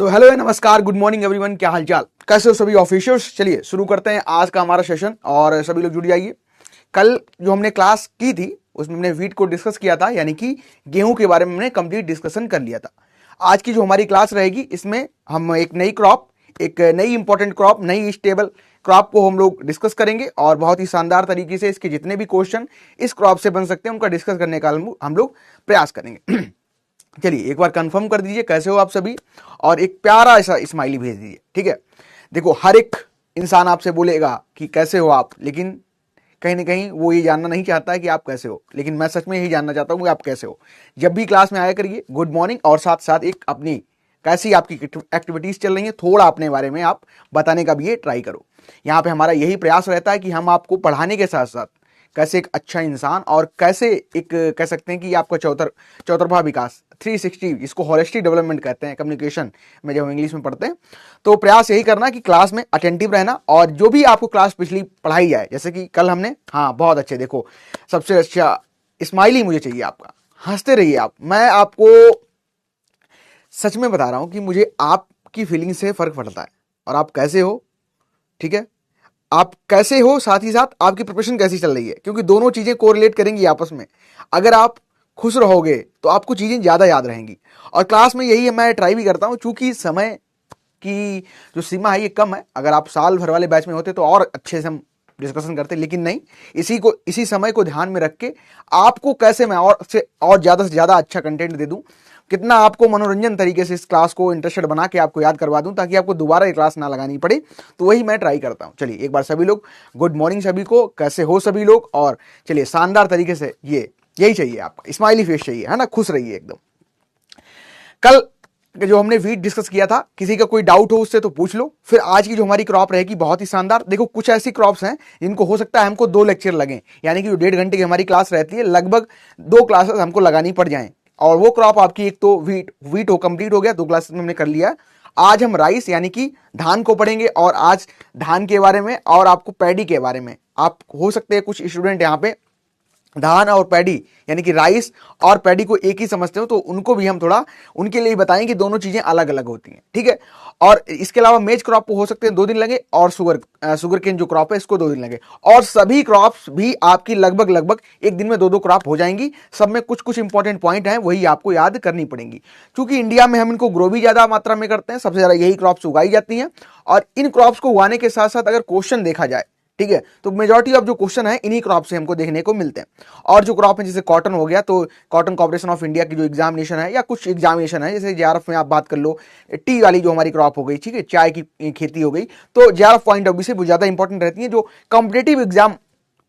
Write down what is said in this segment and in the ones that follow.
Hello नमस्कार, good morning everyone. क्या हालचाल, कैसे हो सभी ऑफिशियल्स। चलिए शुरू करते हैं आज का हमारा सेशन और सभी लोग जुड़ जाइए। कल जो हमने क्लास की थी उसमें हमने व्हीट को डिस्कस किया था, यानी कि गेहूं के बारे में हमने कंप्लीट डिस्कशन कर लिया था। आज की जो हमारी क्लास रहेगी इसमें हम एक नई क्रॉप, एक नई इंपॉर्टेंट क्रॉप, नई स्टेबल क्रॉप को हम लोग डिस्कस करेंगे और बहुत ही शानदार तरीके से इसके जितने भी क्वेश्चन इस क्रॉप से बन सकते हैं उनका डिस्कस करने का हम लोग प्रयास करेंगे। चलिए एक बार कंफर्म कर दीजिए कैसे हो आप सभी, और एक प्यारा ऐसा स्माइली भेज दीजिए। ठीक है, देखो हर एक इंसान आपसे बोलेगा कि कैसे हो आप, लेकिन कहीं ना कहीं वो ये जानना नहीं चाहता है कि आप कैसे हो, लेकिन मैं सच में यही जानना चाहता हूँ कि आप कैसे हो। जब भी क्लास में आया करिए गुड मॉर्निंग, और साथ साथ एक अपनी कैसी आपकी एक्टिविटीज चल रही है थोड़ा अपने बारे में आप बताने का भी ये ट्राई करो। यहाँ पे हमारा यही प्रयास रहता है कि हम आपको पढ़ाने के साथ साथ कैसे एक अच्छा इंसान और कैसे एक कह सकते हैं कि आपका चौतरफा विकास 360, इसको होलिस्टिक डेवलपमेंट कहते हैं कम्युनिकेशन में जब हम इंग्लिश में पढ़ते हैं। तो प्रयास यही करना कि क्लास में अटेंटिव रहना, और जो भी आपको क्लास पिछली पढ़ाई जाए, जैसे कि कल हमने, हाँ बहुत अच्छे, देखो सबसे अच्छा स्माइली मुझे चाहिए आपका, हंसते रहिए आप। मैं आपको सच में बता रहा हूं कि मुझे आपकी फीलिंग से फर्क पड़ता है और आप कैसे हो। ठीक है, आप कैसे हो, साथ ही साथ आपकी प्रिपरेशन कैसी चल रही है, क्योंकि दोनों चीजें कोरिलेट करेंगी आपस में। अगर आप खुश रहोगे तो आपको चीजें ज्यादा याद रहेंगी। और क्लास में यही मैं ट्राई भी करता हूं, चूंकि समय की जो सीमा है ये कम है। अगर आप साल भर वाले बैच में होते तो और अच्छे से हम डिस्कशन करते, लेकिन नहीं, इसी समय को ध्यान में रख के आपको कैसे मैं और ज्यादा से ज्यादा अच्छा कंटेंट दे दूं, कितना आपको मनोरंजन तरीके से इस क्लास को इंटरेस्टेड बना के आपको याद करवा दूं, ताकि आपको दोबारा ये क्लास ना लगानी पड़े। तो वही मैं ट्राई करता हूं। चलिए एक बार सभी लोग गुड मॉर्निंग सभी को, कैसे हो सभी लोग, और चलिए शानदार तरीके से यही चाहिए आपका, स्माइली फेस चाहिए, है ना, खुश रहिए एकदम। कल जो हमने वीट डिस्कस किया था, किसी का कोई डाउट हो उससे तो पूछ लो। फिर आज की जो हमारी क्रॉप रहेगी बहुत ही शानदार। देखो कुछ ऐसी क्रॉप्स हैं जिनको हो सकता है हमको 2 लेक्चर लगे, यानी कि जो 1.5 घंटे की हमारी क्लास रहती है लगभग 2 क्लासेस हमको लगानी पड़ जाएं। और वो क्रॉप आपकी, एक तो वीट हो कंप्लीट हो गया, 2 क्लासेस में हमने कर लिया। आज हम राइस यानी कि धान को पढ़ेंगे, और आज धान के बारे में और आपको पैडी के बारे में। आप हो सकते हैं कुछ स्टूडेंट यहाँ पे धान और पैडी यानी कि राइस और पैडी को एक ही समझते हो, तो उनको भी हम थोड़ा उनके लिए बताएं कि दोनों चीजें अलग अलग होती हैं। ठीक है, और इसके अलावा मेज क्रॉप को हो सकते हैं 2 दिन लगे, और शुगर केन जो क्रॉप है इसको 2 दिन लगे, और सभी क्रॉप्स भी आपकी लगभग 1 दिन में 2 क्रॉप हो जाएंगी। सब में कुछ कुछ इंपॉर्टेंट पॉइंट हैं, वही आपको याद करनी पड़ेंगी। क्योंकि इंडिया में हम इनको ग्रो भी ज्यादा मात्रा में करते हैं, सबसे ज्यादा यही क्रॉप्स उगाई जाती हैं। और इन क्रॉप्स को उगाने के साथ साथ अगर क्वेश्चन देखा जाए, ठीक है, तो मेजॉरिटी ऑफ जो क्वेश्चन है इन्हीं क्रॉप से हमको देखने को मिलते हैं। और जो क्रॉप है जैसे कॉटन हो गया, तो कॉटन कॉर्पोरेशन ऑफ इंडिया की जो एग्जामिनेशन है या कुछ एग्जामिनेशन है, जैसे जेआरएफ में आप बात कर लो, टी वाली जो हमारी क्रॉप हो गई, ठीक है, चाय की खेती हो गई, तो जेआरएफ पॉइंट ऑफ व्यू से वो ज्यादा इंपॉर्टेंट रहती है। जो कॉम्पिटेटिव एग्जाम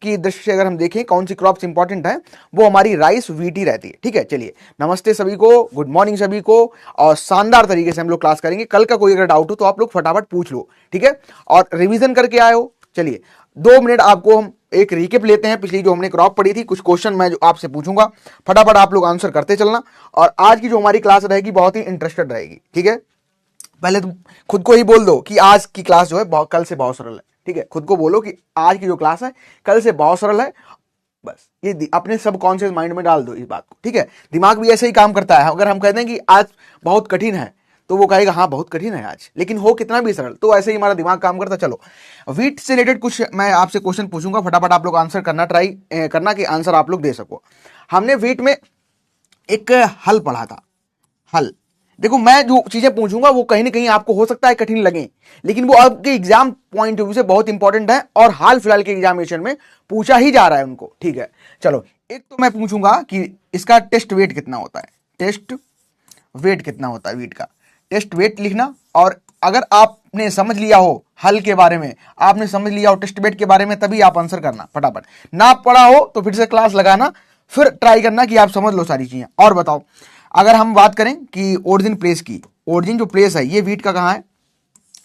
की दृष्टि से अगर हम देखें कौन सी क्रॉप्स इंपॉर्टेंट है, वो हमारी राइस वीट ही रहती है। ठीक है, चलिए नमस्ते सभी को, गुड मॉर्निंग सभी को, और शानदार तरीके से हम लोग क्लास करेंगे। कल का कोई अगर डाउट हो तो आप लोग फटाफट पूछ लो, ठीक है, और रिवीजन करके आए हो। चलिए 2 मिनट आपको हम एक रिकेप लेते हैं, पिछली जो हमने क्रॉप पढ़ी थी, कुछ क्वेश्चन मैं जो आपसे पूछूंगा, फटाफट आप लोग आंसर करते चलना। और आज की जो हमारी क्लास रहेगी बहुत ही इंटरेस्टेड रहेगी। ठीक है, पहले तो खुद को ही बोल दो कि आज की क्लास जो है कल से बहुत सरल है। ठीक है, खुद को बोलो कि आज की जो क्लास है कल से बहुत सरल है। बस ये अपने सब कॉन्शियस माइंड में डाल दो इस बात को। ठीक है, दिमाग भी ऐसे ही काम करता है। अगर हम कहते हैं कि आज बहुत कठिन है तो वो कहेगा हाँ बहुत कठिन है आज, लेकिन हो कितना भी सरल, तो ऐसे ही हमारा दिमाग काम करता। चलो वीट से रिलेटेड कुछ मैं आपसे क्वेश्चन पूछूंगा, फटाफट आप लोग आंसर करना, ट्राई करना कि आंसर आप लोग दे सको। हमने वीट में एक हल पढ़ा था, हल। देखो मैं जो चीजें पूछूंगा वो कहीं ना कहीं आपको हो सकता है कठिन लगे, लेकिन वो आपके एग्जाम पॉइंट ऑफ व्यू से बहुत इंपॉर्टेंट है, और हाल फिलहाल के एग्जामिनेशन में पूछा ही जा रहा है उनको। ठीक है, चलो एक तो मैं पूछूंगा कि इसका टेस्ट वेट कितना होता है, टेस्ट वेट कितना होता है वीट का, टेस्ट वेट लिखना। और अगर आपने समझ लिया हो हल के बारे में, आपने समझ लिया हो टेस्ट वेट के बारे में, तभी आप आंसर करना फटाफट। ना पढ़ा हो तो फिर से क्लास लगाना, फिर ट्राई करना कि आप समझ लो सारी चीजें। और बताओ, अगर हम बात करें कि ओरिजिन प्लेस की, ओरिजिन जो प्लेस है ये वीट का कहाँ है,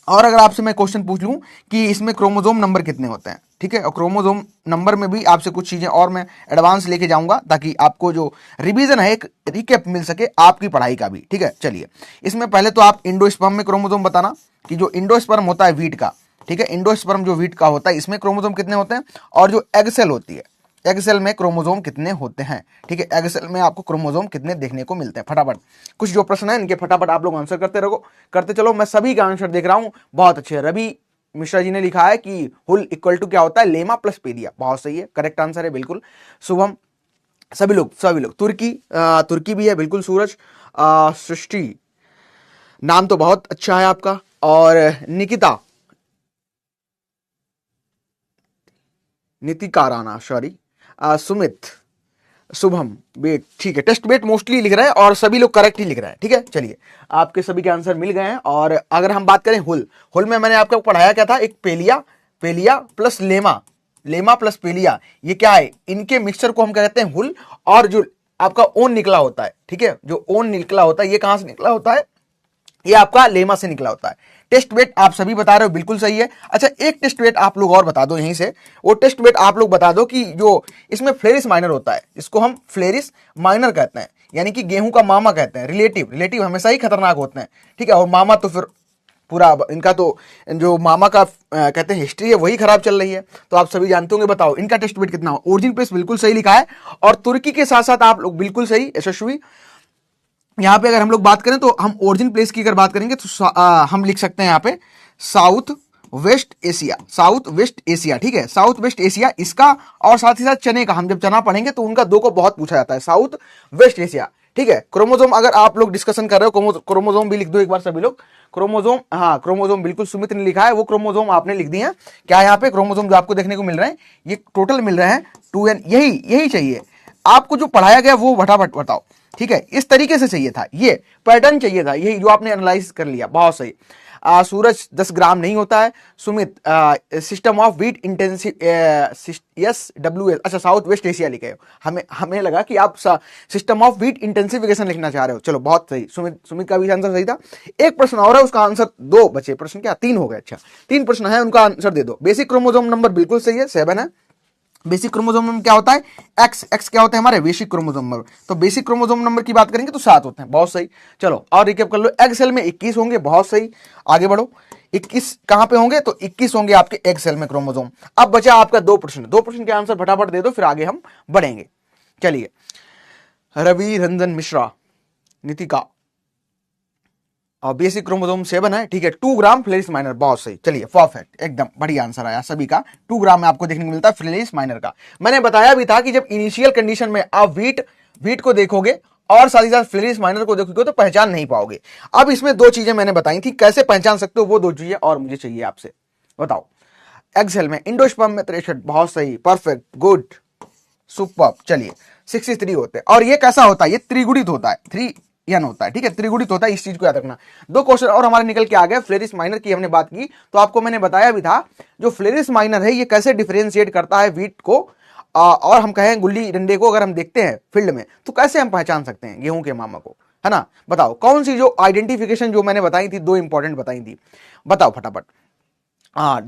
और अगर आपसे मैं क्वेश्चन पूछ लूं कि इसमें क्रोमोसोम नंबर कितने होते हैं, ठीक है, और क्रोमोसोम नंबर में भी आपसे कुछ चीजें और मैं एडवांस लेके जाऊंगा, ताकि आपको जो रिवीजन है एक रिकेप मिल सके आपकी पढ़ाई का भी। ठीक है, चलिए इसमें पहले तो आप इंडोस्पर्म में क्रोमोसोम बताना कि जो इंडोस्पर्म होता है वीट का, ठीक है, इंडोस्पर्म जो वीट का होता है इसमें क्रोमोसोम कितने होते हैं, और जो एग सेल होती है, एग सेल में क्रोमोसोम कितने होते हैं? ठीक है, एग सेल में आपको क्रोमोसोम कितने देखने को मिलते हैं? फटाफट कुछ जो प्रश्न है इनके फटाफट आप लोग आंसर करते चलो। मैं सभी का आंसर देख रहा हूं, बहुत अच्छे। रवि मिश्रा जी ने लिखा है कि हुल इक्वल टू क्या होता है? Lemma plus palea. बहुत सही है, करेक्ट आंसर है बिल्कुल। शुभम, सभी लोग तुर्की भी है बिल्कुल। सूरज, सृष्टि, नाम तो बहुत अच्छा है आपका। और नितिका राणा, सॉरी, सुमित, शुभम, वेट, ठीक है। टेस्ट वेट मोस्टली लिख रहे हैं और सभी लोग करेक्ट ही लिख रहे हैं। ठीक है, चलिए आपके सभी के आंसर मिल गए हैं। और अगर हम बात करें हुल में मैंने आपको पढ़ाया क्या था? एक पेलिया प्लस लेमा प्लस पेलिया, ये क्या है? इनके मिक्सचर को हम कहते हैं हुल। और जो आपका ओन निकला होता है, ठीक है, जो ओन निकला होता है, ये कहां से निकला होता है? ये आपका लेमा से निकला होता है। टेस्ट वेट आप सभी बता रहे हो, बिल्कुल सही है। अच्छा, एक टेस्ट वेट आप लोग और बता दो यहीं से। वो टेस्ट वेट आप लोग बता दो कि जो इसमें फ्लेरिस माइनर होता है, इसको हम फ्लेरिस माइनर कहते हैं, यानी कि गेहूं का मामा कहते हैं। रिलेटिव हमेशा ही खतरनाक होते हैं, ठीक है। और मामा तो फिर पूरा इनका तो जो मामा का कहते हैं हिस्ट्री है वही खराब चल रही है, तो आप सभी जानते होंगे। बताओ इनका टेस्ट वेट कितना हो? ओरिजिन प्लेस बिल्कुल सही लिखा है। और तुर्की के साथ साथ आप लोग बिल्कुल सही, यशस्वी। यहां पे अगर हम लोग बात करें तो हम ओरिजिन प्लेस की अगर बात करेंगे तो हम लिख सकते हैं यहां पे साउथ वेस्ट एशिया, ठीक है, साउथ वेस्ट एशिया इसका। और साथ ही साथ चने का, हम जब चना पढ़ेंगे तो उनका दो को बहुत पूछा जाता है, साउथ वेस्ट एशिया, ठीक है। क्रोमोसोम अगर आप लोग डिस्कशन कर रहे हो, क्रोमोसोम भी लिख दो एक बार सभी लोग। क्रोमोसोम, हाँ क्रोमोसोम बिल्कुल सुमित ने लिखा है, वो क्रोमोसोम आपने लिख दिए हैं। क्या यहाँ पे क्रोमोसोम जो आपको देखने को मिल रहे हैं, ये टोटल मिल रहे हैं 2n। यही चाहिए आपको, जो पढ़ाया गया वो फटाफट बताओ, ठीक है। इस तरीके से चाहिए था, ये पैटर्न चाहिए था, यही जो आपने एनालाइज कर लिया, बहुत सही। सूरज 10 ग्राम नहीं होता है। Sumit, system of wheat intensive, SWS, अच्छा साउथ वेस्ट एशिया लिखे हो। हमें लगा कि आप सिस्टम ऑफ वीट इंटेंसिफिकेशन लिखना चाह रहे हो। चलो बहुत सही, सुमित का भी आंसर सही था। एक प्रश्न और है, उसका आंसर 2 बचे। प्रश्न क्या 3 हो गए? अच्छा 3 प्रश्न है, उनका आंसर दे दो। बेसिक क्रोमोसोम नंबर बिल्कुल सही है, 7 है। बेसिक क्रोमोसोम नंबर क्या होता है? एक्स क्या होता है हमारे? Basic chromosome number. तो बेसिक क्रोमोसोम नंबर की बात करेंगे तो 7 होते हैं, बहुत सही। चलो और रिकैप कर लो। एग सेल में 21 होंगे, बहुत सही। आगे बढ़ो, 21 कहां पे होंगे? तो 21 होंगे आपके एग सेल में क्रोमोसोम। अब बचा आपका 2 प्रश्न के आंसर फटाफट दे दो, फिर आगे हम बढ़ेंगे। चलिए, रवि रंजन मिश्रा, नितिका, और बेसिक क्रोमोसोम 7 है, ठीक है। 2 ग्राम फ्लेरिस माइनर, बहुत सही। चलिए परफेक्ट, एकदम बढ़िया आंसर आया सभी का। 2 ग्राम में आपको देखने को मिलता है फ्लेरिस माइनर का। मैंने बताया भी था कि जब इनिशियल कंडीशन में आप वीट को देखोगे और साथ ही साथ फ्लेरिस माइनर को देखोगे तो पहचान नहीं पाओगे। अब इसमें 2 चीजें मैंने बताई थी, कैसे पहचान सकते हो, वो 2 चीजें और मुझे चाहिए आपसे, बताओ। एक्सेल में इंडोस्पर्म में 63, बहुत सही, परफेक्ट, गुड, सुपर। चलिए 63 होते हैं। और ये कैसा होता है? ये त्रिगुणित होता है, 3n होता है, ठीक है, त्रिगुणित होता है, इस चीज को याद रखना। 2 क्वेश्चन और हमारे निकल के आ गए। फ्लेरिस माइनर की हमने बात की तो आपको मैंने बताया भी था, जो फ्लेरिस माइनर है ये कैसे डिफरेंशिएट करता है वीट को, और हम कहें गुल्ली डंडे को अगर हम देखते हैं फील्ड में तो कैसे हम पहचान सकते हैं गेहूं के मामा को, है ना। बताओ कौन सी जो आइडेंटिफिकेशन जो मैंने बताई थी, 2 इंपॉर्टेंट बताई थी, बताओ फटाफट।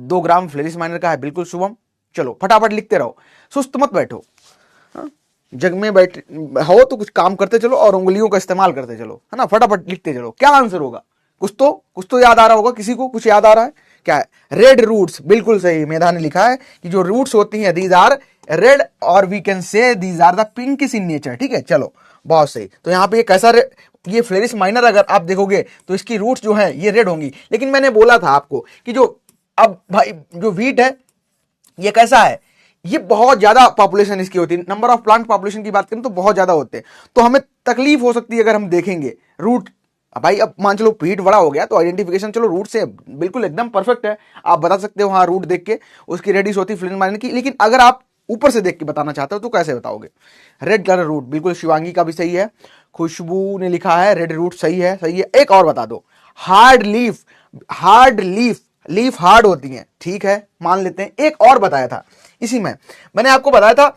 2 ग्राम फ्लेरिस माइनर का है, बिल्कुल शुभम। चलो फटाफट लिखते रहो, सुस्त मत बैठो। जग में बैठ हो तो कुछ काम करते चलो और उंगलियों का इस्तेमाल करते चलो, है ना। फटाफट लिखते चलो, क्या आंसर होगा? कुछ तो याद आ रहा होगा, किसी को कुछ याद आ रहा है? क्या है? रेड रूट्स, बिल्कुल सही। मेधा ने लिखा है कि जो रूट्स होती हैं दीज आर रेड, और we can say these are the pinkish in nature, ठीक है। चलो बहुत सही। तो यहाँ पे ये कैसा, ये फ्लेरिस माइनर अगर आप देखोगे तो इसकी रूट्स जो है ये रेड होंगी। लेकिन मैंने बोला था आपको कि जो अब भाई जो वीट है ये कैसा है, ये बहुत ज्यादा पॉपुलेशन इसकी होती है। नंबर ऑफ प्लांट पॉपुलेशन की बात करें तो बहुत ज्यादा होते हैं, तो हमें तकलीफ हो सकती है अगर हम देखेंगे रूट। भाई अब मान चलो पीठ बड़ा हो गया तो आइडेंटिफिकेशन चलो रूट से बिल्कुल एकदम परफेक्ट है, आप बता सकते हो हाँ रूट देख के उसकी रेडिस होती है फ्लेरिस माइनर की। लेकिन अगर आप ऊपर से देख के बताना चाहते हो तो कैसे बताओगे? रेड कलर रूट, बिल्कुल। शिवांगी का भी सही है। खुशबू ने लिखा है रेड रूट, सही है, सही है। एक और बता दो, हार्ड लीफ हार्ड होती है, ठीक है, मान लेते हैं। एक और बताया था इसी में, मैंने आपको बताया था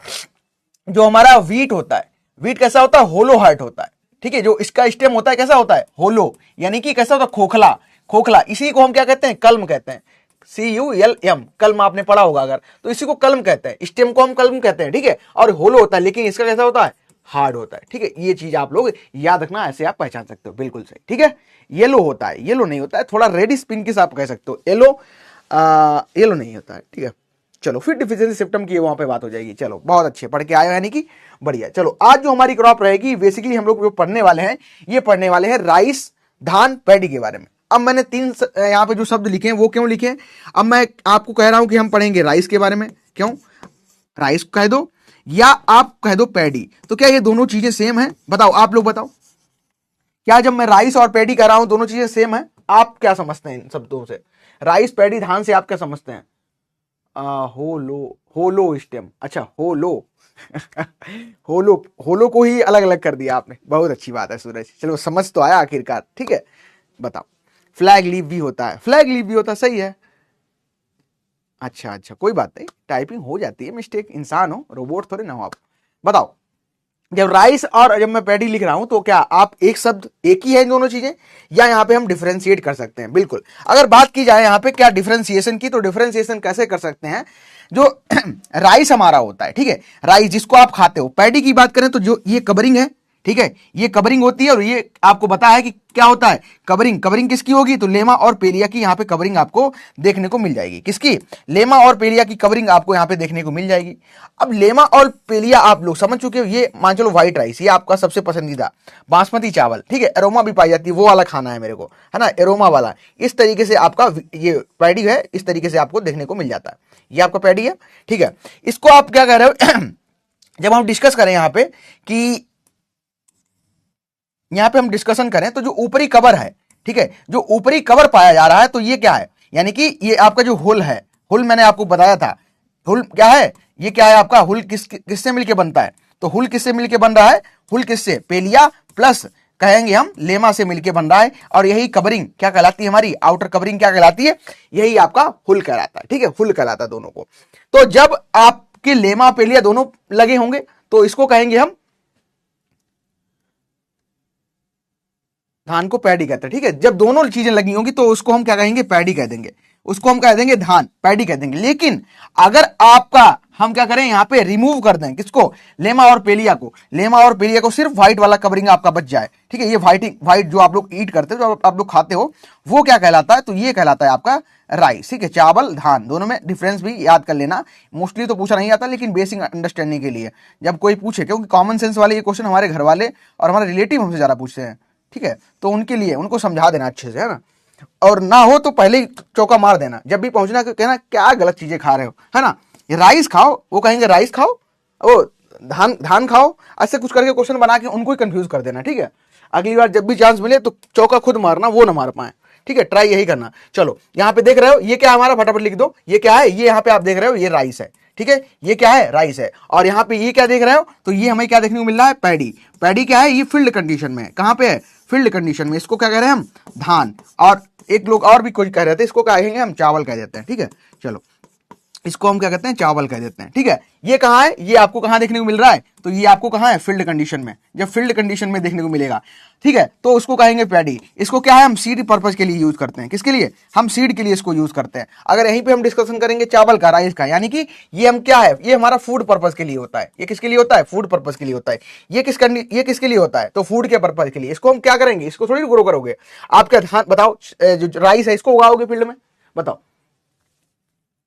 जो हमारा वीट होता है, वीट कैसा होता है? होलो हार्ट होता है, ठीक है। जो इसका स्टेम होता है कैसा होता है? होलो, यानी कि कैसा होता है? खोखला। इसी को हम क्या कहते हैं? कल्म कहते हैं, CULM, कल्म आपने पढ़ा होगा अगर, तो इसी को कल्म कहते हैं, स्टेम को हम कल्म कहते हैं, ठीक है। और होलो होता है, लेकिन इसका कैसा होता है? हार्ड होता है, ठीक है। ये चीज आप लोग याद रखना, ऐसे आप पहचान सकते हो, बिल्कुल सही, ठीक है। येलो होता है, येलो नहीं होता है, थोड़ा रेडिश पिंकिश आप कह सकते हो, येलो नहीं होता है, ठीक है। चलो फीड डिफिशियंसी सिम्टम की वहां पे बात हो जाएगी। चलो बहुत अच्छे पढ़ के आए हो, यानी कि बढ़िया। चलो आज जो हमारी क्रॉप रहेगी बेसिकली हम लोग जो पढ़ने वाले हैं, ये पढ़ने वाले हैं राइस, धान, पैडी के बारे में। अब मैंने तीन यहाँ पे जो शब्द लिखे हैं वो क्यों लिखे हैं, अब मैं आपको कह रहा हूं कि हम पढ़ेंगे राइस के बारे में। क्यों? राइस कह दो या आप कह दो पैडी, तो क्या ये दोनों चीजें सेम है? बताओ, आप लोग बताओ, क्या जब मैं राइस और पैडी कह रहा हूं दोनों चीजें सेम है? आप क्या समझते हैं इन शब्दों से? राइस, पैडी, धान से आप क्या समझते हैं? होलो, होलो स्टेम, अच्छा होलो होलो, होलो को ही अलग अलग कर दिया आपने, बहुत अच्छी बात है सूरज। चलो समझ तो आया आखिरकार, ठीक है। बताओ, फ्लैग लीव भी होता है, फ्लैग लीव भी होता है, सही है। अच्छा अच्छा, कोई बात नहीं, टाइपिंग हो जाती है, मिस्टेक, इंसान हो, रोबोट थोड़े ना हो आप। बताओ, जब राइस और जब मैं पैडी लिख रहा हूं तो क्या आप एक शब्द एक ही है इन दोनों चीजें, या यहां पे हम डिफरेंशिएट कर सकते हैं? बिल्कुल। अगर बात की जाए यहां पे क्या डिफरेंशिएशन की, तो डिफरेंशिएशन कैसे कर सकते हैं? जो राइस हमारा होता है, ठीक है, राइस जिसको आप खाते हो। पैडी की बात करें तो जो ये कवरिंग है, ठीक है, ये कवरिंग होती है, और ये आपको पता है कि क्या होता है कवरिंग। कवरिंग किसकी होगी? तो लेमा और पेलिया की यहाँ पे कवरिंग आपको देखने को मिल जाएगी। किसकी? लेमा और पेलिया की कवरिंग आपको यहाँ पे देखने को मिल जाएगी। अब लेमा और पेलिया आप लोग समझ चुके हो, ये मान चलो व्हाइट राइस, ये आपका सबसे पसंदीदा बासमती चावल, ठीक है, एरोमा भी पाई जाती है, वो वाला खाना है मेरे को, है ना, एरोमा वाला। इस तरीके से आपका ये पैडी है, इस तरीके से आपको देखने को मिल जाता है, ये आपका पैडी है, ठीक है। इसको आप क्या कह रहे हो जब हम डिस्कस करें यहाँ पे कि यहां पे हम डिस्कशन करें तो जो ऊपरी कवर है, ठीक है, जो ऊपरी कवर पाया जा रहा है, तो ये क्या है? यानी कि ये आपका जो हुल है, हुल मैंने आपको बताया था, हुल क्या है? ये क्या है आपका हुल? किससे मिलके बनता है? तो हुल किससे मिलके बन रहा है? हुल किससे? पेलिया प्लस कहेंगे हम लेमा से मिलके बन रहा है, और यही कवरिंग क्या कहलाती है हमारी? आउटर कवरिंग क्या कहलाती है? यही आपका हुल कहलाता है, ठीक है, हुल कहलाता है दोनों को। तो जब आपके लेमा पेलिया दोनों लगे होंगे तो इसको कहेंगे हम, धान को पैडी कहते हैं, ठीक है। जब दोनों चीजें लगी होंगी तो उसको हम क्या कहेंगे? पैडी कह देंगे, उसको हम कह देंगे धान, पैडी कह देंगे। लेकिन अगर आपका हम क्या करें यहाँ पे रिमूव कर दें, किसको? लेमा और पेलिया को, लेमा और पेलिया को, सिर्फ व्हाइट वाला कवरिंग आपका बच जाए, ठीक है। ये व्हाइट जो आप लोग ईट करते हो, जो आप लोग खाते हो, वो क्या कहलाता है? तो ये कहलाता है आपका राइस, ठीक है। चावल, धान, दोनों में डिफरेंस भी याद कर लेना। मोस्टली तो पूछा नहीं आता, लेकिन बेसिक अंडरस्टैंडिंग के लिए जब कोई पूछे, क्योंकि कॉमन सेंस वाले ये क्वेश्चन हमारे घर वाले और हमारे रिलेटिव हमसे ज्यादा पूछते हैं, ठीक है, तो उनके लिए उनको समझा देना अच्छे से, है ना। और ना हो तो पहले ही चौका मार देना, जब भी पहुंचना कहना क्या गलत चीजें खा रहे हो, है ना। ये राइस खाओ, वो कहेंगे राइस खाओ, ओ धान खाओ, ऐसे कुछ करके क्वेश्चन बना के उनको ही कंफ्यूज कर देना, ठीक है। अगली बार जब भी चांस मिले तो चौका खुद मारना, वो ना मार पाए, ठीक है, ट्राई यही करना। चलो यहाँ पे देख रहे हो ये क्या हमारा, फटाफट लिख दो, ये क्या है? ये यहाँ पे आप देख रहे हो ये राइस है, ठीक है, ये क्या है? राइस है। और यहाँ पे ये क्या देख रहे हो? तो ये हमें क्या देखने को मिल रहा है? पैडी। पैडी क्या है? ये फील्ड कंडीशन में, कहां पे है? फील्ड कंडीशन में। इसको क्या कह रहे हैं हम? धान। और एक लोग और भी कुछ कह रहे थे, इसको क्या कहेंगे हम? चावल कह देते हैं, ठीक है। चलो इसको हम क्या कहते हैं? चावल कह देते हैं, ठीक है। ये कहां है? ये आपको कहां देखने को मिल रहा है? तो ये आपको कहां है? फील्ड कंडीशन में। जब फील्ड कंडीशन में देखने को मिलेगा, ठीक है, तो उसको कहेंगे पैडी। इसको क्या है? हम सीड पर्पज के लिए यूज करते हैं। किसके लिए? हम सीड के लिए इसको यूज करते हैं। अगर यहीं पे हम डिस्कशन करेंगे चावल का, राइस का, यानी कि ये हम क्या है? ये हमारा फूड पर्पज के लिए होता है। ये किसके लिए होता है? फूड पर्पज के लिए होता है। ये किसके लिए होता है? तो फूड के पर्पज के लिए। इसको हम क्या करेंगे? इसको थोड़ी ग्रो करोगे आप। क्या बताओ, जो राइस है इसको उगाओगे फील्ड में? बताओ,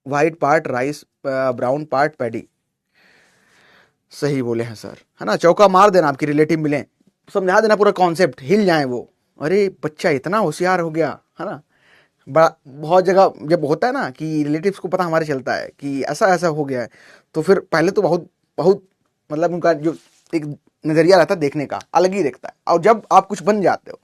white part rice, brown part paddy. सही बोले हैं सर, है ना। चौका मार देना, आपके रिलेटिव मिले, समझा देना पूरा कॉन्सेप्ट, हिल जाए वो, अरे बच्चा इतना होशियार हो गया, है ना। बड़ा बहुत जगह जब होता है ना कि रिलेटिव्स को पता हमारे चलता है कि ऐसा ऐसा हो गया है, तो फिर पहले तो बहुत बहुत मतलब उनका जो एक नजरिया रहता है देखने का अलग ही दिखता है, और जब आप कुछ बन जाते हो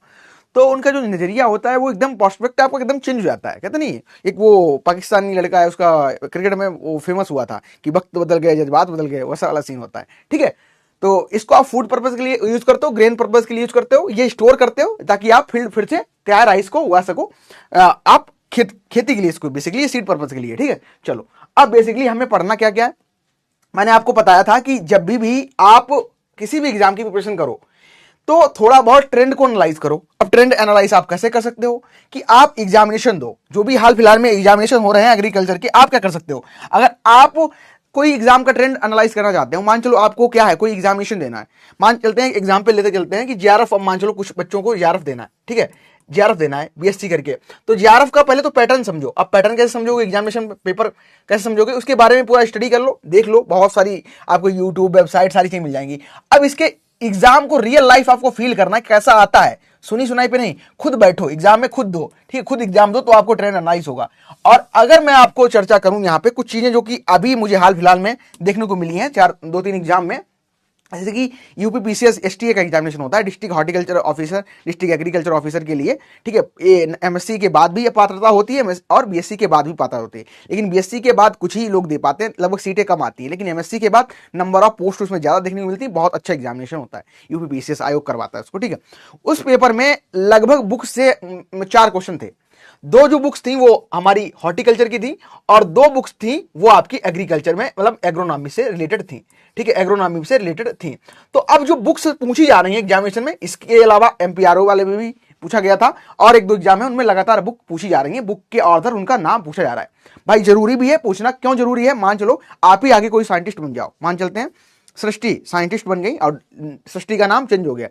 तो उनका जो नजरिया होता है वो एकदम पर्सपेक्टिव आपका एकदम चेंज हो जाता है। कहते नहीं, एक वो पाकिस्तानी लड़का है, उसका क्रिकेट में वो फेमस हुआ था कि वक्त बदल गए, जज्बात बदल गए, वैसा वाला सीन होता है, ठीक है। तो इसको आप फूड पर्पज के लिए यूज करते हो, ग्रेन पर्पज के लिए यूज करते हो, ये स्टोर करते हो ताकि आप फिर से तैयार राइस को उगा सको, आप खेती के लिए, इसको बेसिकली सीड पर्पज के लिए, ठीक है। चलो अब बेसिकली हमें पढ़ना क्या क्या है, मैंने आपको बताया था कि जब भी आप किसी भी एग्जाम की प्रिपरेशन करो तो थोड़ा बहुत ट्रेंड को एनालाइज करो। अब ट्रेंड एनालाइज आप कैसे कर सकते हो कि आप एग्जामिनेशन दो, जो भी हाल फिलहाल में एग्जामिनेशन हो रहे हैं एग्रीकल्चर के, आप क्या कर सकते हो? अगर आप कोई एग्जाम का ट्रेंड एनालाइज करना चाहते हो, मान चलो आपको क्या है, कोई एग्जामिनेशन देना है, मान चलते हैं एग्जाम्पल लेते चलते हैं कि जीआरएफ, अब मान चलो कुछ बच्चों को जीआरएफ देना है, ठीक है, जेआरएफ देना है बीएससी करके, तो जेआरएफ का पहले तो पैटर्न समझो। अब पैटर्न कैसे समझोगे, एग्जामिनेशन पेपर कैसे समझोगे, उसके बारे में पूरा स्टडी कर लो, देख लो, बहुत सारी आपको यूट्यूब वेबसाइट सारी चीजें मिल जाएंगी। अब इसके एग्जाम को रियल लाइफ आपको फील करना है कैसा आता है, सुनी सुनाई पे नहीं, खुद बैठो एग्जाम में, खुद दो, ठीक है, खुद एग्जाम दो तो आपको ट्रेंड एनालाइज होगा। और अगर मैं आपको चर्चा करूं यहाँ पे कुछ चीजें जो कि अभी मुझे हाल फिलहाल में देखने को मिली हैं 2-3 एग्जाम में, जैसे कि यूपी पीसीएस एसटीए का एग्जामिनेशन होता है, district horticulture officer, district agriculture officer के लिए, ठीक है, ये एमएससी के बाद भी ये पात्रता होती है और बीएससी के बाद भी पात्रता होती है, लेकिन बीएससी के बाद कुछ ही लोग दे पाते हैं, लगभग सीटें कम आती है, लेकिन एमएससी के बाद नंबर ऑफ पोस्ट उसमें ज्यादा देखने को मिलती है। बहुत अच्छा एग्जामिनेशन होता है, यूपी पीसीएस आयोग करवाता है उसको, ठीक है। उस पेपर में लगभग बुक से 4 क्वेश्चन थे, 2 जो बुक्स थी वो हमारी हॉर्टिकल्चर की थी और 2 बुक्स थी वो आपकी एग्रीकल्चर में मतलब एग्रोनॉमी से रिलेटेड थी, ठीक है, एग्रोनॉमी से रिलेटेड थी। तो अब जो बुक्स पूछी जा रही है एग्जामिनेशन में, इसके अलावा एमपीआरओ वाले में भी पूछा गया था और 1-2 एग्जाम है उनमें लगातार बुक पूछी जा रही है, बुक के ऑथर उनका नाम पूछा जा रहा है। भाई जरूरी भी है पूछना, क्यों जरूरी है, मान चलो आप ही आगे कोई साइंटिस्ट बन जाओ, मान चलते हैं सृष्टि साइंटिस्ट बन गई और सृष्टि का नाम चेंज हो गया,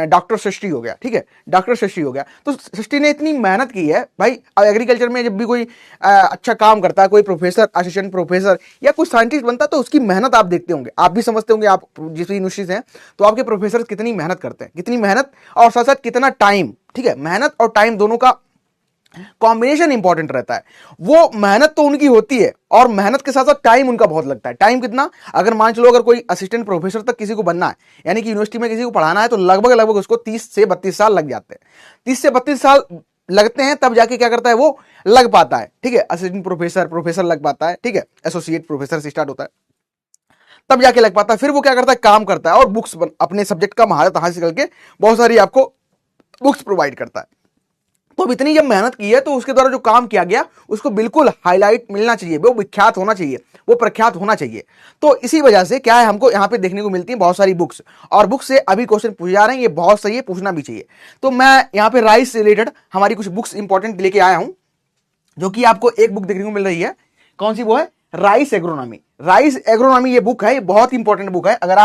डॉक्टर सृष्टि हो गया, ठीक है, डॉक्टर सृष्टि हो गया। तो सृष्टि ने इतनी मेहनत की है भाई, एग्रीकल्चर में जब भी कोई अच्छा काम करता है, कोई प्रोफेसर, असिस्टेंट प्रोफेसर या कोई साइंटिस्ट बनता है तो उसकी मेहनत आप देखते होंगे, आप भी समझते होंगे, आप जिस यूनिवर्सिटी से हैं तो आपके प्रोफेसर कितनी मेहनत करते हैं, कितनी मेहनत और साथ साथ कितना टाइम, ठीक है, मेहनत और टाइम दोनों का कॉम्बिनेशन इंपॉर्टेंट रहता है। वो मेहनत तो उनकी होती है और मेहनत के साथ साथ टाइम उनका बहुत लगता है। टाइम कितना, अगर मान चलो अगर कोई असिस्टेंट प्रोफेसर तक किसी को बनना है, यानी कि यूनिवर्सिटी में किसी को पढ़ाना है, तो लगभग उसको 30 से 32 साल लग जाते हैं, 30 से 32 साल लगते हैं, तब जाके क्या करता है वो लग पाता है, ठीक है, असिस्टेंट प्रोफेसर लग पाता है, ठीक है, एसोसिएट प्रोफेसर से स्टार्ट होता है, तब जाके लग पाता है। फिर वो क्या करता है, काम करता है और बुक्स अपने सब्जेक्ट का महारत हासिल करके बहुत सारी आपको बुक्स प्रोवाइड करता है। तो अब इतनी जब मेहनत की है तो उसके द्वारा जो काम किया गया उसको बिल्कुल हाईलाइट मिलना चाहिए, वो विख्यात होना चाहिए, वो प्रख्यात होना चाहिए। तो इसी वजह से क्या है, हमको यहाँ पे देखने को मिलती है बहुत सारी बुक्स, और बुक्स से अभी क्वेश्चन पूछे जा रहे हैं, ये बहुत सही है, पूछना भी चाहिए। तो मैं यहाँ पे राइस से रिलेटेड हमारी कुछ बुक्स इंपॉर्टेंट लेके आया हूं, जो कि आपको एक बुक देखने को मिल रही है, कौन सी वो है, राइस एग्रोनॉमी। राइस एग्रोनॉमी ये बुक है, ये बहुत इंपॉर्टेंट बुक है। अगर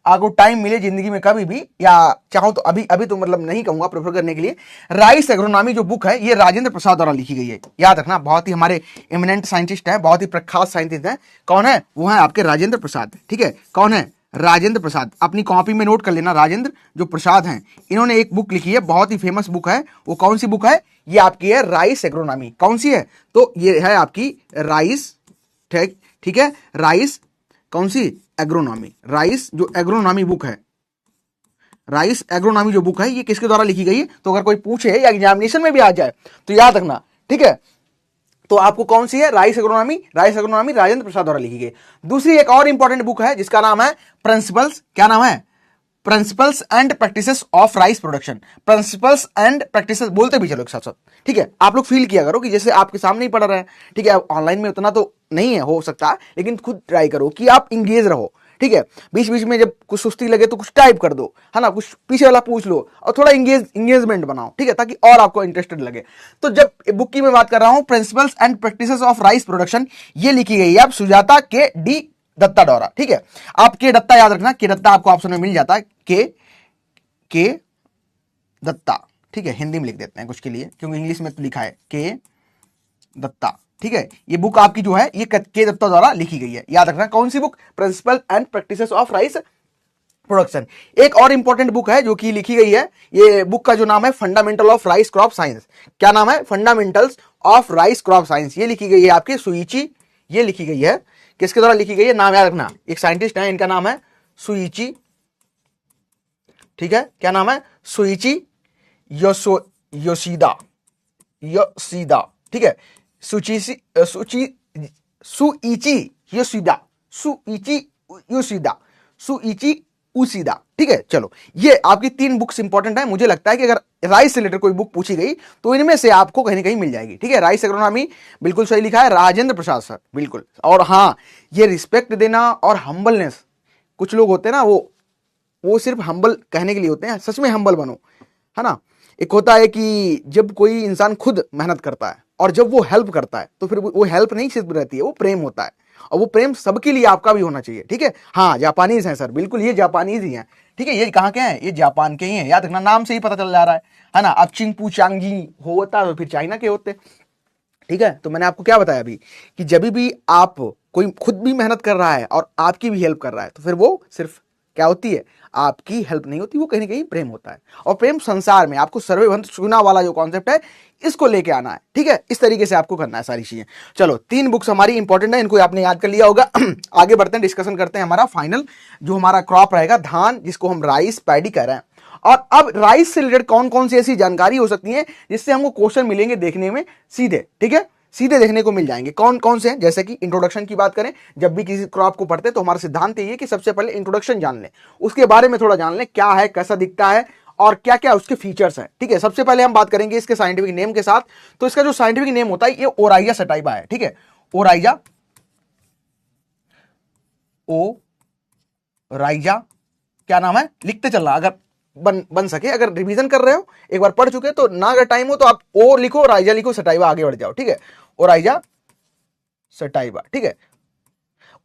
आपको टाइम मिले जिंदगी में कभी भी, या चाहो तो अभी तो मतलब नहीं कहूंगा प्रेफर करने के लिए, राइस एग्रोनॉमी जो बुक है ये राजेंद्र प्रसाद द्वारा लिखी गई है। याद रखना, बहुत ही हमारे इमिनेंट साइंटिस्ट हैं, बहुत ही प्रख्यात साइंटिस्ट हैं। कौन है, वो है आपके राजेंद्र प्रसाद, ठीक है, कौन है, राजेंद्र प्रसाद। अपनी कॉपी में नोट कर लेना, राजेंद्र जो प्रसाद हैं, इन्होंने एक बुक लिखी है, बहुत ही फेमस बुक है। वो कौन सी बुक है, ये आपकी है राइस एग्रोनॉमी। कौन सी है, तो ये है आपकी राइस, ठीक है, राइस कौन सी, एग्रोनॉमी। राइस जो एग्रोनॉमी बुक है, राइस एग्रोनॉमी जो बुक है ये किसके द्वारा लिखी गई है, तो अगर कोई पूछे या एग्जामिनेशन में भी आ जाए तो याद रखना, ठीक है। तो आपको कौन सी है, rice agronomy. Rice agronomy Rajendra Prasad द्वारा लिखी गई। दूसरी एक और इंपॉर्टेंट बुक है जिसका नाम है प्रिंसिपल्स, क्या नाम है, principles and practices of rice production. Principles and practices बोलते भी चलो एक साथ साथ, ठीक है। आप लोग फील किया करो कि जैसे आपके सामने ही पढ़ रहे हैं, ठीक है, ऑनलाइन में उतना तो नहीं है हो सकता, लेकिन खुद ट्राई करो कि आप इंगेज रहो, ठीक है। बीच बीच में जब कुछ सुस्ती लगे तो कुछ टाइप कर दो, है ना, कुछ पीछे वाला पूछ लो और थोड़ा इंगेजमेंट बनाओ, ठीक है, ताकि और आपको इंटरेस्टेड लगे। तो जब बुक की मैं बात कर रहा हूं, principles and practices of rice production, ये लिखी गई है आप सुजाता के डी दत्ता द्वारा, ठीक है। आप के दत्ता याद रखना, के दत्ता आपको ऑप्शन में मिल जाता है, के दत्ता, ठीक है, हिंदी में लिख देते हैं कुछ के लिए क्योंकि इंग्लिश में तो लिखा है के दत्ता, ठीक है। ये बुक आपकी जो है ये के दत्ता द्वारा लिखी गई है, याद रखना। कौन सी book, principles and practices of rice production. एक और इंपॉर्टेंट बुक है जो कि लिखी गई है, ये बुक का जो नाम है fundamental of rice crop science. क्या नाम है, fundamentals of rice crop science. ये लिखी गई है आपके सुइची, ये लिखी गई है, किसके द्वारा लिखी गई है, नाम याद रखना, एक साइंटिस्ट है, इनका नाम है सुइची, ठीक है, क्या नाम है, सुइची योशिदा, ठीक है, सुइची उसीदा, ठीक है। चलो, ये आपकी 3 बुक्स इंपॉर्टेंट है। मुझे लगता है कि अगर राइस से रिलेटेड कोई बुक पूछी गई तो इनमें से आपको कहीं ना कहीं मिल जाएगी, ठीक है। राइस एग्रोनॉमी बिल्कुल सही लिखा है, राजेंद्र प्रसाद सर, बिल्कुल। और हाँ, ये रिस्पेक्ट देना और हम्बलनेस, कुछ लोग होते हैं ना वो सिर्फ हम्बल कहने के लिए होते हैं, सच में हम्बल बनो, है ना। एक होता है कि जब कोई इंसान खुद मेहनत करता है और जब वो हेल्प करता है तो फिर वो हेल्प नहीं सिर्फ रहती है, वो प्रेम होता है, और वो प्रेम सबके लिए आपका भी होना चाहिए, ठीक है। हाँ, जापानीज हैं सर, बिल्कुल ये जापानीज ही हैं, ठीक है, ये कहाँ के हैं, ये जापान के ही हैं, याद रखना, नाम से ही पता चल जा रहा है ना। अब चिंगपू चांगजी होता तो फिर चाइना के होते। ठीक है, तो मैंने आपको क्या बताया अभी कि जब भी आप कोई खुद भी मेहनत कर रहा है और आपकी भी हेल्प कर रहा है तो फिर वो सिर्फ क्या होती है, आपकी हेल्प नहीं होती, वो कहीं ना कहीं प्रेम होता है। और प्रेम संसार में आपको सर्वभूत सुना वाला जो कॉन्सेप्ट है इसको लेके आना है। ठीक है, इस तरीके से आपको करना है सारी चीजें। चलो 3 बुक्स हमारी इंपॉर्टेंट है, इनको आपने याद कर लिया होगा। आगे बढ़ते हैं, डिस्कशन करते हैं हमारा फाइनल जो हमारा क्रॉप रहेगा, धान, जिसको हम राइस पैडी कह रहे हैं। और अब राइस से रिलेटेड कौन कौन सी ऐसी जानकारी हो सकती है जिससे हमको क्वेश्चन मिलेंगे देखने में सीधे। ठीक है, सीधे देखने को मिल जाएंगे। कौन कौन से हैं, जैसे कि इंट्रोडक्शन की बात करें, जब भी किसी क्रॉप को पढ़ते तो हमारा सिद्धांत ये है कि सबसे पहले इंट्रोडक्शन जान लें, उसके बारे में थोड़ा जान लें, क्या है, कैसा दिखता है और क्या क्या उसके फीचर्स हैं। ठीक है, सबसे पहले हम बात करेंगे इसके साइंटिफिक नेम के साथ। तो इसका जो साइंटिफिक नेम होता है ये ओराइजा सटाइवा है। ठीक है, ओराइजा, ओराइजा क्या नाम है, लिखते चलना अगर बन सके, अगर रिवीजन कर रहे हो, एक बार पढ़ चुके तो ना, अगर टाइम हो तो आप ओ लिखो, राइजा लिखो, सटाइवा आगे बढ़ जाओ। ठीक है, ओराइजा सटाइवा। ठीक है,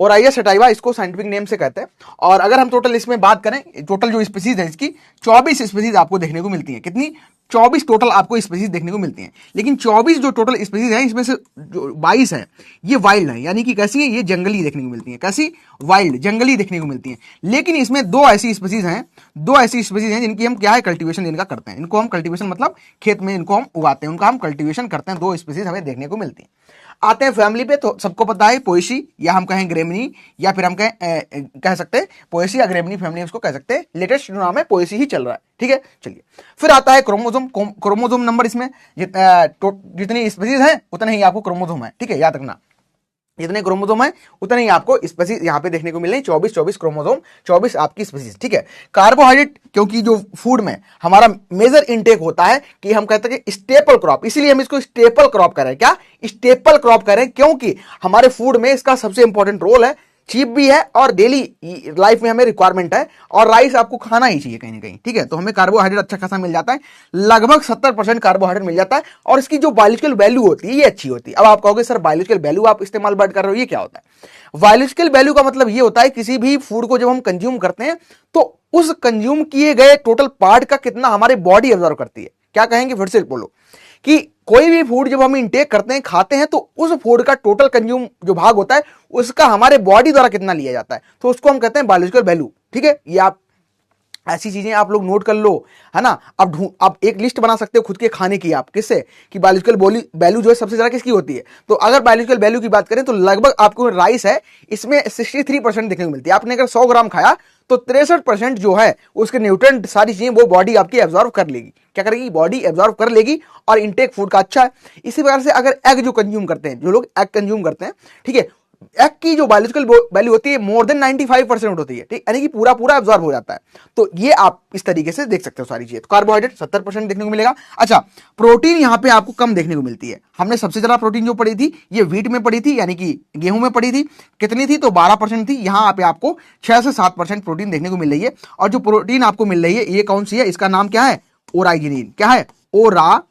ओराइजा सटाइवा इसको साइंटिफिक नेम से कहते हैं। और अगर हम टोटल इसमें बात करें, टोटल जो स्पीसीज है इसकी 24 स्पीसीज आपको देखने को मिलती है। कितनी, 24 टोटल आपको स्पीसीज देखने को मिलती हैं। लेकिन 24 जो टोटल स्पीसीज हैं इसमें से जो 22 है ये वाइल्ड है, यानी कि कैसी है, ये जंगली देखने को मिलती है। कैसी, वाइल्ड, जंगली देखने को मिलती है। लेकिन इसमें 2 ऐसी स्पीसीज हैं जिनकी हम क्या है, कल्टीवेशन इनका करते हैं। इनको हम कल्टीवेशन मतलब खेत में इनको हम उगाते हैं, उनका हम कल्टीवेशन करते हैं। 2 स्पीसीज हमें देखने को मिलती हैं। आते हैं फैमिली पे, तो सबको पता है पोएसी, या हम कहें ग्रेमिनी, या फिर हम कह सकते हैं पोएसी या ग्रेमिनी फैमिली उसको कह सकते हैं। लेटेस्ट जो नाम है पोएसी ही चल रहा है। ठीक है, चलिए फिर आता है क्रोमोसोम। क्रोमोसोम नंबर, इसमें जितनी स्पीसीज है उतने ही आपको क्रोमोसोम है। ठीक है, याद रखना, जितने क्रोमोसोम है उतने ही आपको स्पीसीज यहां पे देखने को मिल रहे हैं। 24 क्रोमोसोम, 24 आपकी स्पीसीज। ठीक है, कार्बोहाइड्रेट, क्योंकि जो फूड में हमारा मेजर इनटेक होता है कि हम कहते हैं कि स्टेपल क्रॉप, इसीलिए हम इसको स्टेपल क्रॉप कह रहे हैं। क्या, स्टेपल क्रॉप कह रहे हैं, क्योंकि हमारे फूड में इसका सबसे इंपॉर्टेंट रोल है, चीप भी है और डेली लाइफ में हमें रिक्वायरमेंट है। और राइस आपको खाना ही चाहिए कहीं ना कहीं। ठीक है, तो हमें कार्बोहाइड्रेट अच्छा खासा मिल जाता है, लगभग 70% कार्बोहाइड्रेट मिल जाता है। और इसकी जो बायोलॉजिकल वैल्यू होती है ये अच्छी होती है। अब आप कहोगे सर बायोलॉजिकल वैल्यू आप इस्तेमाल वर्ड कर रहे हो, ये क्या होता है? बायोलॉजिकल वैल्यू का मतलब ये होता है किसी भी फूड को जब हम कंज्यूम करते हैं तो उस कंज्यूम किए गए टोटल पार्ट का कितना हमारे बॉडी ऑब्जर्व करती है। क्या कहेंगे, फिर से बोलो, कि कोई भी फूड जब हम इंटेक करते हैं, खाते हैं, तो उस फूड का टोटल कंज्यूम जो भाग होता है उसका हमारे बॉडी द्वारा कितना लिया जाता है, तो उसको हम कहते हैं बायोलॉजिकल वैल्यू। ठीक है, ये आप ऐसी चीजें आप लोग नोट कर लो, है ना। अब आप एक लिस्ट बना सकते हो खुद के खाने की, आप किससे, कि बायोलॉजिकल वैल्यू जो है सबसे ज्यादा किसकी होती है। तो अगर बायोलॉजिकल वैल्यू की बात करें तो लगभग आपको राइस है इसमें 63% देखने को मिलती है। आपने अगर 100 ग्राम खाया तो 63% जो है उसके न्यूट्रिएंट सारी चीजें वो बॉडी आपकी एब्जॉर्व कर लेगी। क्या करेगी, बॉडी एब्जॉर्व कर लेगी और इनटेक फूड का अच्छा है। इसी प्रकार से अगर एग जो कंज्यूम करते हैं, जो लोग एग कंज्यूम करते हैं, ठीक है, एग की जो बायोलॉजिकल वैल्यू होती है मोर देन 95% होती है। ठीक, यानी कि पूरा एब्जॉर्ब हो जाता है। तो ये आप इस तरीके से देख सकते हो सारी चीजें। तो कार्बोहाइड्रेट 70% देखने को मिलेगा। अच्छा, प्रोटीन यहां पे आपको कम देखने को मिलती है। हमने सबसे ज्यादा प्रोटीन जो पड़ी थी ये व्हीट में पड़ी थी, यानी कि गेहूं में पड़ी थी। कितनी थी, तो 12% थी। यहां पे आपको 6 से 7% प्रोटीन देखने को मिल रही है। और जो प्रोटीन आपको मिल रही है ये कौन सी है, इसका नाम क्या है, ओराइजिनिन। क्या है, ओराइजिनिन।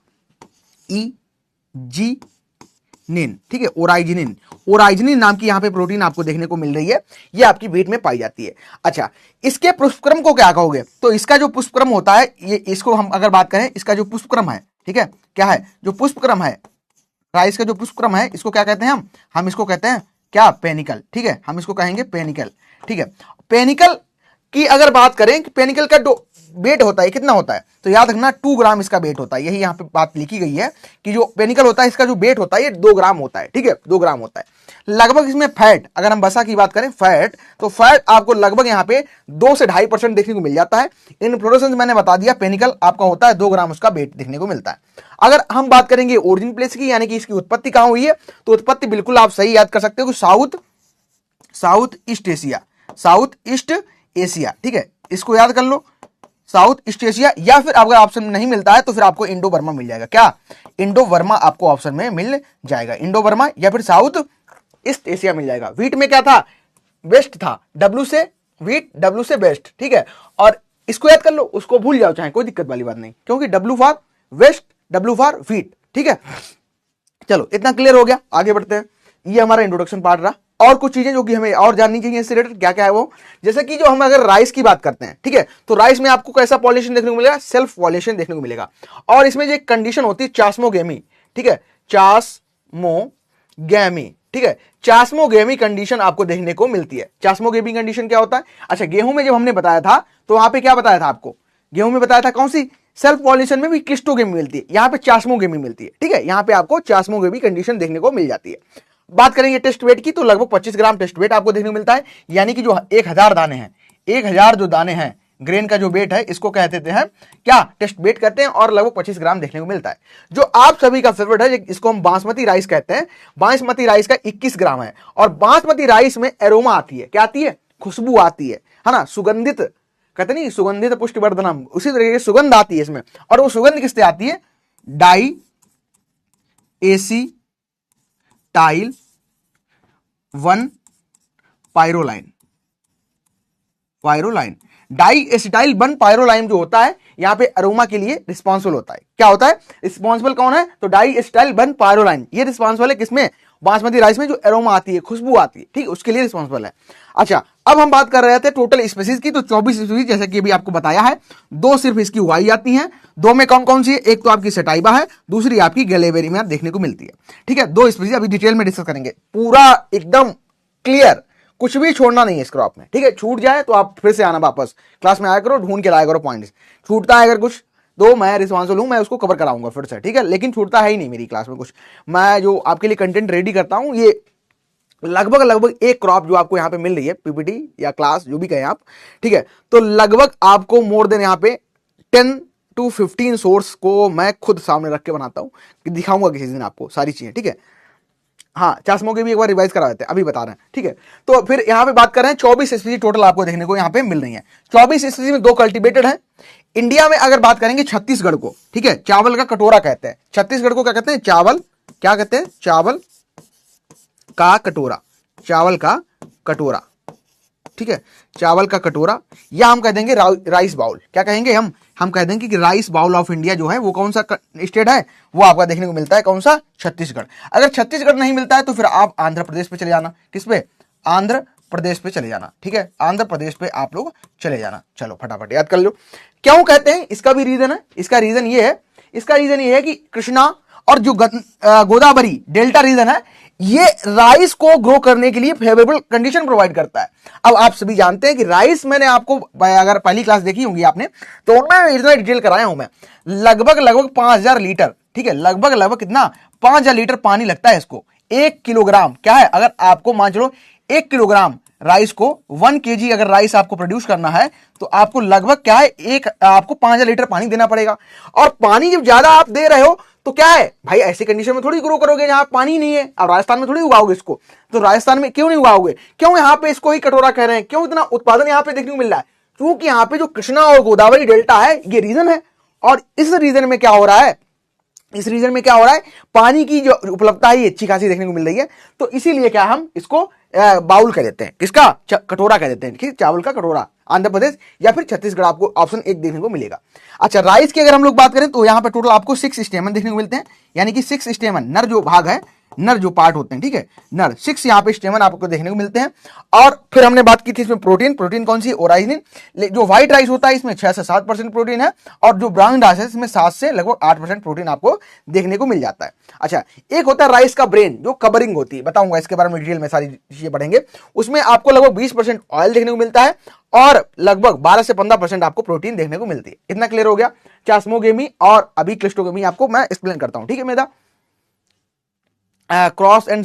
ठीक है, ओराइजिनिन, ओराइजिनिन नाम की यहां पे प्रोटीन आपको देखने को मिल रही है। ये आपकी व्हीट में पाई जाती है। अच्छा, इसके पुष्पक्रम को क्या कहोगे, तो इसका जो पुष्पक्रम होता है ये, इसको हम अगर बात करें, इसका जो पुष्पक्रम है, ठीक है, क्या है, जो पुष्पक्रम है राइस का जो पुष्पक्रम है इसको क्या कहते हैं, हम इसको कहते हैं क्या, पेनिकल। ठीक है, हम इसको कहेंगे पेनिकल। ठीक है, पेनिकल की अगर बात करें कि पेनिकल का जो वेट होता है कितना होता है, तो याद रखना 2 ग्राम इसका वेट होता है। यही यहाँ पे बात लिखी गई है कि जो पेनिकल होता है इसका जो वेट होता है ये 2 ग्राम होता है। ठीक है, 2 ग्राम होता है। लगभग इसमें फैट, अगर हम वसा की बात करें फैट, तो फैट आपको लगभग यहाँ पे 2 से 2.5% देखने को मिल जाता है। इन फ्लोरेसेंस मैंने बता दिया, पेनिकल आपका होता है 2 ग्राम उसका वेट देखने को मिलता है। अगर हम बात करेंगे ओरिजिन प्लेस की, यानी कि इसकी उत्पत्ति कहां हुई है, तो उत्पत्ति बिल्कुल आप सही याद कर सकते हो कि south east Asia, south east Asia. ठीक है, इसको याद कर लो, साउथ ईस्ट एशिया। या फिर अगर ऑप्शन नहीं मिलता है तो फिर आपको इंडो बर्मा मिल जाएगा। क्या, इंडो बर्मा आपको ऑप्शन में मिल जाएगा, इंडो बर्मा या फिर साउथ ईस्ट एशिया मिल जाएगा। व्हीट में क्या था, वेस्ट था, डब्ल्यू से व्हीट, डब्ल्यू से वेस्ट। ठीक है, और इसको याद कर लो, उसको भूल जाओ चाहे, कोई दिक्कत वाली बात नहीं, क्योंकि W for waste, W for wheat. ठीक है, चलो इतना क्लियर हो गया, आगे बढ़ते हैं। ये हमारा इंट्रोडक्शन पार्ट रहा। और कुछ चीजें जो कि हमें और जाननी चाहिए इससे रिलेटेड, क्या क्या है वो, जैसे कि जो हम अगर राइस की बात करते हैं, ठीक है, तो राइस में आपको कैसा पॉलिनेशन देखने को मिलेगा, सेल्फ पॉलिनेशन देखने को मिलेगा। और इसमें जो एक कंडीशन होती है चास्मोगेमी, ठीक है, चास्मोगेमी, ठीक है, चास्मोगेमी कंडीशन आपको देखने को मिलती है। चास्मोगेमी कंडीशन क्या होता है? अच्छा, गेहूं में जब हमने बताया था तो वहां पे क्या बताया था आपको, गेहूं में बताया था कौन सी, सेल्फ पॉलिनेशन में भी क्लिस्टोगेमी मिलती है, यहां पे चास्मोगेमी मिलती है, ठीक है, यहां पे आपको चास्मोगेमी कंडीशन देखने को मिल जाती है। बात करेंगे टेस्ट वेट की, तो लगभग 25 ग्राम टेस्ट वेट आपको देखने को मिलता है, यानी कि जो 1000 दाने हैं, 1000 जो दाने हैं ग्रेन का जो वेट है, इसको कह देते हैं क्या, टेस्ट वेट कहते हैं, और लगभग 25 ग्राम देखने को मिलता है। जो आप सभी का फेवरेट है, इसको हम बासमती राइस कहते हैं, बासमती राइस का 21 ग्राम है। और बासमती राइस में एरोमा आती है, क्या आती है, खुशबू आती है ना, सुगंधित, कहते नहीं सुगंधित पुष्टिवर्धनम, उसी तरीके की सुगंध आती है इसमें। और वो सुगंध किससे आती है, diacetyl 1 pyrroline, pyrroline, diacetyl 1 pyrroline जो होता है यहां पे अरोमा के लिए रिस्पॉन्सिबल होता है। क्या होता है, रिस्पॉन्सिबल कौन है, तो डाई एसिटाइल 1 पायरोलाइन, ये रिस्पॉन्सिबल है किसमें, बासमती राइस में जो एरोमा आती है, खुशबू आती है, ठीक, उसके लिए रिस्पॉन्सिबल है। अच्छा, अब हम बात कर रहे थे टोटल स्पीसीज की, तो 24 स्पीसीज जैसे कि अभी आपको बताया है, 2 सिर्फ इसकी उगाई जाती हैं। 2 में कौन कौन सी है, एक तो आपकी सेटाइबा है, दूसरी आपकी गलेबेरी में देखने को मिलती है, ठीक है। 2 स्पीसीज अभी डिटेल में डिस्कस करेंगे, पूरा एकदम क्लियर, कुछ भी छोड़ना नहीं है इस क्रॉप में, ठीक है। छूट जाए तो आप फिर से आना, वापस क्लास में आया करो, ढूंढ के लाया करो पॉइंट्स। छूटता है अगर कुछ तो मैं रिस्पॉन्सिबल हूं, मैं उसको कवर कराऊंगा फिर से, ठीक है, लेकिन छूटता है ही नहीं मेरी क्लास में कुछ। मैं जो आपके लिए कंटेंट रेडी करता हूं, ये लगभग लगभग एक क्रॉप जो आपको यहाँ पे मिल रही है, पीपीटी या क्लास जो भी कहें आप, ठीक है, तो लगभग आपको मोर देन यहाँ पे 10 to 15 सोर्स को मैं खुद सामने रख के बनाता हूं, दिखाऊंगा किसी दिन आपको सारी चीजें, ठीक है। हाँ, चास्मो के भी एक बार रिवाइज करा देते हैं, अभी बता रहे हैं, ठीक है। तो फिर यहाँ पे बात कर रहे हैं 24 स्पीसी टोटल आपको देखने को यहाँ पे मिल रही है। 24 स्पीसी में 2 कल्टीवेटेड है। इंडिया में अगर बात करेंगे छत्तीसगढ़ को, ठीक है, चावल का कटोरा कहते हैं, छत्तीसगढ़ को क्या कहते हैं, चावल, क्या कहते हैं, चावल का कटोरा, चावल का कटोरा, ठीक है, चावल का कटोरा, या हम कह देंगे राइस बाउल, क्या कहेंगे हम कह देंगे कि राइस बाउल ऑफ इंडिया जो है वो कौन सा स्टेट है, वो आपका देखने को मिलता है कौन सा, छत्तीसगढ़। अगर छत्तीसगढ़ नहीं मिलता है तो फिर आप आंध्र प्रदेश पे चले जाना, किस पे, आंध्र प्रदेश पे चले जाना, ठीक है, आंध्र प्रदेश पे आप लोग चले जाना। चलो फटाफट याद कर लो क्यों कहते हैं, इसका भी रीजन है, इसका रीजन ये है कि कृष्णा और जो गोदावरी डेल्टा रीजन है, ये राइस को ग्रो करने के लिए फेवरेबल कंडीशन प्रोवाइड करता है। अब आप सभी जानते हैं कि राइस, मैंने आपको अगर पहली क्लास देखी होंगी आपने, तो उनमें इतना डिटेल कराया हूं मैं, लगभग 5000 लीटर, ठीक है, लगभग कितना, 5000 लीटर पानी लगता है इसको। 1 किलोग्राम क्या है, अगर आपको मान चलो 1 किलोग्राम राइस को 1 केजी अगर राइस आपको प्रोड्यूस करना है, तो आपको लगभग क्या है, आपको 5000 लीटर पानी देना पड़ेगा। और पानी जब ज्यादा आप दे रहे हो तो क्या है भाई, ऐसी कंडीशन में थोड़ी ग्रो करोगे जहां पानी नहीं है। अब राजस्थान में थोड़ी उगाओगे इसको, तो राजस्थान में क्यों नहीं उगाओगे, क्यों यहां पे इसको ही कटोरा कह रहे हैं, क्यों इतना उत्पादन यहां पे देखने को मिल रहा है, क्योंकि यहां पे जो कृष्णा और गोदावरी डेल्टा है, ये रीजन है। और इस रीजन में क्या हो रहा है, इस रीजन में क्या हो रहा है, पानी की जो उपलब्धता है ये अच्छी खासी देखने को मिल रही है। तो इसीलिए क्या हम इसको बाउल कह देते हैं, किसका, कटोरा कह देते हैं, ठीक है, चावल का कटोरा, आंध्र प्रदेश या फिर छत्तीसगढ़, आपको ऑप्शन 1 देखने को मिलेगा। अच्छा, राइस की अगर हम लोग बात करें तो यहां पर टोटल आपको 6 स्टेमन देखने को मिलते हैं, यानी कि 6 स्टेमन, नर जो भाग है, नर जो पार्ट होते हैं, ठीक है, नर 6 यहाँ पे स्टेमन आपको देखने को मिलते हैं। और फिर हमने बात की थी इसमें प्रोटीन कौन सी, ओराइजिन, जो व्हाइट राइस होता है इसमें 6 से 7% प्रोटीन है, और जो ब्राउन राइस है इसमें 7 से लगभग 8% प्रोटीन आपको देखने को मिल जाता है। अच्छा, एक होता है राइस का ब्रेन, जो कवरिंग होती है, बताऊंगा इसके बारे में डिटेल में, सारी चीजें पढ़ेंगे, उसमें आपको लगभग 20% ऑयल देखने को मिलता है, और लगभग 12 से 15% आपको प्रोटीन देखने को मिलती है। इतना क्लियर हो गया, चास्मोगेमी और अभी क्लिस्टोगेमी आपको मैं एक्सप्लेन करता हूं, ठीक है मेरा। क्रॉस एंड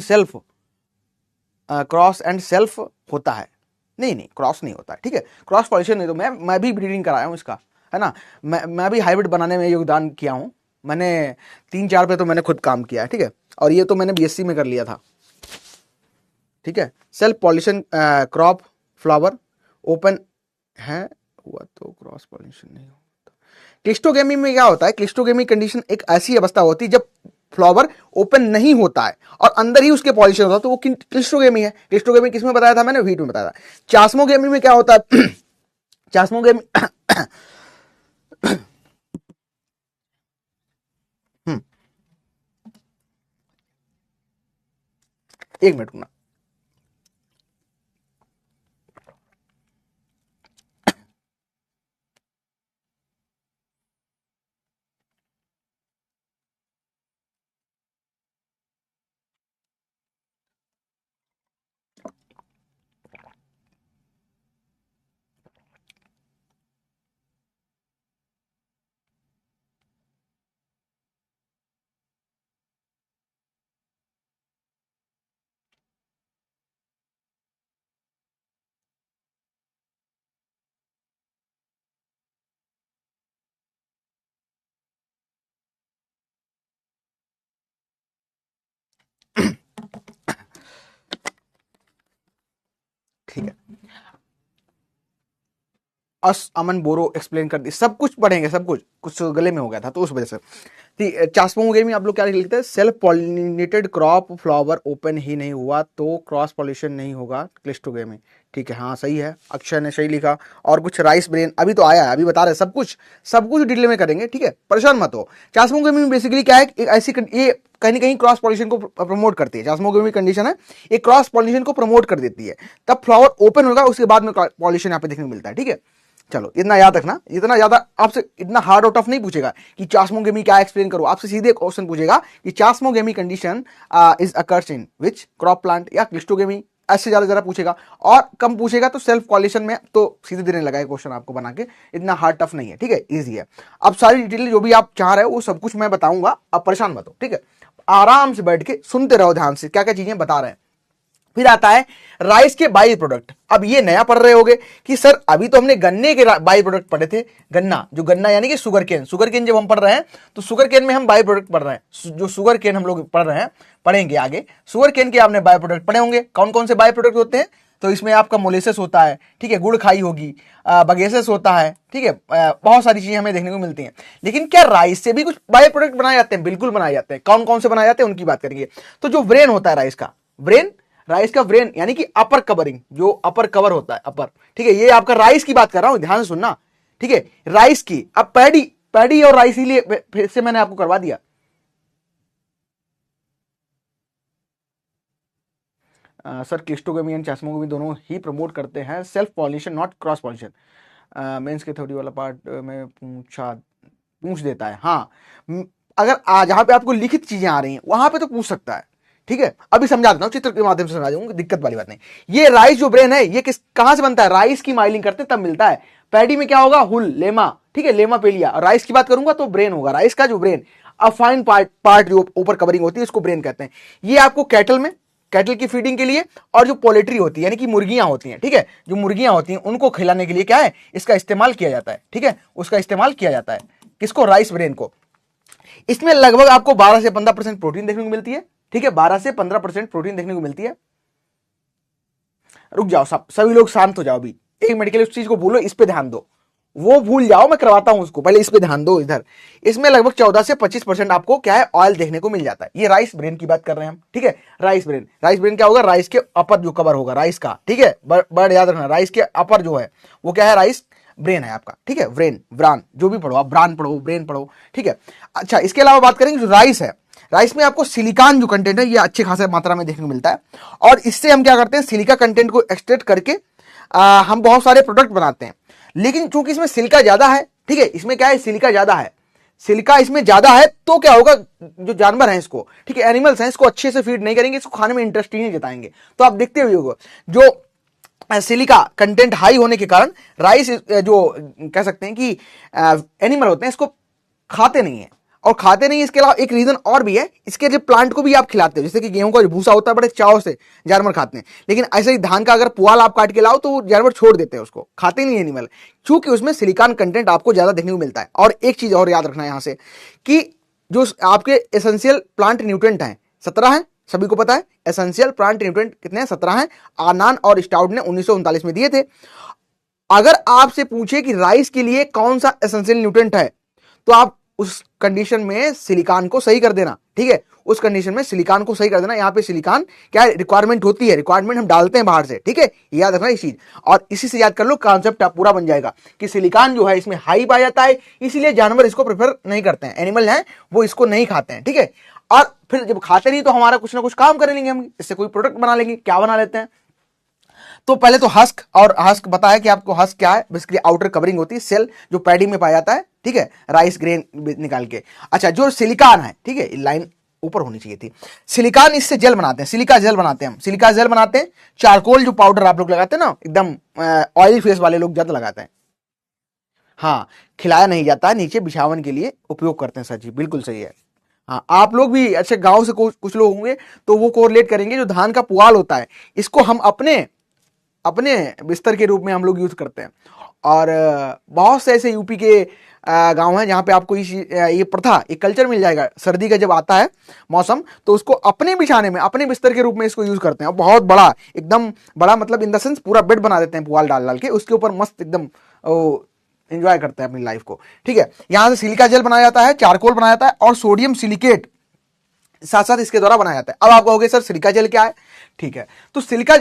सेल्फ होता है, नहीं क्रॉस नहीं होता है, ठीक है, क्रॉस पॉलिनेशन नहीं, तो मैं भी ब्रीडिंग कराया हूं इसका, है ना, मैं भी हाइब्रिड बनाने में योगदान किया हूं, मैंने 3-4 पे तो मैंने खुद काम किया है, ठीक है, और ये तो मैंने बीएससी में कर लिया था, ठीक है। Self pollination crop flower open है हुआ तो क्रॉस पॉलिनेशन नहीं होता। क्लिस्टोगेमी में क्या होता है, क्लिस्टोगेमी कंडीशन एक ऐसी अवस्था होती है जब फ्लावर ओपन नहीं होता है और अंदर ही उसके पॉलिनेशन होता है, तो वो क्लिस्टोगेमी है। क्लिस्टोगेमी किसमें बताया था मैंने, वीट में बताया था। चास्मोगेमी में क्या होता है चास्मोगेमी एक मिनट रुकना, ठीक है, अमन बोरो एक्सप्लेन कर दी, सब कुछ पढ़ेंगे, सब कुछ गले में हो गया था तो उस वजह से। चास्मोगेमी में आप लोग क्या लिखते हैं, self pollinated crop flower open ही नहीं हुआ तो क्रॉस पॉलिनेशन नहीं होगा क्लिस्टोगेमी। ठीक है, हाँ सही है, अक्षय ने सही लिखा। और कुछ राइस ब्रेन अभी तो आया है, अभी बता रहे सब कुछ डिटेल में करेंगे, ठीक है, परेशान मत हो। चास्मोगेमी में बेसिकली क्या है, एक ऐसी ये कहीं ना कहीं क्रॉस पॉलिनेशन को प्रमोट करती है। चास्मोगेमी कंडीशन है, ये क्रॉस पॉलिनेशन को प्रमोट कर देती है, तब फ्लावर ओपन होगा, उसके बाद में पॉलिनेशन यहाँ पे देखने को मिलता है। ठीक है, चलो इतना याद रखना, इतना ज्यादा आपसे इतना हार्ड और टफ नहीं पूछेगा कि चास्मोगेमी क्या एक्सप्लेन करो, आपसे सीधे क्वेश्चन पूछेगा कि chasmogamy condition is occurs in which crop plant, या क्लिस्टोगेमी, ऐसे ज्यादा जरा पूछेगा। और कम पूछेगा तो सेल्फ कॉलिशन में तो सीधे देने लगा है क्वेश्चन आपको बना के, इतना हार्ड टफ नहीं है। ठीक है, इजी है। अब सारी डिटेल जो भी आप चाह रहे हो वो सब कुछ मैं बताऊंगा, अब परेशान मत हो। ठीक है, आराम से बैठ के सुनते रहो ध्यान से क्या क्या चीजें बता रहे हैं। फिर आता है राइस के बाई प्रोडक्ट। अब ये नया पढ़ रहे होगे कि सर अभी तो हमने गन्ने के बाई प्रोडक्ट पढ़े थे, गन्ना यानी कि शुगर केन जब हम पढ़ रहे हैं तो शुगर केन में हम बाई प्रोडक्ट पढ़ रहे हैं, जो शुगर केन हम लोग पढ़ रहे हैं, पढ़ेंगे आगे शुगर केन के आपने बाई प्रोडक्ट पढ़े होंगे। कौन कौन से बाई प्रोडक्ट होते हैं, तो इसमें आपका मोलेसेस होता है, ठीक है, गुड़ खाई होगी, बगेसेस होता है, ठीक है, बहुत सारी चीजें हमें देखने को मिलती हैं। लेकिन क्या राइस से भी कुछ बाई प्रोडक्ट बनाए जाते हैं? बिल्कुल बनाए जाते हैं। कौन कौन से बनाए जाते हैं उनकी बात करेंगे। तो जो ब्रेन होता है राइस का ब्रेन यानी कि अपर कवरिंग, जो अपर कवर होता है, अपर, ठीक है, ये आपका राइस की बात कर रहा हूं, ध्यान से सुनना। ठीक है, राइस की, अब पैडी और राइस ही फिर से मैंने आपको करवा दिया। सर क्लिस्टोगेमी एंड चास्मोगेमी दोनों ही प्रमोट करते हैं self pollination not cross pollination. Mains के थ्योरी वाला पार्ट में पूछ देता है। हाँ, अगर जहां पे आपको लिखित चीजें आ रही हैं वहां पे तो पूछ सकता है। ठीक है, अभी समझा देता हूं, चित्र के माध्यम से समझा दूंगा, दिक्कत वाली बात नहीं। ये राइस जो ब्रेन है ये कहां से बनता है, राइस की माइलिंग करते तब मिलता है। पैडी में क्या होगा, हुल, लेमा, ठीक है, लेमा पेलिया। राइस की बात करूंगा तो ब्रेन होगा, राइस का जो ब्रेन, अफाइन पार्ट जो ऊपर कवरिंग होती है इसको ब्रेन कहते हैं। ये आपको कैटल की फीडिंग के लिए, और जो पोल्ट्री होती है यानी कि मुर्गियां होती हैं, ठीक है, जो मुर्गियां होती हैं उनको खिलाने के लिए क्या है, इसका इस्तेमाल किया जाता है। ठीक है, उसका इस्तेमाल किया जाता है किसको, राइस ब्रेन को। इसमें लगभग आपको 12 से 15% प्रोटीन देखने को मिलती है। ठीक है, 12 से 15% प्रोटीन देखने को मिलती है। रुक जाओ, सभी लोग शांत हो जाओ, अभी एक मिनट के लिए उस चीज को बोलो, इस पे ध्यान दो, वो भूल जाओ, मैं करवाता हूं उसको, पहले इस पे ध्यान दो। इधर इसमें लगभग 14 से 25% आपको क्या है, ऑयल देखने को मिल जाता है। ये राइस ब्रेन की बात कर रहे हैं हम। ठीक है, राइस ब्रेन क्या होगा, राइस के अपर जो कवर होगा राइस का। ठीक है, बर्ड याद रखना, राइस के अपर जो है वो क्या है, राइस ब्रेन है आपका। ठीक है, ब्रान जो भी पढ़ो आप, ब्रान पढ़ो, ब्रेन पढ़ो। ठीक है, अच्छा, इसके अलावा बात करेंगे जो राइस है, राइस में आपको सिलिकॉन जो कंटेंट है ये अच्छे खासे मात्रा में देखने को मिलता है, और इससे हम क्या करते हैं, सिलिका कंटेंट को एक्सट्रैक्ट करके हम बहुत सारे प्रोडक्ट बनाते हैं। लेकिन चूंकि इसमें सिलिका ज्यादा है, ठीक है, इसमें क्या है, सिलिका इसमें ज्यादा है, तो क्या होगा, जो जानवर हैं इसको, ठीक है, एनिमल्स हैं, इसको अच्छे से फीड नहीं करेंगे, इसको खाने में इंटरेस्ट ही नहीं जताएंगे। तो आप देखते हुए होगा जो सिलिका कंटेंट हाई होने के कारण राइस जो कह सकते हैं कि एनिमल होते हैं इसको खाते नहीं है, और खाते नहीं। इसके अलावा एक रीजन और भी है, इसके जो प्लांट को भी आप खिलाते हो, जैसे कि गेहूं का जो भूसा होता है बड़े चाव से जानवर खाते हैं, लेकिन ऐसे ही धान का अगर पुआल आप काट के लाओ तो वो जानवर छोड़ देते हैं, उसको खाते नहीं एनिमल, क्योंकि उसमें सिलिकॉन कंटेंट आपको ज्यादा देखने को मिलता है। और एक चीज और याद रखना है यहां से कि जो आपके एसेंशियल प्लांट न्यूट्रिएंट हैं 17 हैं, सभी को पता है एसेंशियल प्लांट न्यूट्रिएंट कितने हैं, 17 हैं। आनान और स्टाउट ने 1939 में दिए थे। अगर आपसे पूछे कि राइस के लिए कौन सा एसेंशियल न्यूट्रिएंट है, तो आप उस कंडीशन में सिलिकॉन को सही कर देना। ठीक है, उस कंडीशन में सिलिकॉन को सही कर देना। यहां पे सिलिकॉन क्या रिक्वायरमेंट होती है, रिक्वायरमेंट हम डालते हैं बाहर से। ठीक है, याद रखना ये चीज, और इसी से याद कर लो, कॉन्सेप्ट पूरा बन जाएगा कि सिलिकॉन जो है इसमें हाई पाया जाता है, इसीलिए जानवर इसको प्रेफर नहीं करते हैं, एनिमल हैं वो इसको नहीं खाते हैं। ठीक है, और फिर जब खाते नहीं तो हमारा कुछ ना कुछ काम कर लेंगे, हम इससे कोई प्रोडक्ट बना लेंगे। क्या बना लेते हैं, तो पहले तो हस्क बताया कि आपको हस्क क्या है, बेसिकली आउटर कवरिंग होती है, सेल जो पैडी में पाया जाता है। ठीक है, राइस ग्रेन निकाल के। अच्छा, जो सिलिकॉन है, ठीक है, लाइन ऊपर होनी चाहिए थी। सिलिकॉन, इससे जेल बनाते हैं, सिलिका जेल बनाते हैं। चारकोल जो पाउडर आप लोग लगाते हैं ना, एकदम ऑयल फेस वाले लोग ज्यादा लगाते हैं। हाँ, खिलाया नहीं जाता है, नीचे बिछावन के लिए उपयोग करते हैं। सर जी बिल्कुल सही है। हाँ, आप लोग भी अच्छे गांव से कुछ लोग होंगे तो वो कोरिलेट करेंगे, जो धान का पुआल होता है इसको हम अपने बिस्तर के रूप में हम लोग यूज करते हैं। और बहुत से ऐसे यूपी के गांव हैं जहां पे आपको ये प्रथा, ये कल्चर मिल जाएगा। सर्दी का जब आता है मौसम तो उसको अपने बिछाने में, अपने बिस्तर के रूप में इसको यूज करते हैं। और बहुत बड़ा, एकदम बड़ा मतलब इन द सेंस पूरा बेड बना देते हैं पुआल डाल डाल के, उसके ऊपर मस्त एकदम एंजॉय करते हैं अपनी लाइफ को। ठीक है, यहां से सिलिका जेल बनाया जाता है, चारकोल बनाया जाता है और सोडियम सिलिकेट साथ साथ इसके द्वारा बनाया जाता है। अब आप कहोगे सर सिलिका जेल क्या है? ठीक है, तो सिलिका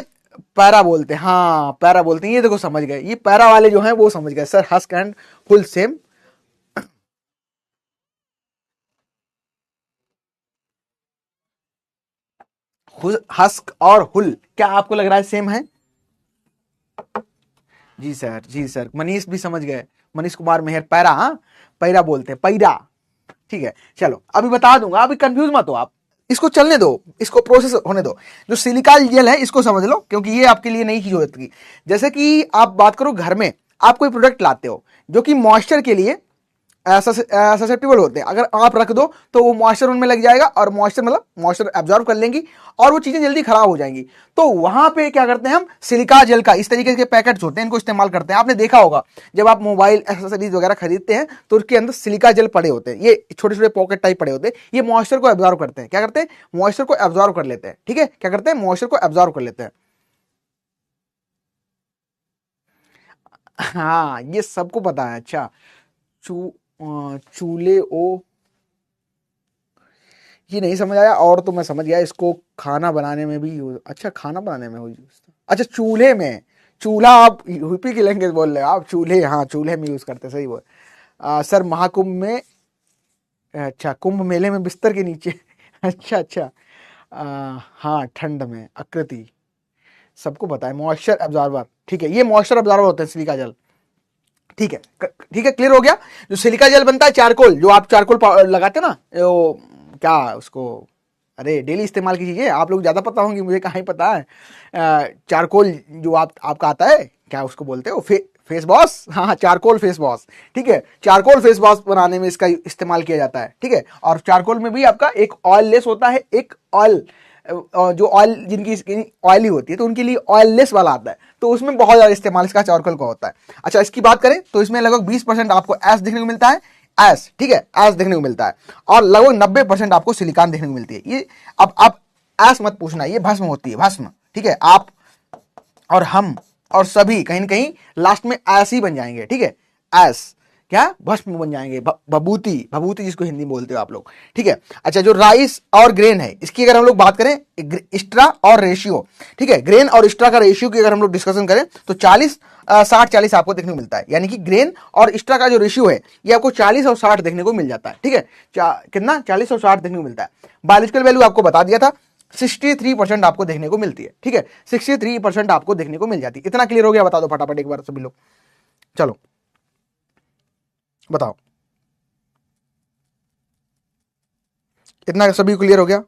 पैरा बोलते हैं, हाँ पैरा बोलते हैं। ये देखो समझ गए, ये पैरा वाले जो हैं वो समझ गए sir, husk and full same. Husk और हुल क्या आपको लग रहा है सेम है? जी सर, जी सर, मनीष भी समझ गए, मनीष कुमार मेहर। पैरा, हाँ पैरा बोलते हैं, पैरा। ठीक है, चलो अभी बता दूंगा, अभी कंफ्यूज मत हो आप, इसको चलने दो, इसको प्रोसेस होने दो। जो सिलिका जेल है इसको समझ लो, क्योंकि ये आपके लिए नई चीज होती है। जैसे कि आप बात करो, घर में आप कोई प्रोडक्ट लाते हो जो कि मॉइस्चर के लिए ससेप्टिबल होते हैं, अगर आप रख दो तो वो मॉइस्चर उनमें लग जाएगा और मॉइस्चर मतलब मॉइस्चर एब्जॉर्ब कर लेंगी और वो चीजें जल्दी खराब हो जाएंगी। तो वहां पे क्या करते हैं हम, सिलिका जेल का इस तरीके के पैकेट्स होते हैं, इनको इस्तेमाल करते हैं। आपने देखा होगा जब आप मोबाइल एक्सेसरीज वगैरह खरीदते हैं तो उसके अंदर सिलिका जेल पड़े होते हैं, ये छोटे छोटे पॉकेट टाइप पड़े होते हैं। ये मॉइस्चर को एब्जॉर्ब करते हैं, क्या करते हैं, मॉइस्चर को एब्जॉर्ब कर लेते हैं। ठीक है, क्या करते हैं, मॉइस्चर को एब्जॉर्ब कर लेते हैं। हाँ ये सबको पता है। अच्छा, चूल्हे ओ, ये नहीं समझ आया, और तो मैं समझ गया, इसको खाना बनाने में भी यूज, अच्छा खाना बनाने में हो यूज, अच्छा चूल्हे में, चूल्हा आप यूपी की लैंग्वेज बोल रहे हो आप, चूल्हे, हाँ चूल्हे में यूज करते, सही बोल। सर महाकुंभ में, अच्छा कुंभ मेले में बिस्तर के नीचे अच्छा अच्छा, हाँ ठंड में आकृति, सबको पता है मॉइस्चर एब्जॉर्बर। ठीक है, ये मॉइस्चर एब्जॉर्बर होते हैं सिलिका जेल। ठीक है, ठीक है, क्लियर हो गया। जो सिलिका जेल बनता है, चारकोल, जो आप चारकोल लगाते हैं ना, वो क्या उसको, अरे डेली इस्तेमाल की चीजें आप लोग ज्यादा पता होंगी, मुझे कहाँ ही पता है। चारकोल जो आपका आता है, क्या उसको बोलते हो, फेस वॉश, हाँ चारकोल फेस वॉश। ठीक है, चारकोल फेस वॉश बनाने में इसका इस्तेमाल किया जाता है। ठीक है, और चारकोल में भी आपका एक ऑयल लेस होता है, एक ऑयल, जो ऑयल जिनकी स्किन ऑयली होती है तो उनके लिए ऑयल लेस वाला आता है, तो उसमें बहुत ज्यादा इस्तेमाल इसका चारकोल का होता है। अच्छा, इसकी बात करें तो इसमें लगभग 20% आपको एस देखने को मिलता है, एस, ठीक है, एस देखने को मिलता है, और लगभग 90% आपको सिलिकॉन देखने को मिलती है। ये अब एस मत पूछना, ये भस्म होती है, भस्म। ठीक है, आप और हम और सभी कहीं ना कहीं लास्ट में एस ही बन जाएंगे। ठीक है, एस क्या, भस्म बन जाएंगे, भभूति, भभूति जिसको हिंदी में बोलते हो आप लोग। ठीक है, अच्छा जो राइस और ग्रेन है, इसकी अगर हम लोग बात करें, स्ट्रा और रेशियो, ठीक है, ग्रेन और स्ट्रा का रेशियो की अगर हम लोग डिस्कशन करें तो 40-60-40 आपको देखने को मिलता है, यानी कि ग्रेन और स्ट्रा का जो रेशियो है ये आपको 40 और 60 देखने को मिल जाता है। ठीक है, कितना, 40 और 60 देखने को मिलता है। बायोलॉजिकल वैल्यू आपको बता दिया था, 63% आपको देखने को मिलती है। ठीक है, 63% आपको देखने को मिल जाती है। इतना क्लियर हो गया? बता दो फटाफट एक बार सभी लोग, चलो बताओ, इतना सभी क्लियर हो गया?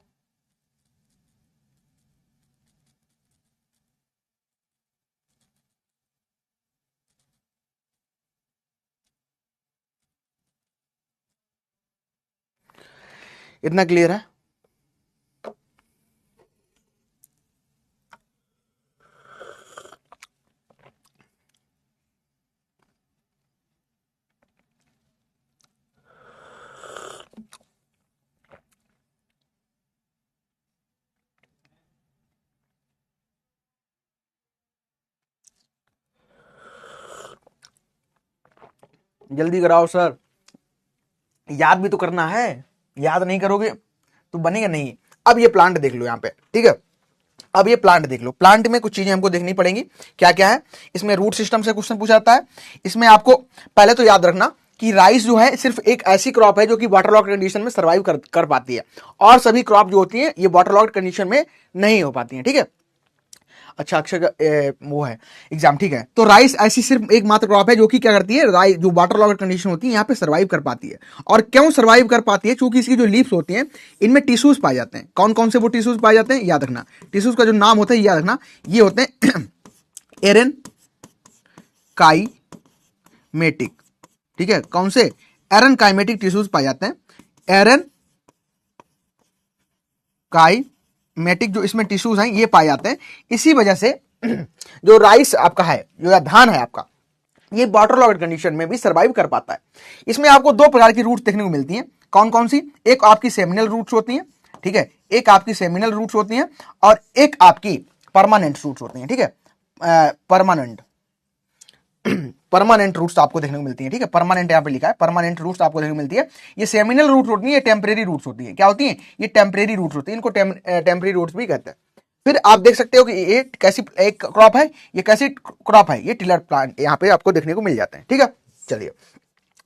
इतना क्लियर है? जल्दी कराओ सर, याद भी तो करना है, याद नहीं करोगे तो बनेगा नहीं। अब ये प्लांट देख लो यहाँ पे, ठीक है, अब ये प्लांट देख लो, प्लांट में कुछ चीजें हमको देखनी पड़ेंगी। क्या क्या है इसमें? रूट सिस्टम से क्वेश्चन पूछा जाता है। इसमें आपको पहले तो याद रखना कि राइस जो है सिर्फ एक ऐसी क्रॉप है जो कि वाटर लॉक्ड कंडीशन में सर्वाइव कर पाती है, और सभी क्रॉप जो होती है ये वाटर लॉक्ड कंडीशन में नहीं हो पाती है। ठीक है, अच्छा अक्षर का वो है एग्जाम, ठीक है। तो राइस ऐसी सिर्फ एक मात्र क्रॉप है जो कि क्या करती है, राइस जो वाटर लॉग्ड कंडीशन होती है यहाँ पे सर्वाइव कर पाती है। और क्यों सर्वाइव कर पाती है? क्योंकि इसकी जो लीव्स होती हैं इनमें टिश्यूज पाए जाते हैं। कौन कौन से वो टिश्यूज पाए जाते हैं याद रखना, टिश्यूज का जो नाम होता है याद रखना, ये होते हैं एरन काइमेटिक। ठीक है, कौन से? एरन काइमेटिक टिश्यूज पाए जाते हैं, एरन काइमेटिक जो इसमें टिश्यूज हैं ये पाए जाते हैं। इसी वजह से जो राइस आपका है, जो धान है आपका, ये वाटर लॉग्ड कंडीशन में भी सर्वाइव कर पाता है। इसमें आपको दो प्रकार की रूट्स देखने को मिलती हैं। कौन कौन सी? एक आपकी सेमिनल रूट्स होती हैं, ठीक है, एक आपकी सेमिनल रूट्स होती हैं और एक आपकी परमानेंट रूट्स होती हैं, ठीक है, परमानेंट रूट्स आपको देखने को मिलती है, ठीक है, परमानेंट यहां पे लिखा है, परमानेंट रूट्स आपको देखने को मिलती है। ये सेमिनल रूट्स होती है, ये टेम्परेरी रूट्स होती है। क्या होती है? ये टेम्परेरी रूट्स होती है, इनको टेम्परेरी रूट्स भी कहते हैं। फिर आप देख सकते हो कि ये कैसी एक क्रॉप है, ये कैसी क्रॉप है, ये टिलर प्लांट यहाँ पे आपको देखने को मिल जाते हैं, ठीक है। चलिए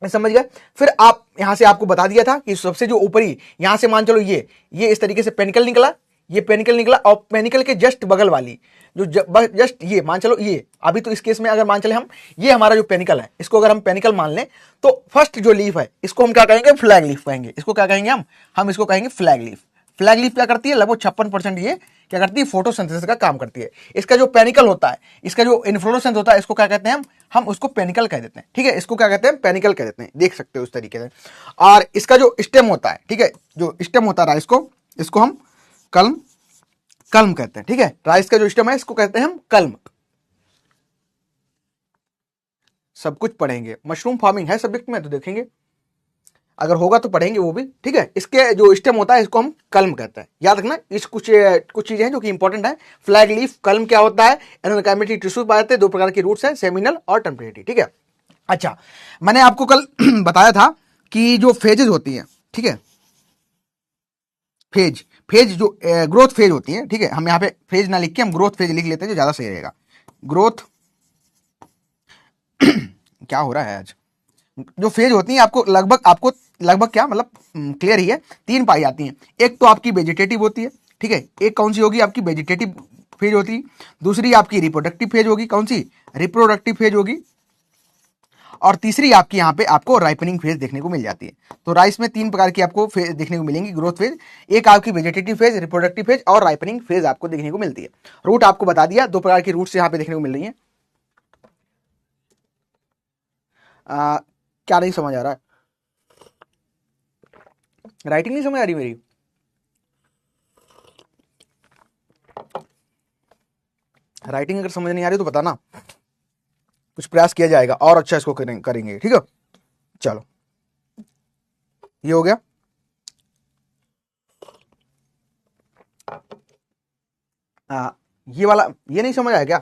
समझ गए। फिर आप यहां से आपको बता दिया था कि सबसे जो ऊपरी यहां से मान चलो ये इस तरीके से पेनिकल निकला, ये पेनिकल निकला और पेनिकल के जस्ट बगल वाली जो जस्ट ये मान चलो, ये अभी तो इस केस में अगर मान चले हम, ये हमारा जो पेनिकल है, इसको अगर हम पेनिकल मान लें तो फर्स्ट जो लीफ है इसको हम क्या कहेंगे? फ्लैग लीफ कहेंगे। इसको क्या कहेंगे? हम इसको कहेंगे फ्लैग लीफ। फ्लैग लीफ क्या करती है? लगभग 56% ये क्या करती है? फोटोसिंथेसिस का काम करती है। इसका जो पेनिकल होता है, इसका जो इन्फ्लोरेसेंस होता है, इसको क्या कहते हैं? हम उसको पेनिकल कह देते हैं, ठीक है, इसको क्या कहते हैं? पेनिकल कह देते हैं। देख सकते हो उस तरीके से। और इसका जो स्टेम होता है, ठीक है, जो स्टेम होता है राइस को, इसको हम कल्म कहते हैं, ठीक है। राइस का जो स्टेम है इसको कहते हैं हम कल्म। सब कुछ पढ़ेंगे, मशरूम फार्मिंग है सब्जेक्ट में तो देखेंगे, अगर होगा तो पढ़ेंगे वो भी, ठीक है। इसके जो स्टेम होता है इसको हम कल्म कहते हैं। याद रखना, इस कुछ चीजें हैं जो कि इंपॉर्टेंट है। फ्लैग लीफ, कल्म क्या होता है, एनोकाइमेटिक टिश्यू पाए जाते हैं, दो प्रकार की रूट्स हैं, सेमिनल और टेम्परेरी, ठीक है। अच्छा, मैंने आपको कल बताया था कि जो फेजेस होती हैं, ठीक है, फेज जो ग्रोथ फेज होती है, ठीक है, हम यहाँ पे फेज ना लिख के हम ग्रोथ फेज लिख लेते हैं जो ज्यादा सही रहेगा। ग्रोथ क्या हो रहा है आज? जो फेज होती है आपको लगभग क्या मतलब क्लियर ही है, तीन पाई जाती हैं। एक तो आपकी वेजिटेटिव होती है, ठीक है, एक कौन सी होगी? आपकी वेजिटेटिव फेज होती है। दूसरी आपकी रिप्रोडक्टिव फेज होगी, कौन सी? रिप्रोडक्टिव फेज होगी। और तीसरी आपकी यहाँ पे आपको राइपनिंग फेज देखने को मिल जाती है। तो राइस में तीन प्रकार की आपको फेज देखने को मिलेंगी, ग्रोथ फेज, एक आपकी वेजिटेटिव फेज, रिप्रोडक्टिव फेज और राइपनिंग फेज आपको देखने को मिलती है। रूट आपको बता दिया, दो प्रकार की रूट्स यहाँ पे देखने को मिल रही है। क्या नहीं समझ आ रहा है? राइटिंग नहीं समझ आ रही मेरी? राइटिंग अगर समझ नहीं आ रही तो बताना, कुछ प्रयास किया जाएगा और अच्छा इसको करेंगे, ठीक है। चलो, ये हो गया। ये वाला ये नहीं समझ आया क्या?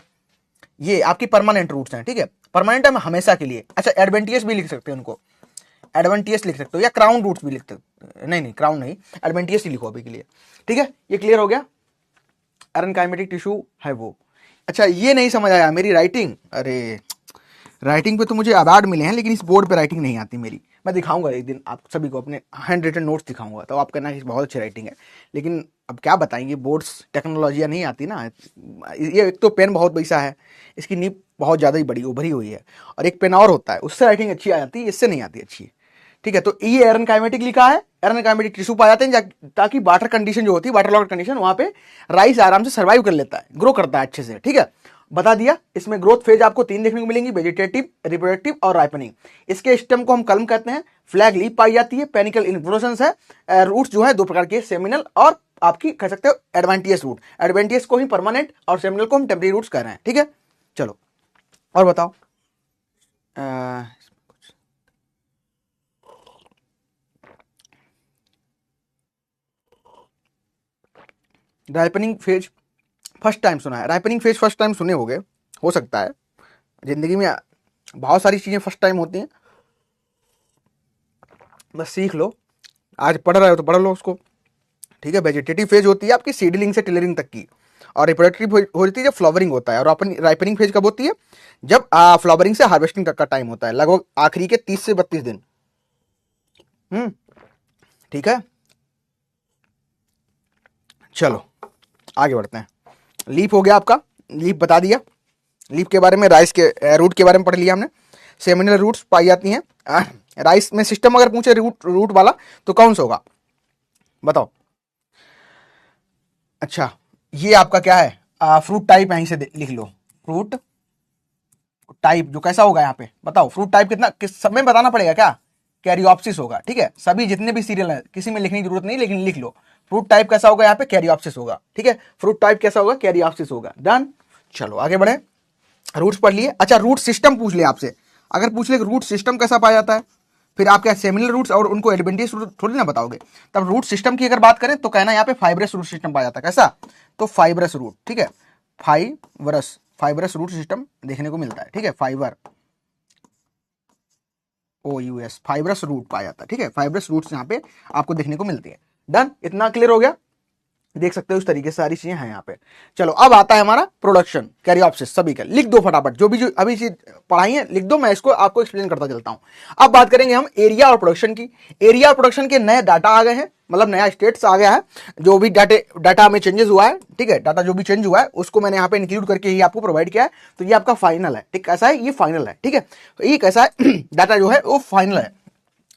ये आपकी परमानेंट रूट्स हैं, ठीक है, परमानेंट है हमेशा के लिए। अच्छा, एडवेंटियस भी लिख सकते हैं उनको, एडवेंटियस लिख सकते हो या क्राउन रूट्स भी लिख सकते हो। नहीं क्राउन नहीं, एडवेंटियस ही लिखो अभी के लिए, ठीक है। ये क्लियर हो गया, एरनकाइमेटिक टिश्यू है वो। अच्छा, ये नहीं समझ आया मेरी राइटिंग। अरे, राइटिंग पे तो मुझे अवार्ड मिले हैं, लेकिन इस बोर्ड पे राइटिंग नहीं आती मेरी। मैं दिखाऊंगा एक दिन आप सभी को, अपने हैंड रिटन नोट्स दिखाऊंगा, तो आप कहना कि बहुत अच्छी राइटिंग है। लेकिन अब क्या बताएंगे, बोर्ड्स टेक्नोलॉजियाँ नहीं आती ना। ये एक तो पेन बहुत बैसा है, इसकी नीब बहुत ज़्यादा ही बड़ी उभरी हुई है, और एक पेन और होता है उससे राइटिंग अच्छी आ जाती है, इससे नहीं आती अच्छी, ठीक है। तो ये एरनकाइमेटिक लिखा है, एरनकाइमेटिक टिश्यू पाए जाते हैं ताकि वाटर कंडीशन जो होती है, वाटर लॉग्ड कंडीशन, वहां पे राइस आराम से सर्वाइव कर लेता है, ग्रो करता है अच्छे से, ठीक है। बता दिया। इसमें ग्रोथ फेज आपको तीन देखने को मिलेंगी, वेजिटेटिव, रिप्रोडक्टिव और राइपनिंग। इसके स्टेम को हम कल्म कहते हैं, फ्लैग लीफ पाई जाती है, पेनिकल इन्फ्लोरेसेंस है, रूट्स जो है दो प्रकार के, सेमिनल और आपकी कह सकते हो एडवेंटियस रूट। एडवेंटियस को ही परमानेंट और सेमिनल को हम टेम्परेरी रूट्स कह रहे हैं, ठीक है। चलो और बताओ। राइपनिंग फेज फर्स्ट टाइम सुना है, राइपनिंग फेज फर्स्ट टाइम सुने होगे, हो सकता है। जिंदगी में बहुत सारी चीजें फर्स्ट टाइम होती हैं, बस सीख लो। आज पढ़ रहे हो तो पढ़ लो उसको, ठीक है। वेजिटेटिव फेज होती है आपकी सीडलिंग से टिलरिंग तक की, और रिप्रोडक्टिव होती है जब फ्लावरिंग होता है, और राइपनिंग फेज कब होती है? जब फ्लावरिंग से हार्वेस्टिंग तक का टाइम होता है, लगभग आखिरी के 30 से 32 दिन। ठीक है, चलो आगे बढ़ते हैं। लीफ हो गया आपका, लीफ बता दिया, लीफ के बारे में, राइस के रूट के बारे में पढ़ लिया हमने। सेमिनल रूट्स पाई जाती हैं राइस में। सिस्टम अगर पूछे रूट वाला तो कौन सा होगा बताओ? अच्छा, ये आपका क्या है? फ्रूट टाइप, यहीं से लिख लो, फ्रूट टाइप जो कैसा होगा यहाँ पे बताओ। फ्रूट टाइप कितना, किस सब में बताना पड़ेगा क्या? कैरियोप्सिस होगा, ठीक है। सभी जितने भी सीरियल है किसी में लिखने की जरूरत नहीं, लेकिन लिख लो फ्रूट टाइप कैसा होगा यहाँ पे, कैरियोप्सिस होगा, ठीक है। फ्रूट टाइप कैसा होगा, कैरियोप्सिस होगा। डन। चलो आगे बढ़े, रूट्स पढ़ लिए। अच्छा, रूट सिस्टम पूछ लिया आपसे, अगर पूछ ले रूट सिस्टम कैसा पाया जाता है, फिर आप क्या सेमिनल रूट्स और उनको एडवेंटिशियस रूट थोड़ी ना बताओगे। तब रूट सिस्टम की अगर बात करें तो कहना यहाँ पे फाइब्रस रूट सिस्टम पाया जाता है। कैसा? तो फाइब्रस रूट, ठीक है, फाइब्रस रूट सिस्टम देखने को मिलता है, ठीक है, फाइब्रस रूट पाया जाता है, ठीक है, फाइब्रस रूट्स यहाँ पे आपको देखने को मिलती है। डन, इतना क्लियर हो गया, देख सकते हो इस तरीके से सारी चीजें हैं यहाँ पे। चलो अब आता है हमारा प्रोडक्शन कैरियोप्सिस सभी का, लिख दो फटाफट जो अभी चीज पढ़ाई है लिख दो, मैं इसको आपको एक्सप्लेन करता चलता हूं। अब बात करेंगे हम एरिया और प्रोडक्शन की। एरिया और प्रोडक्शन के नए डाटा आ गए हैं, मतलब नया स्टेट्स आ गया है, जो भी डाटा में चेंजेस हुआ है, ठीक है, डाटा जो भी चेंज हुआ है उसको मैंने यहाँ पे इंक्लूड करके ही आपको प्रोवाइड किया है। तो ये आपका फाइनल है, ठीक, कैसा है, ये फाइनल है, ठीक है, तो ये कैसा है डाटा जो है वो फाइनल है।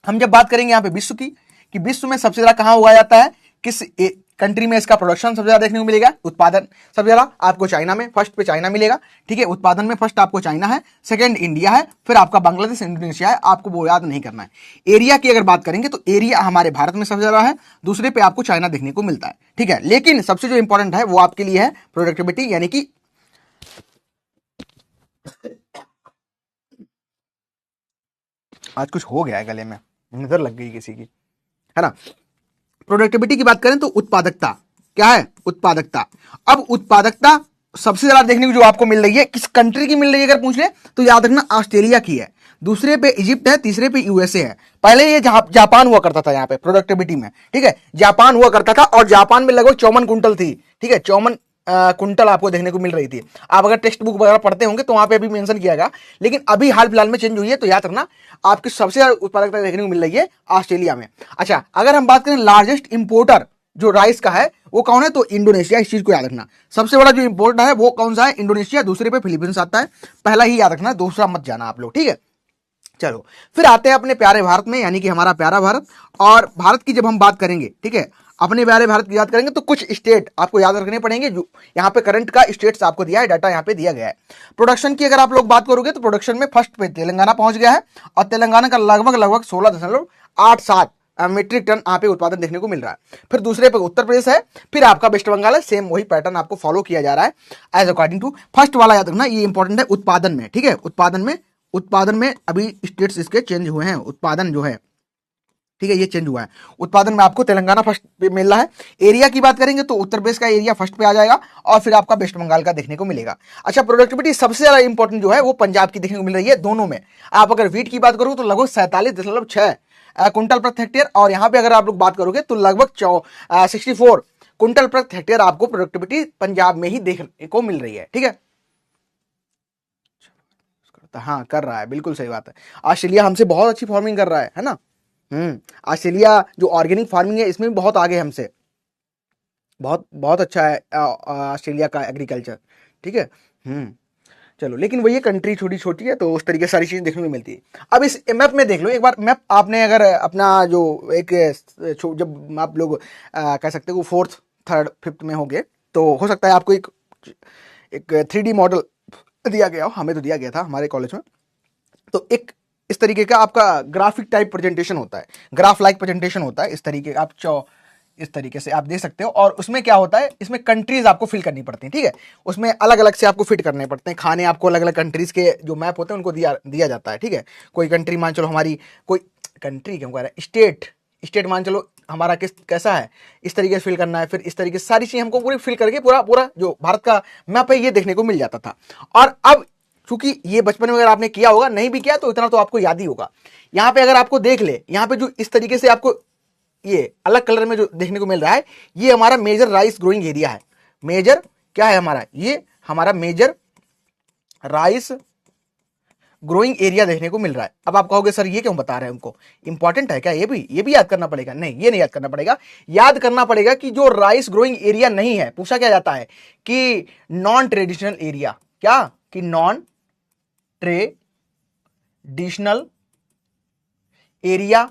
हम जब बात करेंगे यहाँ पे विश्व की, कि विश्व में सबसे ज्यादा कहां उगाया जाता है, किस कंट्री में इसका प्रोडक्शन सबसे ज्यादा देखने को मिलेगा, उत्पादन सबसे ज्यादा आपको चाइना में, फर्स्ट पे चाइना मिलेगा, ठीक है, उत्पादन में फर्स्ट आपको चाइना है, सेकंड इंडिया है, फिर आपका बांग्लादेश, इंडोनेशिया है, आपको वो याद नहीं करना है। एरिया की अगर बात करेंगे तो एरिया हमारे भारत में सबसे ज्यादा है, दूसरे पे आपको चाइना देखने को मिलता है, ठीक है, लेकिन सबसे जो इंपॉर्टेंट है वो आपके लिए है प्रोडक्टिविटी, यानी कि आज कुछ हो गया है गले में, नजर लग गई किसी की, है ना। प्रोडक्टिविटी की बात करें तो उत्पादकता क्या है, उत्पादकता। अब उत्पादकता सबसे ज्यादा देखने को जो आपको मिल रही है, किस कंट्री की मिल रही है अगर पूछ ले तो याद रखना ऑस्ट्रेलिया की है, दूसरे पे इजिप्ट है, तीसरे पे यूएसए है। पहले ये जापान हुआ करता था यहाँ पे प्रोडक्टिविटी में, ठीक है, जापान हुआ करता था और जापान में लगभग 54 कुंटल थी, ठीक है, 54 कुंटल आपको देखने को मिल रही थी। आप अगर टेक्स्ट बुक वगैरह पढ़ते होंगे तो वहां पे अभी मेंशन किया गया, लेकिन अभी हाल फिलहाल में चेंज हुई है, तो याद रखना आपकी सबसे ज्यादा उत्पादकता देखने को मिल रही है ऑस्ट्रेलिया में। अच्छा, अगर हम बात करें लार्जेस्ट इंपोर्टर जो राइस का है वो कौन है, तो इंडोनेशिया, इस चीज को याद रखना। सबसे बड़ा जो इंपोर्टर है वो कौन सा है, इंडोनेशिया, दूसरे पे फिलीपींस आता है, पहला ही याद रखना, दूसरा मत जाना आप लोग, ठीक है। चलो फिर आते हैं अपने प्यारे भारत में, यानी कि हमारा प्यारा भारत। और भारत की जब हम बात करेंगे, ठीक है, अपने प्यारे भारत की याद करेंगे तो कुछ स्टेट आपको याद रखने पड़ेंगे, जो यहाँ पे करंट का स्टेट्स आपको दिया है, डाटा यहाँ पे दिया गया है। प्रोडक्शन की अगर आप लोग बात करोगे तो प्रोडक्शन में फर्स्ट पे तेलंगाना पहुंच गया है, और तेलंगाना का लगभग 16.87 मीट्रिक टन यहाँ पे उत्पादन देखने को मिल रहा है। फिर दूसरे पे उत्तर प्रदेश है, फिर आपका वेस्ट बंगाल है, सेम वही पैटर्न आपको फॉलो किया जा रहा है एज अकॉर्डिंग टू फर्स्ट वाला, याद रखना ये इंपॉर्टेंट है उत्पादन में, ठीक है, उत्पादन में अभी स्टेट्स इसके चेंज हुए हैं, उत्पादन जो है, ठीक है, ये चेंज हुआ है। उत्पादन में आपको तेलंगाना फर्स्ट पे मिल रहा है। एरिया की बात करेंगे तो उत्तर प्रदेश का एरिया फर्स्ट पे आ जाएगा, और फिर आपका वेस्ट बंगाल का देखने को मिलेगा। अच्छा, प्रोडक्टिविटी सबसे ज्यादा इंपॉर्टेंट जो है वो पंजाब की देखने को मिल रही है, दोनों में। आप अगर वीट की बात करोगे तो लगभग 47.6 कुंटल प्रति हेक्टेयर, और यहाँ पे अगर आप लोग बात करोगे तो लगभग 64 कुंटल प्रति हेक्टेयर आपको प्रोडक्टिविटी पंजाब में ही देखने को मिल रही है, ठीक है। हाँ, कर रहा है, बिल्कुल सही बात है। ऑस्ट्रेलिया हमसे बहुत अच्छी फार्मिंग कर रहा है ना। ऑस्ट्रेलिया जो ऑर्गेनिक फार्मिंग है इसमें भी बहुत आगे हमसे, बहुत बहुत अच्छा है ऑस्ट्रेलिया का एग्रीकल्चर, ठीक है। चलो, लेकिन वो ये कंट्री छोटी छोटी है तो उस तरीके से सारी चीजें देखने को मिलती है। अब इस मैप में देख लो एक बार, मैप आपने अगर अपना जो एक जब आप लोग कह सकते हो 4th 3rd 5th में होंगे तो हो सकता है आपको एक 3D मॉडल दिया गया हो, हमें तो दिया गया था हमारे कॉलेज में। तो एक इस तरीके का आपका ग्राफिक टाइप प्रेजेंटेशन होता है, ग्राफ लाइक प्रेजेंटेशन होता है, इस तरीके का आप इस तरीके से आप दे सकते हो। और उसमें क्या होता है, इसमें कंट्रीज आपको फिल करनी पड़ती हैं, ठीक है, उसमें अलग अलग से आपको फिट करने पड़ते हैं खाने, आपको अलग अलग कंट्रीज के जो मैप होते हैं उनको दिया जाता है, ठीक है। कोई कंट्री मान चलो हमारी, कोई कंट्री क्यों कह रहा है, स्टेट मान चलो हमारा कैसा है, इस तरीके से फिल करना है, फिर इस तरीके से सारी चीजें हमको पूरी फिल करके पूरा जो भारत का मैप है ये देखने को मिल जाता था। और अब क्योंकि ये बचपन में अगर आपने किया होगा, नहीं भी किया तो इतना तो आपको याद ही होगा। यहाँ पे अगर आपको देख ले, यहाँ पे जो इस तरीके से आपको ये अलग कलर में जो देखने को मिल रहा है, ये हमारा मेजर राइस ग्रोइंग एरिया है। मेजर क्या है हमारा, ये हमारा मेजर राइस ग्रोइंग एरिया देखने को मिल रहा है। अब आप कहोगे सर ये क्यों बता रहे हैं हमको, इंपॉर्टेंट है क्या ये भी याद करना पड़ेगा? नहीं, ये नहीं याद करना पड़ेगा, याद करना पड़ेगा कि जो राइस ग्रोइंग एरिया नहीं है, पूछा क्या जाता है कि नॉन ट्रेडिशनल एरिया, क्या कि non traditional area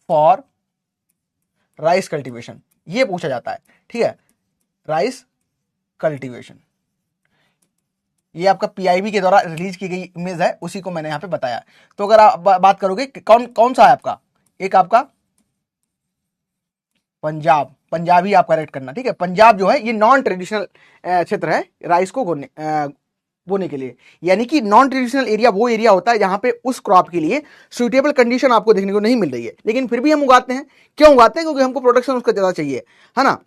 for rice cultivation, ये पूछा जाता है, ठीक है, राइस कल्टीवेशन। ये आपका पीआईबी के द्वारा रिलीज की गई इमेज है, उसी को मैंने यहां पे बताया। तो अगर आप बात करोगे कौन सा है आपका, एक आपका पंजाबी आप करेक्ट करना, ठीक है। पंजाब जो है ये नॉन ट्रेडिशनल क्षेत्र है राइस को बोने के लिए। यानी कि नॉन ट्रेडिशनल एरिया वो एरिया होता है जहां पे उस क्रॉप के लिए सुइटेबल कंडीशन आपको देखने को नहीं मिल रही है, लेकिन फिर भी हम उगाते हैं। क्यों उगाते हैं? क्योंकि हमको प्रोडक्शन उसका ज्यादा चाहिए, है ना।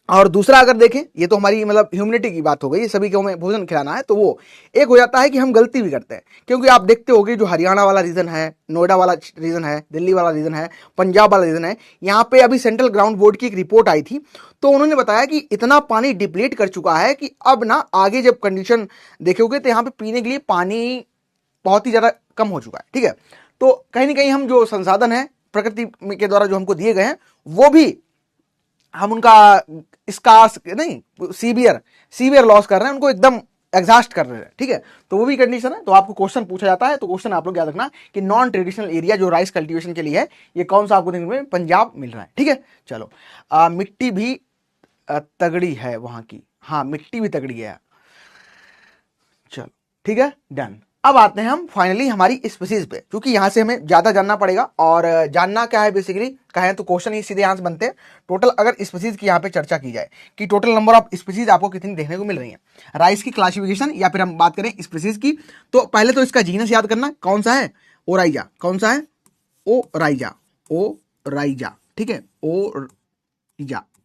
और दूसरा अगर देखें, ये तो हमारी मतलब ह्यूमनिटी की बात हो गई, सभी को हमें भोजन खिलाना है, तो वो एक हो जाता है कि हम गलती भी करते हैं। क्योंकि आप देखते होंगे जो हरियाणा वाला रीजन है, नोएडा वाला रीजन है, दिल्ली वाला रीजन है, पंजाब वाला रीजन है, यहाँ पे अभी सेंट्रल ग्राउंड बोर्ड की एक रिपोर्ट आई थी, तो उन्होंने बताया कि इतना पानी डिप्लीट कर चुका है कि अब ना आगे जब कंडीशन देखोगे तो यहाँ पे पीने के लिए पानी बहुत ही ज्यादा कम हो चुका है। ठीक है, तो कहीं ना कहीं हम जो संसाधन है प्रकृति के द्वारा जो हमको दिए गए हैं, वो भी हम उनका स्कार्स नहीं सीवियर लॉस कर रहे हैं, उनको एकदम एग्जॉस्ट कर रहे हैं। ठीक है, तो वो भी कंडीशन है। तो आपको क्वेश्चन पूछा जाता है, तो क्वेश्चन आप लोग याद रखना कि नॉन ट्रेडिशनल एरिया जो राइस कल्टीवेशन के लिए है, ये कौन सा आपको देखने में पंजाब मिल रहा है। ठीक है, चलो मिट्टी भी तगड़ी है वहां की, हाँ मिट्टी भी तगड़ी है। चलो ठीक है, डन। अब आते हैं हम फाइनली हमारी स्पीसीज पे, क्योंकि यहां से हमें ज्यादा जानना पड़ेगा। और जानना क्या है बेसिकली कहें तो क्वेश्चन ही सीधे यहां से बनते हैं। टोटल अगर स्पीसीज की यहाँ पे चर्चा की जाए कि टोटल नंबर ऑफ स्पीसीज आपको कितनी देखने को मिल रही है राइस की क्लासिफिकेशन, या फिर हम बात करें स्पीसीज की, तो पहले तो इसका जीनस याद करना कौन सा है, ओराइजा। कौन सा है? ओराइजा। ठीक है,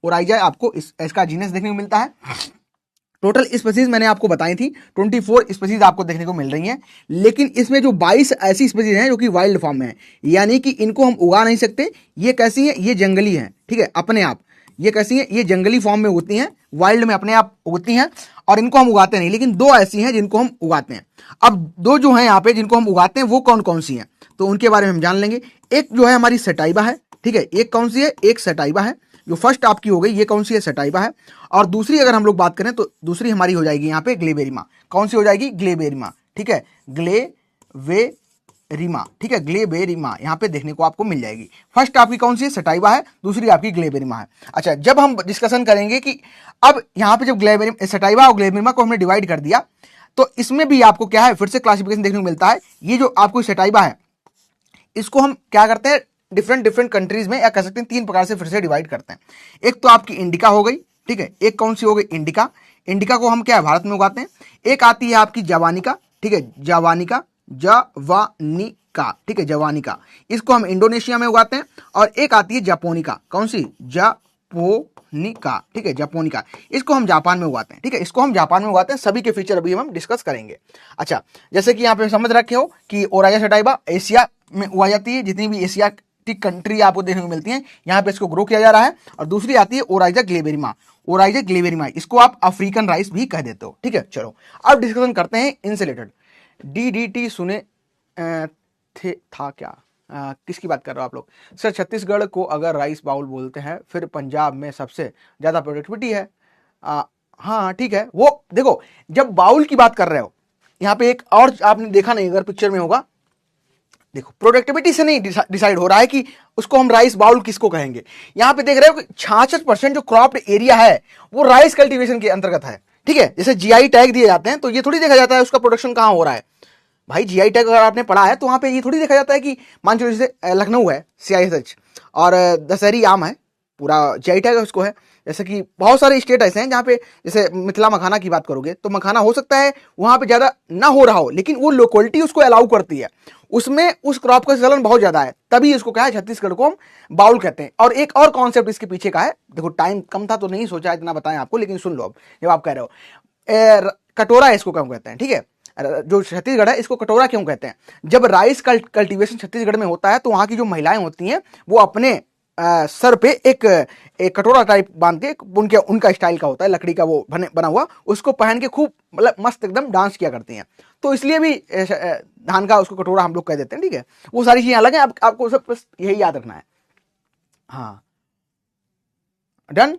ओराइजा आपको इसका जीनस देखने को मिलता है। टोटल स्पीसीज मैंने आपको बताई थी 24 स्पीसीज आपको देखने को मिल रही हैं, लेकिन इसमें जो 22 ऐसी स्पीसीज हैं जो कि वाइल्ड फॉर्म में है, यानी कि इनको हम उगा नहीं सकते। ये कैसी हैं? ये जंगली हैं। ठीक है, अपने आप ये कैसी हैं? ये जंगली फॉर्म में होती हैं, वाइल्ड में अपने आप उगती हैं, और इनको हम उगाते नहीं। लेकिन दो ऐसी हैं जिनको हम उगाते हैं। अब दो जो है यहाँ पे जिनको हम उगाते हैं वो कौन कौन सी हैं, तो उनके बारे में हम जान लेंगे। एक जो है हमारी सटाइबा है। ठीक है, एक कौन सी है? एक सटाइबा है, जो फर्स्ट आपकी हो गई, ये कौन सी है? सटाइबा है। और दूसरी अगर हम लोग बात करें तो दूसरी हमारी हो जाएगी यहाँ पे ग्लेबेरिमा। कौन सी हो जाएगी? ग्लेबेरिमा। ठीक है, ग्लेबेरिमा। ठीक है, ग्लेबेरिमा यहाँ पे देखने को आपको मिल जाएगी। फर्स्ट आपकी कौन सी है? सटाइबा है, दूसरी आपकी ग्लेबेरिमा है। अच्छा, जब हम डिस्कशन करेंगे कि अब यहाँ पे जब सटाइबा और ग्लेबेरिमा को हमने डिवाइड कर दिया, तो इसमें भी आपको क्या है? फिर से क्लासिफिकेशन देखने को मिलता है। ये जो आपको सटाइबा है, इसको हम क्या करते हैं? डिफरेंट कंट्रीज में, या कह सकते हैं 3 प्रकार से फिर से डिवाइड करते हैं। एक तो आपकी इंडिका हो गई। ठीक है, एक कौन सी हो गई? इंडिका। इंडिका को हम क्या है? भारत में उगाते हैं। एक आती है आपकी जवानिका। ठीक है, जवानिका। ठीक है, जवानिका, इसको हम इंडोनेशिया में उगाते हैं। और एक आती है जापोनिका। कौन सी? जापोनिका। ठीक है, जापोनिका, इसको हम जापान में उगाते हैं। ठीक है, इसको हम जापान में उगाते हैं। सभी के फीचर अभी हम डिस्कस करेंगे। अच्छा, जैसे कि यहाँ पे समझ रखे हो कि ओराया सटाइबा एशिया में उगाई जाती है। जितनी भी एशिया कंट्री आपको देखने को मिलती हैं, यहाँ पे इसको ग्रो किया जा रहा है। और दूसरी आती है ओराइजा ग्लेबेरिमा। ओराइजा ग्लेबेरिमा, इसको आप अफ्रीकन राइस भी कह देते हो। ठीक है, चलो अब डिस्कशन करते हैं इनसे रिलेटेड। DDT सुने था क्या? किसकी बात कर रहे हो आप लोग? सर, छत्तीसगढ़ को अगर राइस बाउल बोलते हैं, फिर पंजाब में सबसे ज्यादा प्रोडक्टिविटी है। हाँ ठीक है, वो देखो जब बाउल की बात कर रहे हो, यहाँ पे एक और आपने देखा नहीं, अगर पिक्चर में होगा, देखो प्रोडक्टिविटी से नहीं डिसाइड हो रहा है कि उसको हम राइस बाउल किसको कहेंगे। यहां पे देख रहे हो कि 66% जो क्रॉप्ड एरिया है वो राइस कल्टीवेशन के अंतर्गत है। ठीक है, जैसे जीआई टैग दिए जाते हैं, तो ये थोड़ी देखा जाता है उसका प्रोडक्शन कहां हो रहा है। भाई जीआई टैग अगर आपने पढ़ा है तो वहां पे ये थोड़ी देखा जाता है कि मान चलो जैसे लखनऊ है CISH, और दशहरी आम है, पूरा जीआई टैग उसको है। जैसे कि बहुत सारे स्टेट ऐसे हैं जहाँ पे, जैसे मिथिला मखाना की बात करोगे तो मखाना हो सकता है वहां पे ज्यादा ना हो रहा हो, लेकिन वो लोकेलिटी उसको अलाउ करती है, उसमें उस क्रॉप का चलन बहुत ज्यादा है, तभी इसको क्या है, छत्तीसगढ़ को हम बाउल कहते हैं। और एक और कॉन्सेप्ट इसके पीछे का है, देखो टाइम कम था तो नहीं सोचा इतना बताएं आपको, लेकिन सुन लो अब जब आप कह रहे हो कटोरा इसको क्यों कहते हैं। ठीक है, जो छत्तीसगढ़ है इसको कटोरा क्यों कहते हैं? जब राइस कल्टीवेशन छत्तीसगढ़ में होता है तो वहां की जो महिलाएं होती हैं वो अपने सर पे एक कटोरा टाइप बांध के, उनका स्टाइल का होता है, लकड़ी का वो बना हुआ, उसको पहन के खूब मतलब मस्त एकदम डांस किया करती हैं। तो इसलिए भी धान का उसको कटोरा हम लोग कह देते हैं। ठीक है, वो सारी चीजें अलग हैं, आपको सब बस यही याद रखना है। हाँ डन।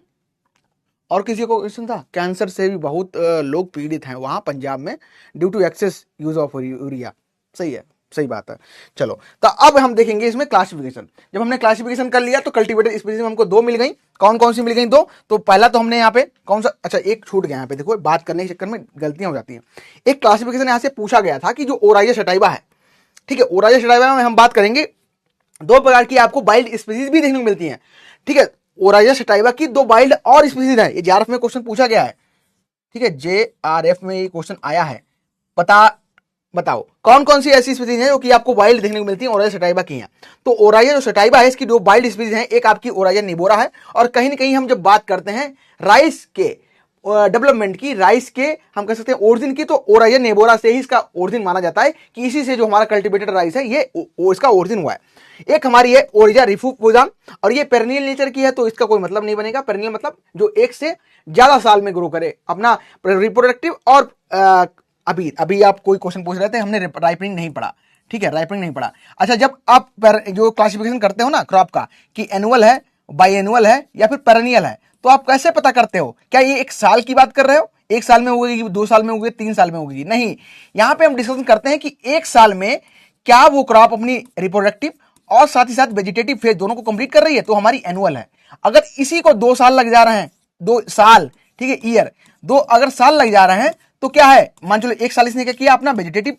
और किसी को क्वेश्चन था? कैंसर से भी बहुत लोग पीड़ित हैं वहां पंजाब में due to excess use of urea. सही है, सही बात है। चलो, तो अब हम देखेंगे इसमें क्लासिफिकेशन। जब हमने क्लासिफिकेशन कर लिया तो कल्टीवेटेड स्पीसीज हमको 2 मिल गई। कौन कौन सी मिल गई? 2। तो पहला तो हमने यहाँ पे कौन सा, अच्छा एक छूट गया यहाँ पे, देखो बात करने के चक्कर में गलतियां हो जाती हैं। एक क्लासिफिकेशन यहाँ से पूछा गया था कि जो ओराइजा सटाइबा है, ठीक है, ओराइजा सटाइबा में हम बात करेंगे 2 प्रकार की आपको वाइल्ड स्पीसीज भी देखने को मिलती है। ठीक है, ओराइजा सटाइबा की 2 वाइल्ड और स्पीसीज है, ये JRF में क्वेश्चन पूछा गया है। ठीक है, JRF में ये क्वेश्चन आया है, बताओ कौन कौन सी ऐसी स्पीसीज हैं जो कि आपको वाइल्ड देखने को मिलती है ओराइजा सटाइवा की हैं। तो ओराइजा जो सटाइवा है इसकी दो वाइल्ड स्पीसीज हैं, एक आपकी ओराइजा निबोरा है, और कहीं ना कहीं हम जब बात करते हैं राइस के डेवलपमेंट की, राइस के हम कह सकते हैं ओरिजिन की, तो ओराइजा निबोरा से ही इसका ओरिजिन माना जाता है कि इसी से जो हमारा कल्टीवेटेड राइस है ये इसका ओरिजिन हुआ है। एक हमारी है ओरिजा रिफुफोजान, और ये पेरेनियल नेचर की है, तो इसका कोई मतलब नहीं बनेगा। पेरेनियल मतलब जो एक से ज्यादा साल में ग्रो करे अपना रिप्रोडक्टिव। और अभी आप कोई क्वेश्चन पूछ रहे थे, हमने राइपनिंग नहीं पढ़ा, ठीक है, राइपनिंग नहीं पढ़ा। अच्छा, जब आप जो क्लासिफिकेशन करते हो ना क्रॉप का कि एनुअल है, बाई एनुअल है या फिर पेरेनियल है, तो आप कैसे पता करते हो? क्या ये एक साल की बात कर रहे हो, एक साल में उगेगी, 2 साल में उगेगी, 3 साल में उगेगी? नहीं, यहां पे हम डिस्कशन करते हैं कि एक साल में क्या वो क्रॉप अपनी रिप्रोडक्टिव और साथ ही साथ वेजिटेटिव फेज दोनों को कंप्लीट कर रही है, तो हमारी एनुअल है। अगर इसी को 2 साल लग जा रहे हैं, 2 साल, ठीक है, ईयर, 2 अगर साल लग जा रहे हैं, तो क्या है, मान चलो एक साल इसने क्या किया, अपना वेजिटेटिव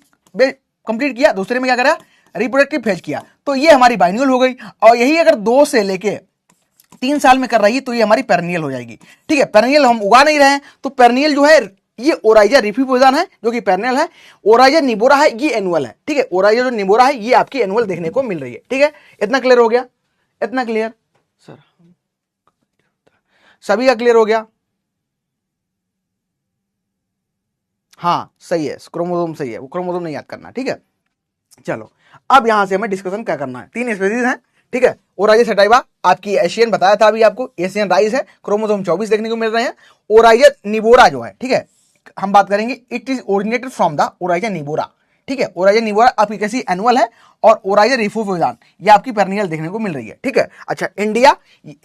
कंप्लीट किया, दूसरे में क्या करा, रिप्रोडक्टिव फेज किया, तो ये हमारी बाइन्यूअल हो गई। और यही अगर 2 से लेके 3 साल में कर रही है तो ये हमारी पेरेनियल हो जाएगी, ठीक है। पेरेनियल हम उगा नहीं रहे हैं, तो पेरेनियल जो है ये ओराइजा रिफुफोजान है जो कि पेरेनियल है, ओराइजा निबोरा है ये एनुअल है, ठीक है। ओराइजा जो निबोरा है ये आपकी एनुअल देखने को मिल रही है, ठीक है। इतना क्लियर हो गया? इतना क्लियर सर? सभी का क्लियर हो गया? हाँ सही है, क्रोमोसोम सही है, वो क्रोमोसोम नहीं याद करना, ठीक है। चलो अब यहां से हमें डिस्कशन क्या करना है। 3 स्पीसीज हैं, ठीक है। ओराइजा सटाइवा आपकी एशियन बताया था अभी आपको, एशियन राइस है, क्रोमोसोम 24 देखने को मिल रहे हैं। ओराइजा निबोरा जो है, ठीक है, हम बात करेंगे, it is originated from the Oryza nivara, ठीक है। ओराइजा निबोरा आपकी कैसी एनुअल है, और ओराइजा रिफुफोजान ये आपकी पेरेनियल देखने को मिल रही है, ठीक है। अच्छा, इंडिया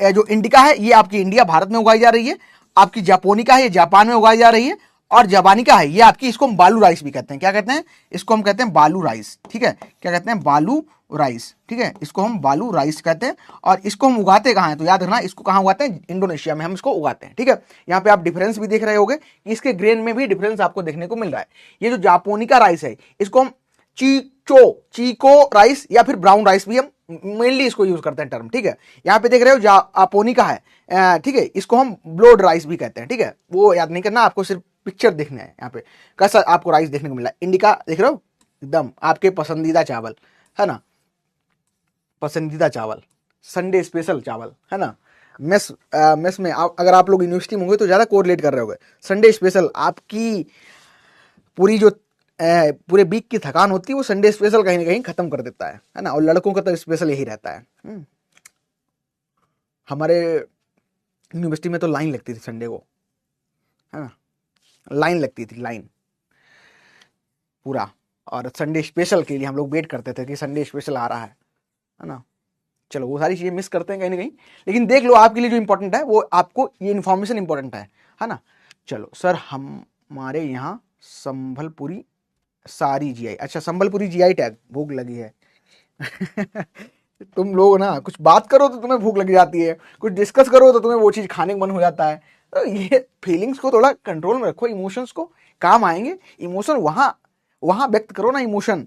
जो इंडिका है ये आपकी इंडिया भारत में उगाई जा रही है, आपकी जापोनिका है ये जापान में उगाई जा रही है, और जबानिका है ये आपकी, इसको हम बालू राइस भी कहते हैं। क्या कहते हैं इसको? हम कहते हैं बालू राइस, ठीक है। क्या कहते हैं? बालू राइस, ठीक है, इसको हम बालू राइस कहते हैं। और इसको हम उगाते कहाँ हैं, तो याद रखना इसको कहाँ उगाते हैं, इंडोनेशिया में हम इसको उगाते हैं, ठीक है। यहाँ पे आप डिफरेंस भी देख रहे होगे, इसके ग्रेन में भी डिफरेंस आपको देखने को मिल रहा है। ये जो जापोनिका राइस है इसको हम चीको राइस या फिर ब्राउन राइस भी हम मेनली इसको यूज करते हैं टर्म, ठीक है। यहाँ पे देख रहे हो जापोनिका है, ठीक है, इसको हम ब्लोड राइस भी कहते हैं, ठीक है। वो याद नहीं करना, आपको सिर्फ पिक्चर देखना है। यहाँ पे कैसा आपको राइस देखने को मिला, इंडिका देख रहे हो, एकदम आपके पसंदीदा चावल है ना, पसंदीदा चावल, संडे स्पेशल चावल है ना। मेस में अगर आप लोग यूनिवर्सिटी में होंगे तो ज्यादा कोरिलेट कर रहे होंगे। संडे स्पेशल आपकी पूरी जो पूरे वीक की थकान होती है वो संडे स्पेशल कहीं ना कहीं खत्म कर देता है ना। और लड़कों का तो स्पेशल यही रहता है। हमारे यूनिवर्सिटी में तो लाइन लगती थी संडे को, है ना, लाइन लगती थी, लाइन पूरा। और संडे स्पेशल के लिए हम लोग वेट करते थे कि संडे स्पेशल आ रहा है ना। चलो वो सारी चीजें मिस करते हैं कहीं ना कहीं, लेकिन देख लो आपके लिए जो इंपॉर्टेंट है वो आपको ये इन्फॉर्मेशन इंपॉर्टेंट है ना। चलो सर, हमारे यहाँ संबलपुरी सारी जीआई, अच्छा संबलपुरी जीआई टैग, भूख लगी है तुम लोग ना कुछ बात करो तो तुम्हें भूख लग जाती है, कुछ डिस्कस करो तो तुम्हें वो चीज खाने का मन हो जाता है। तो ये फीलिंग्स को थोड़ा कंट्रोल में रखो, इमोशंस को काम आएंगे। इमोशन वहां व्यक्त करो ना, इमोशन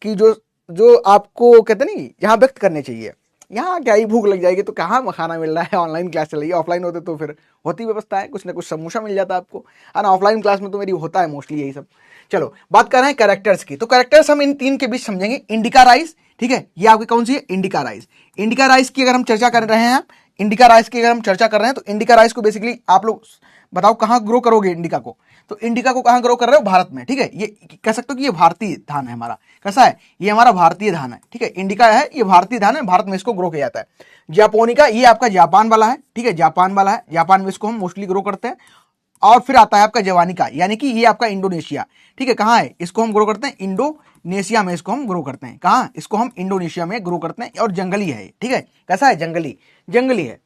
की जो आपको कहते नहीं यहाँ व्यक्त करने चाहिए। यहाँ क्या ही भूख लग जाएगी तो कहाँ खाना मिल रहा है, ऑनलाइन क्लास चल रही है। ऑफलाइन होते तो फिर होती व्यवस्था है, कुछ ना कुछ समोसा मिल जाता है आपको, है ना। ऑफलाइन क्लास में तो मेरी होता है मोस्टली यही सब। चलो बात कर रहे हैं कैरेक्टर्स की, तो कैरेक्टर्स हम इन 3 के बीच समझेंगे। इंडिका राइस, ठीक है, ये आपकी कौन सी है, इंडिका राइस। इंडिका राइस की अगर हम चर्चा कर रहे हैं, इंडिका राइस की अगर हम चर्चा कर रहे हैं, तो इंडिका राइस को बेसिकली आप लोग बताओ कहाँ ग्रो करोगे इंडिका को, तो इंडिका को कहाँ ग्रो कर रहे हो, भारत में, ठीक है। ये कह सकते हो कि ये भारतीय धान है हमारा, कैसा है, ये हमारा भारतीय धान है, ठीक है। इंडिका है ये भारतीय धान है, भारत में इसको ग्रो किया जाता है। जापोनिका ये आपका जापान वाला है, ठीक है, जापान वाला है, जापान में इसको हम मोस्टली ग्रो करते हैं। और फिर आता है आपका जवानिका, यानी कि ये आपका इंडोनेशिया, ठीक है। कहाँ है, इसको हम ग्रो करते हैं इंडोनेशिया में, इसको हम ग्रो करते हैं। कहाँ, इसको हम इंडोनेशिया में ग्रो करते हैं। और जंगली है, ठीक है, कैसा है, जंगली है।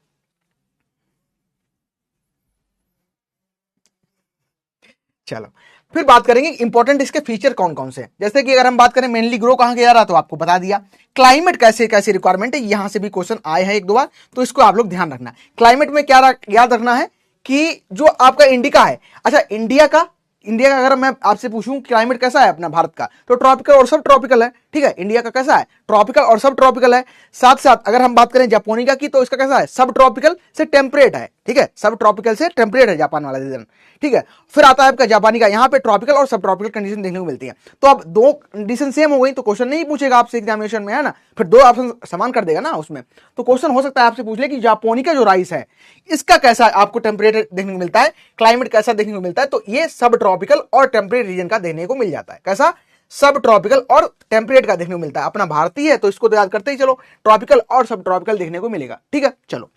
चलो फिर बात करेंगे इंपॉर्टेंट इसके फीचर कौन कौन से हैं। जैसे कि अगर हम बात करें मेनली ग्रो कहां किया जा रहा, तो आपको बता दिया। क्लाइमेट कैसे कैसे रिक्वायरमेंट है, यहां से भी क्वेश्चन आए हैं 1-2 बार, तो इसको आप लोग ध्यान रखना। क्लाइमेट में क्या याद रखना है कि जो आपका इंडिका है, अच्छा इंडिया का इंडिया का अगर मैं आपसे पूछूं क्लाइमेट कैसा है अपना भारत का, तो ट्रॉपिकल और सब ट्रॉपिकल है, ठीक है। इंडिया का कैसा है, ट्रॉपिकल और सब ट्रॉपिकल है। साथ साथ अगर हम बात करें जापानिका की, तो इसका कैसा है, सब ट्रॉपिकल से टेम्परेट है, ठीक है, सब ट्रॉपिकल से टेम्परेट है जापान वाला रीजन, ठीक है। फिर आता है आपका जापानिका, यहाँ पे ट्रॉपिकल और सब ट्रॉपिकल कंडीशन देखने को मिलती है। तो अब दो कंडीशन सेम हो गई तो क्वेश्चन नहीं पूछेगा आपसे एग्जामिनेशन में, है ना, फिर दो ऑप्शन समान कर देगा ना उसमें। तो क्वेश्चन हो सकता है आपसे पूछ ले कि जापानिका जो राइस है इसका कैसा आपको टेम्परेचर देखने को मिलता है, क्लाइमेट कैसा देखने को मिलता है, तो ये सब ट्रॉपिकल और टेम्परेट रीजन का देखने को मिल जाता है। कैसा, सब ट्रॉपिकल और टेम्परेट का देखने को मिलता है। अपना भारतीय है तो इसको तो याद करते ही चलो, ट्रॉपिकल और सब ट्रॉपिकल देखने को मिलेगा, ठीक है। चलो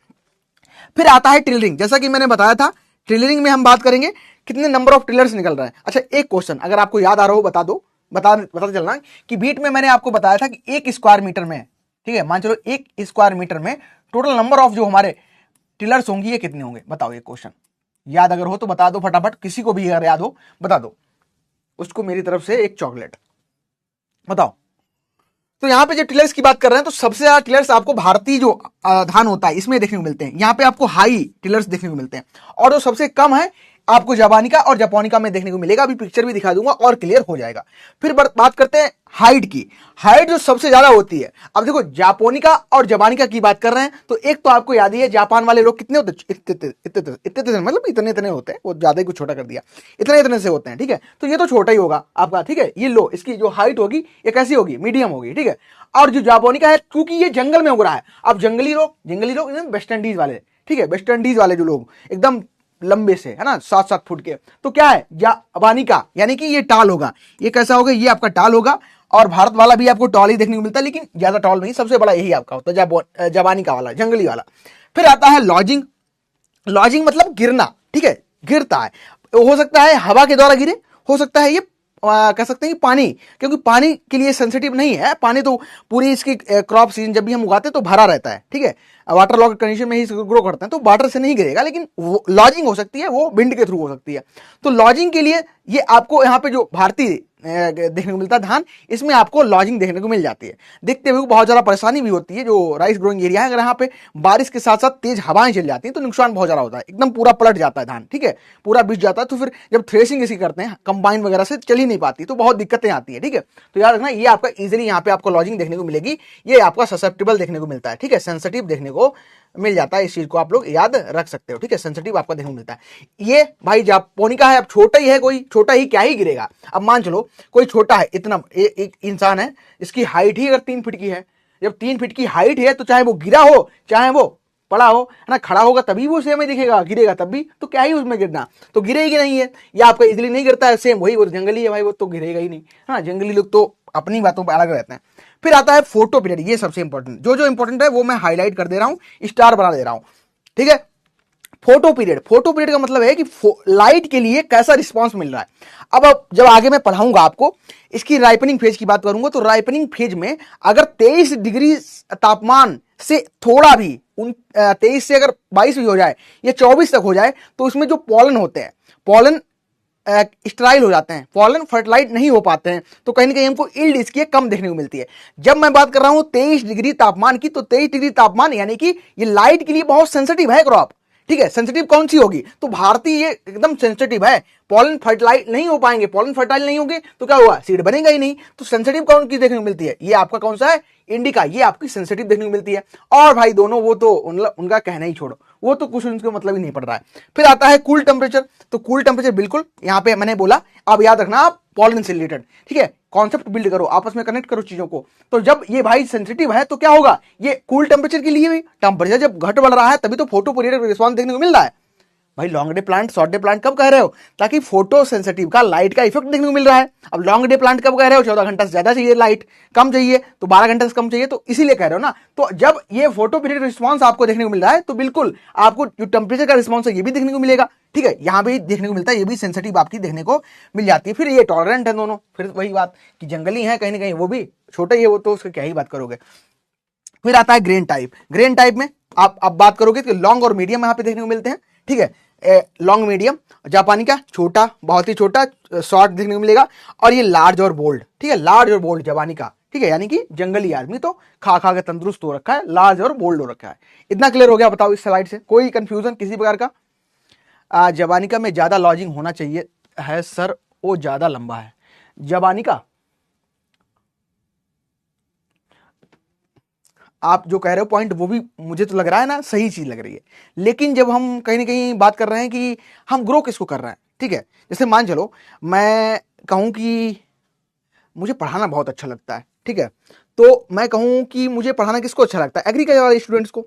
फिर आता है टिलरिंग, जैसा कि मैंने बताया था टिलरिंग में हम बात करेंगे कितने नंबर ऑफ टिलर्स निकल रहे हैं। अच्छा एक क्वेश्चन अगर आपको याद आ रहा हो बता दो, बता चलना कि बीट में मैंने आपको बताया था कि 1 स्क्वायर मीटर में, ठीक है, मान चलो 1 स्क्वायर मीटर में टोटल नंबर ऑफ जो हमारे टिलर्स होंगी ये कितने होंगे, बताओ। ये क्वेश्चन याद अगर हो तो बता दो फटाफट, किसी को भी अगर याद हो बता दो, उसको मेरी तरफ से एक चॉकलेट, बताओ। तो यहाँ पे जो टिलर्स की बात कर रहे हैं तो सबसे ज्यादा टिलर्स आपको भारतीय जो धान होता है इसमें देखने को मिलते हैं। यहाँ पे आपको हाई टिलर्स देखने को मिलते हैं, और जो सबसे कम है आपको जापानिका और जापानिका में देखने को मिलेगा। अभी पिक्चर भी दिखा दूंगा और क्लियर हो जाएगा। फिर बात करते हैं हाइट की। हाइट जो सबसे ज्यादा होती है, अब देखो जापानिका और जापानिका की बात कर रहे हैं तो एक तो आपको याद ही है जापान वाले लोग कितने होते हैं, इतने मतलब इतने होते हैं, वो ज्यादा ही कुछ छोटा कर दिया, इतने से होते हैं, ठीक है। तो ये तो छोटा ही होगा आपका, ठीक है। ये लो, इसकी जो हाइट होगी ये कैसी होगी, मीडियम होगी, ठीक है। और जो जापानिका है क्योंकि ये जंगल में उग रहा है, अब जंगली लोग वेस्ट इंडीज वाले, ठीक है, वेस्ट इंडीज वाले जो लोग एकदम लंबे से, है ना, 7-7 फुट के, तो क्या है जापानिका, यानी कि ये टाल होगा। ये कैसा होगा, ये आपका टाल होगा। और भारत वाला भी आपको टॉल ही देखने को मिलता है, लेकिन ज्यादा टॉल नहीं, सबसे बड़ा यही आपका होता है जापानिका वाला, जंगली वाला। फिर आता है लॉजिंग। लॉजिंग मतलब गिरना, ठीक है, गिरता है, हो सकता है हवा के द्वारा गिरे, हो सकता है ये कह सकते हैं कि पानी, क्योंकि पानी के लिए सेंसिटिव नहीं है। पानी तो पूरी इसकी क्रॉप सीजन जब भी हम उगाते हैं तो भरा रहता है, ठीक है, वाटर लॉग कंडीशन में ही ग्रो करते हैं, तो वाटर से नहीं गिरेगा। लेकिन लॉजिंग हो सकती है, वो विंड के थ्रू हो सकती है। तो लॉजिंग के लिए ये आपको यहाँ पे जो भारतीय देखने को मिलता है धान, इसमें आपको लॉजिंग देखने को मिल जाती है। देखते हुए बहुत ज्यादा परेशानी भी होती है जो राइस ग्रोइंग एरिया है। अगर यहाँ पे बारिश के साथ साथ तेज हवाएं चल जाती हैं तो नुकसान बहुत ज्यादा होता है, एकदम पूरा पलट जाता है धान, ठीक है, पूरा बिछ जाता है। तो फिर जब थ्रेसिंग इसी करते हैं कंबाइन वगैरह से चल ही नहीं पाती, तो बहुत दिक्कतें आती है, ठीक है। तो याद रखना ये आपका इजिली यहाँ पे आपको लॉजिंग देखने को मिलेगी। ये आपका ससेप्टेबल देखने को मिलता है, ठीक है, सेंसिटिव देखने को मिल जाता है। इस चीज को आप लोग याद रख सकते हो, ठीक है, सेंसिटिव आपका देखने को मिलता है। ये भाई जापानिका है, अब छोटा ही है, कोई छोटा ही क्या ही गिरेगा। अब मान चलो कोई छोटा है, इतना एक इंसान है, इसकी हाइट ही अगर 3 फीट की है, जब 3 फीट की हाइट है तो चाहे वो गिरा हो चाहे वो पड़ा हो, है ना, खड़ा होगा तभी वो सेम ही दिखेगा, गिरेगा तब भी, तो क्या ही उसमें गिरना, तो गिरेगी नहीं है। या आपका इजिली नहीं गिरता है, सेम वही, वो जंगली है भाई, वो तो गिरेगा ही नहीं, है ना। जंगली लोग तो अपनी बातों पर अलग रहते हैं। फिर आता है फोटो पीरियड, ये सबसे इंपॉर्टेंट, जो इंपॉर्टेंट है वो मैं हाईलाइट कर दे रहा हूं, स्टार बना दे रहा हूं, ठीक है। फोटो पीरियड का मतलब है कि लाइट के लिए कैसा रिस्पांस मिल रहा है। अब जब आगे मैं पढ़ाऊंगा आपको इसकी राइपनिंग फेज की बात करूंगा, तो राइपनिंग फेज में अगर 23 डिग्री तापमान से थोड़ा भी 23 से अगर 22 भी हो जाए या 24 तक हो जाए, तो उसमें जो पॉलन होते हैं, पॉलन स्टराइल हो जाते हैं, पॉलन फर्टिलाइज नहीं हो पाते हैं, तो कहीं ना कहीं हमको यील्ड इसकी कम देखने को मिलती है। जब मैं बात कर रहा हूं 23 डिग्री तापमान की, तो 23 डिग्री तापमान यानी कि ये लाइट के लिए बहुत सेंसिटिव है क्रॉप, ठीक है। सेंसिटिव कौन सी होगी, तो भारतीय ये एकदम सेंसिटिव है, पॉलन फर्टिलाइज नहीं हो पाएंगे, पॉलन फर्टाइल नहीं होंगे तो क्या हुआ, सीड बनेगा ही नहीं। तो सेंसिटिव कौन की देखने को मिलती है, ये आपका कौन सा है, इंडिका, ये आपकी सेंसिटिव देखने को मिलती है। और भाई दोनों वो तो उनका कहना ही छोड़ो, वो तो कुछ उनका मतलब ही नहीं पड़ रहा है। फिर आता है कूल टेम्परेचर, तो कूल टेम्परेचर बिल्कुल यहाँ पे मैंने बोला, अब याद रखना आप पॉलन से रिलेटेड, ठीक है, कॉन्सेप्ट बिल्ड करो, आपस में कनेक्ट करो चीजों को। तो जब ये भाई सेंसिटिव है तो क्या होगा, ये कूल टेम्परेचर के लिए भी, टेम्परेचर जब घट बढ़ रहा है तभी तो फोटो पीरियड रिस्पॉन्स देखने को मिल रहा है। भाई long day plant short day plant कब कह रहे हो, ताकि फोटो सेंसिटिव का लाइट का इफेक्ट देखने को मिल रहा है। अब लॉन्ग डे प्लांट कब कह रहे हो, 14 घंटा से ज्यादा चाहिए लाइट, कम चाहिए तो 12 घंटे से कम चाहिए, तो इसीलिए कह रहे हो ना। तो जब ये फोटो पीरियड रिस्पॉन्स आपको देखने को मिल रहा है तो बिल्कुल आपको जो टेम्परेचर का रिस्पॉन्स है ये भी देखने को मिलेगा, ठीक है, यहां भी देखने को मिलता है, ये भी सेंसिटिव आपकी देखने को मिल जाती है। फिर ये टॉलरेंट है दोनों, फिर वही बात कि जंगली है कहीं ना कहीं, वो भी छोटा ही है, वो तो उसका क्या ही बात करोगे। फिर आता है ग्रेन टाइप। ग्रेन टाइप में आप बात करोगे तो लॉन्ग और मीडियम यहाँ पे देखने को मिलते हैं, ठीक है, लॉन्ग मीडियम, जापानिका छोटा, बहुत ही छोटा, शॉर्ट देखने को मिलेगा, और ये लार्ज और बोल्ड, ठीक है, लार्ज और बोल्ड जापानिका, ठीक है, यानी कि जंगली आदमी तो खा खा के तंदुरुस्त हो रखा है, लार्ज और बोल्ड हो रखा है। इतना क्लियर हो गया, बताओ इस स्लाइड से कोई कंफ्यूजन किसी प्रकार का। जापानिका में ज्यादा लॉजिंग होना चाहिए, है सर वो ज्यादा लंबा है। जबानी का आप जो कह रहे हो पॉइंट, वो भी मुझे तो लग रहा है ना सही चीज लग रही है, लेकिन जब हम कहीं ना कहीं बात कर रहे हैं कि हम ग्रो किसको कर रहे हैं, ठीक है, जैसे मान चलो मैं कहूं कि मुझे पढ़ाना बहुत अच्छा लगता है, ठीक है, तो मैं कहूं कि मुझे पढ़ाना किसको अच्छा लगता है, एग्रीकल्चर वाले स्टूडेंट्स को,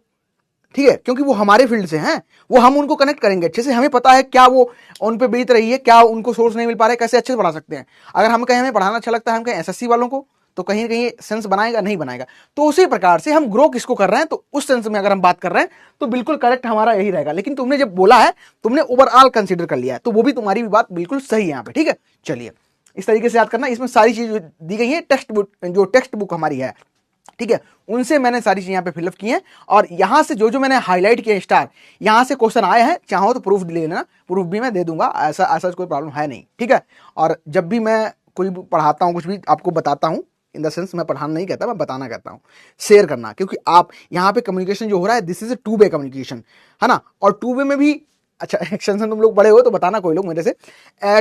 ठीक है, क्योंकि वो हमारे फील्ड से हैं, वो हम उनको कनेक्ट करेंगे अच्छे से, हमें पता है क्या वो उन पे बीत रही है, क्या उनको सोर्स नहीं मिल पा रहा है, कैसे अच्छे से पढ़ा सकते हैं। अगर हम कहें हमें पढ़ाना अच्छा लगता है, हम कहें एसएससी वालों को, तो कहीं ना कहीं सेंस बनाएगा नहीं बनाएगा। तो उसी प्रकार से हम ग्रो किसको कर रहे हैं, तो उस सेंस में अगर हम बात कर रहे हैं तो बिल्कुल करेक्ट हमारा यही रहेगा। लेकिन तुमने जब बोला है, तुमने ओवरऑल कंसिडर कर लिया है, तो वो भी तुम्हारी भी बात बिल्कुल सही है यहाँ पे, ठीक है। चलिए इस तरीके से याद करना, इसमें सारी चीज दी गई है, टेक्स्ट बुक हमारी है, ठीक है, उनसे मैंने सारी चीजें यहाँ पे फिलअप की हैं, और यहां से जो जो मैंने हाईलाइट किए स्टार, यहां से क्वेश्चन आए हैं, चाहो तो प्रूफ ले लेना, प्रूफ भी मैं दे दूंगा, ऐसा ऐसा कोई प्रॉब्लम है नहीं, ठीक है। और जब भी मैं कोई पढ़ाता हूँ, कुछ भी आपको बताता हूँ, इन द सेंस मैं पढ़ाना नहीं कहता, मैं बताना कहता हूँ, शेयर करना, क्योंकि आप यहाँ पे कम्युनिकेशन जो हो रहा है, this is a 2 way communication, है ना। और 2 वे में भी, अच्छा एक्सटेंशन तुम लोग बड़े हो तो बताना कोई लोग मेरे से,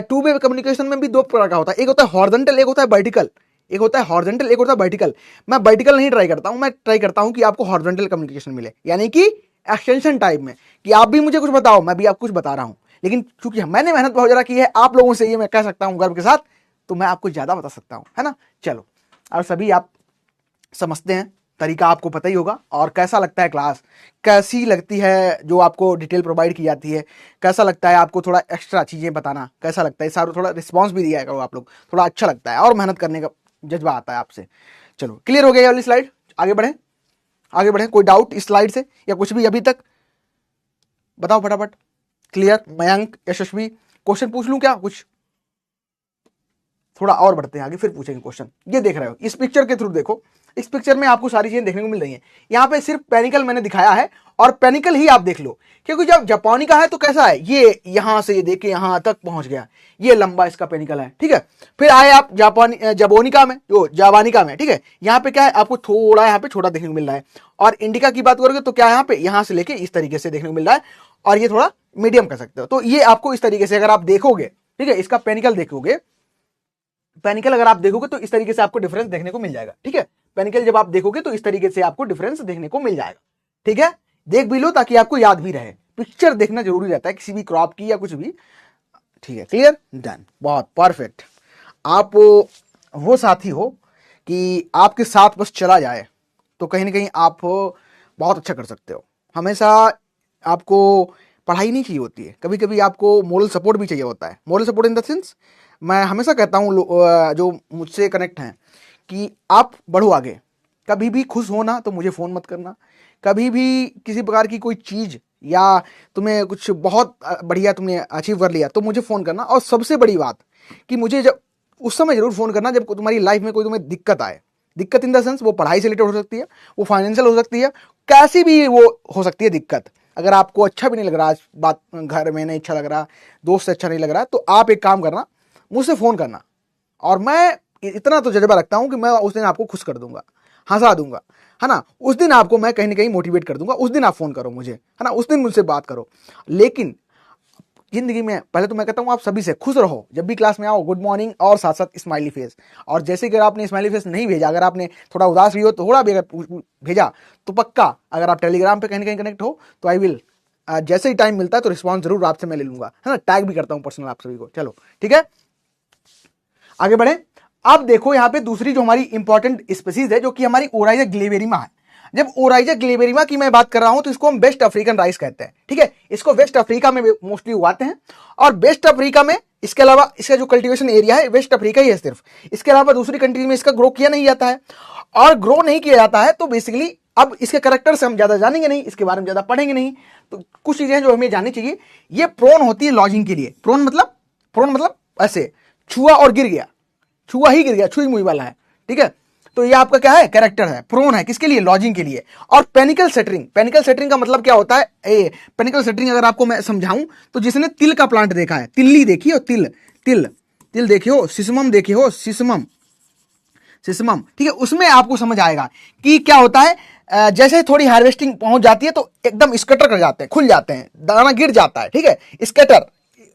2 वे कम्युनिकेशन में भी 2 प्रकार का होता है, एक होता है हॉरिजॉन्टल, एक होता है वर्टिकल, एक होता है हॉरिजॉन्टल, एक होता है वर्टिकल। मैं वर्टिकल नहीं ट्राई करता हूं, मैं ट्राई करता हूं कि आपको हॉरिजॉन्टल कम्युनिकेशन मिले, यानी कि एक्सटेंशन टाइप में, कि आप भी मुझे कुछ बताओ, मैं भी आपको कुछ बता रहा हूं, लेकिन क्योंकि मैंने मेहनत बहुत ज्यादा की है आप लोगों से, ये मैं कह सकता हूं गर्व के साथ, तो मैं आपको ज्यादा बता सकता हूं, है ना। चलो, और सभी आप समझते हैं, तरीका आपको पता ही होगा, और कैसा लगता है क्लास, कैसी लगती है जो आपको डिटेल प्रोवाइड की जाती है, कैसा लगता है आपको थोड़ा एक्स्ट्रा चीजें बताना, कैसा लगता है सारा, थोड़ा रिस्पांस भी दिया करो आप लोग, थोड़ा अच्छा लगता है और मेहनत करने का जज्बा आता है आपसे। चलो क्लियर हो गया ये वाली स्लाइड, आगे बढ़े, आगे बढ़े, कोई डाउट इस स्लाइड से या कुछ भी अभी तक, बताओ फटाफट। क्लियर, मयंक, यशस्वी, क्वेश्चन पूछ लूं क्या कुछ, थोड़ा और बढ़ते हैं आगे, फिर पूछेंगे क्वेश्चन। ये देख रहे हो, इस पिक्चर के थ्रू देखो, इस पिक्चर में आपको सारी चीजें देखने को मिल रही हैं। यहाँ पे सिर्फ पेनिकल मैंने दिखाया है, और पेनिकल ही आप देख लो, क्योंकि जब जापानी का है तो कैसा है, ये यहां से ये देखे यहां तक पहुंच गया, ये लंबा इसका पेनिकल है, ठीक है। फिर आए आप जापानी जबोनिका में, जो जावानिका में, ठीक है, यहाँ पे क्या है, आपको थोड़ा यहाँ पे छोटा देखने को मिल रहा है। और इंडिका की बात करोगे तो क्या यहाँ पे, यहां से लेके इस तरीके से देखने को मिल रहा है, और ये थोड़ा मीडियम कर सकते हो। तो ये आपको इस तरीके से अगर आप देखोगे, ठीक है, इसका पेनिकल देखोगे, पेनिकल अगर आप देखोगे तो इस तरीके से आपको डिफरेंस देखने को मिल जाएगा, ठीक है। पेनिकल जब आप देखोगे तो इस तरीके से आपको डिफरेंस देखने को मिल जाएगा, ठीक है। देख भी लो ताकि आपको याद भी रहे, पिक्चर देखना जरूरी रहता है किसी भी क्रॉप की या कुछ भी, ठीक है। क्लियर, डन, बहुत परफेक्ट। आप वो साथी हो कि आपके साथ बस चला जाए तो कहीं ना कहीं आप बहुत अच्छा कर सकते हो। हमेशा आपको पढ़ाई नहीं चाहिए होती है, कभी कभी आपको मोरल सपोर्ट भी चाहिए होता है। Moral support in the sense, मैं हमेशा कहता हूँ जो मुझसे कनेक्ट हैं कि आप बढ़ो आगे, कभी भी खुश होना तो मुझे फ़ोन मत करना, कभी भी किसी प्रकार की कोई चीज़ या तुम्हें कुछ बहुत बढ़िया तुमने अचीव कर लिया तो मुझे फ़ोन करना। और सबसे बड़ी बात कि मुझे जब उस समय ज़रूर फ़ोन करना जब तुम्हारी लाइफ में कोई तुम्हें दिक्कत आए। दिक्कत इन द सेंस वो पढ़ाई से रिलेटेड हो सकती है, वो फाइनेंशियल हो सकती है, कैसी भी वो हो सकती है दिक्कत। अगर आपको अच्छा भी नहीं लग रहा, आज बात घर में नहीं अच्छा लग रहा, दोस्त से अच्छा नहीं लग रहा, तो आप एक काम करना, मुझसे फ़ोन करना, और मैं इतना तो जज्बा रखता हूं कि मैं उस दिन आपको खुश कर दूंगा, हंसा दूंगा, है ना। उस दिन आपको मैं कहीं ना कहीं मोटिवेट कर दूंगा, उस दिन आप फोन करो मुझे, है ना, उस दिन मुझसे बात करो। लेकिन जिंदगी में पहले तो मैं कहता हूं आप सभी से खुश रहो, जब भी क्लास में आओ गुड मॉर्निंग और साथ साथ स्माइली फेस। और जैसे कि अगर आपने स्माइली फेस नहीं भेजा, अगर आपने थोड़ा उदास भी हो, थोड़ा भी अगर भेजा, तो पक्का अगर आप टेलीग्राम पे कहीं ना कहीं कनेक्ट हो तो आई विल, जैसे ही टाइम मिलता है तो रिस्पॉन्स जरूर आपसे मैं ले लूंगा, है ना। टैग भी करता हूं पर्सनल आप सभी को। चलो ठीक है, आगे बढ़े। अब देखो यहाँ पे दूसरी जो हमारी इंपॉर्टेंट स्पीसीज है, जो कि हमारी ओराइजा ग्लेबेरिमा है। जब ओराइजा ग्लेबेरिमा की मैं बात कर रहा हूं तो इसको हम वेस्ट अफ्रीकन राइस कहते हैं, ठीक है। इसको वेस्ट अफ्रीका में मोस्टली उगाते हैं, और वेस्ट अफ्रीका में इसके अलावा इसका जो कल्टीवेशन एरिया है वेस्ट अफ्रीका ही है सिर्फ, इसके अलावा दूसरी कंट्री में इसका ग्रो किया नहीं जाता है। और ग्रो नहीं किया जाता है तो बेसिकली अब इसके कैरेक्टर से हम ज्यादा जानेंगे नहीं, इसके बारे में ज्यादा पढ़ेंगे नहीं, तो कुछ चीजें जो हमें जाननी चाहिए। ये प्रोन होती है लॉजिंग के लिए। प्रोन मतलब ऐसे छुआ और गिर गया, छुआ ही गिर गया, छुई मुई वाला है, ठीक है। तो ये आपका क्या है, कैरेक्टर है। प्रोन है किसके लिए, लॉजिंग के लिए। और पेनिकल सेटरिंग, पेनिकल सेटरिंग का मतलब क्या होता है, पेनिकल सेटरिंग अगर आपको मैं समझाऊं तो जिसने तिल का प्लांट देखा है, तिल्ली देखी हो, तिल तिल तिल देखी हो, सिसमम देखी हो, सिसमम, ठीक है, उसमें आपको समझ आएगा कि क्या होता है। जैसे थोड़ी हार्वेस्टिंग पहुंच जाती है तो एकदम स्कैटर कर जाते हैं, खुल जाते हैं, दाना गिर जाता है, ठीक है, स्कैटर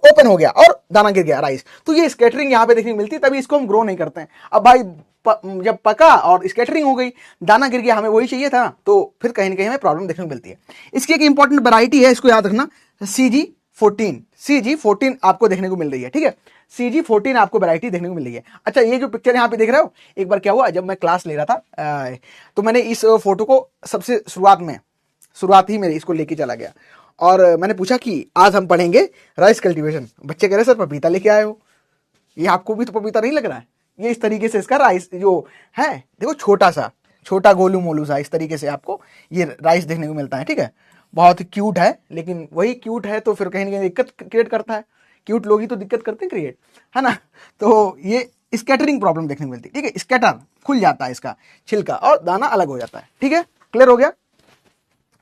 ओपन हो गया और दाना गिर गया राइस। तो ये स्कैटरिंग यहाँ पे देखने को मिलती है, तभी इसको हम ग्रो नहीं करते हैं। अब भाई जब पका और स्कैटरिंग हो गई, दाना गिर गया, हमें वही चाहिए था, तो फिर कहीं ना कहीं हमें प्रॉब्लम देखने को मिलती है। इसकी एक इंपॉर्टेंट वैरायटी है, इसको याद रखना, CG14 आपको देखने को मिल रही है, ठीक है। CG14 आपको वैरायटी देखने को मिल रही है। अच्छा, ये जो पिक्चर यहाँ पे देख रहे हो, एक बार क्या हुआ, जब मैं क्लास ले रहा था तो मैंने इस फोटो को सबसे शुरुआत ही मेरी इसको लेके चला गया और मैंने पूछा कि आज हम पढ़ेंगे राइस कल्टीवेशन। बच्चे कह रहे सर पपीता लेके आए हो, ये आपको भी तो पपीता नहीं लग रहा है? ये इस तरीके से इसका राइस जो है, देखो छोटा गोलू मोलू सा, इस तरीके से आपको ये राइस देखने को मिलता है, ठीक है। बहुत क्यूट है, लेकिन वही क्यूट है तो फिर कहीं ना कहीं दिक्कत क्रिएट करता है। क्यूट लोग ही तो दिक्कत करते हैं क्रिएट, है ना। तो ये स्कैटरिंग प्रॉब्लम देखने को मिलती है, ठीक है। स्कैटर खुल जाता है इसका छिलका और दाना अलग हो जाता है, ठीक है। क्लियर हो गया?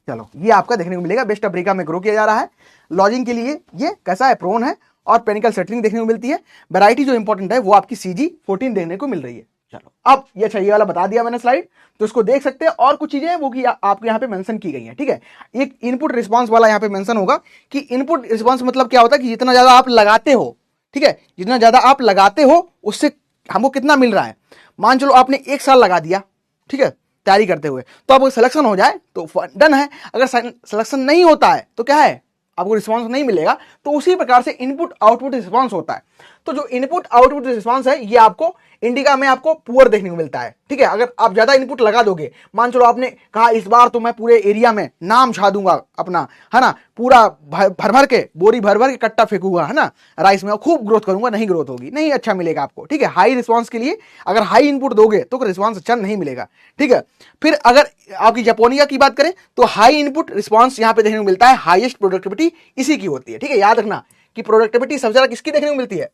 चलो, ये आपका देखने को मिलेगा। वेस्ट अफ्रीका में ग्रो किया जा रहा है। लॉजिंग के लिए ये कैसा है, प्रोन है और पेनिकल सेटलिंग देखने को मिलती है। वैरायटी जो इंपॉर्टेंट है वो आपकी CG14 देखने को मिल रही है। चलो, अब ये चाहिए वाला बता दिया मैंने स्लाइड, तो इसको देख सकते हैं। और कुछ चीजें हैं वो कि आपके यहाँ पे मेंशन की गई हैं, ठीक है। एक इनपुट रिस्पांस वाला यहाँ पे मेंशन होगा कि इनपुट रिस्पांस मतलब क्या होता है कि जितना ज्यादा आप लगाते हो, ठीक है, जितना ज्यादा आप लगाते हो उससे हमको कितना मिल रहा है। मान चलो आपने 1 साल लगा दिया, ठीक है, तैयारी करते हुए, तो आपको सिलेक्शन हो जाए तो डन है। अगर सिलेक्शन नहीं होता है तो क्या है, आपको रिस्पांस नहीं मिलेगा। तो उसी प्रकार से इनपुट आउटपुट रिस्पांस होता है। तो जो इनपुट आउटपुट रिस्पांस है ये आपको इंडिका में आपको पुअर देखने को मिलता है, ठीक है। अगर आप ज्यादा इनपुट लगा दोगे, मान चलो आपने कहा इस बार तो मैं पूरे एरिया में नाम छा दूंगा अपना, है ना, पूरा भर भर के बोरी भर भर के कट्टा फेंकूंगा, है ना, राइस में खूब ग्रोथ करूंगा, नहीं ग्रोथ होगी, नहीं अच्छा मिलेगा आपको, ठीक है। हाई रिस्पांस के लिए अगर हाई इनपुट दोगे तो रिस्पांस अच्छा नहीं मिलेगा, ठीक है। फिर अगर आपकी जापोनिका की बात करें तो हाई इनपुट रिस्पांस यहां पे देखने को मिलता है, हाईएस्ट प्रोडक्टिविटी इसी की होती है, ठीक है। याद रखना कि प्रोडक्टिविटी सबसे ज्यादा किसकी देखने को मिलती है,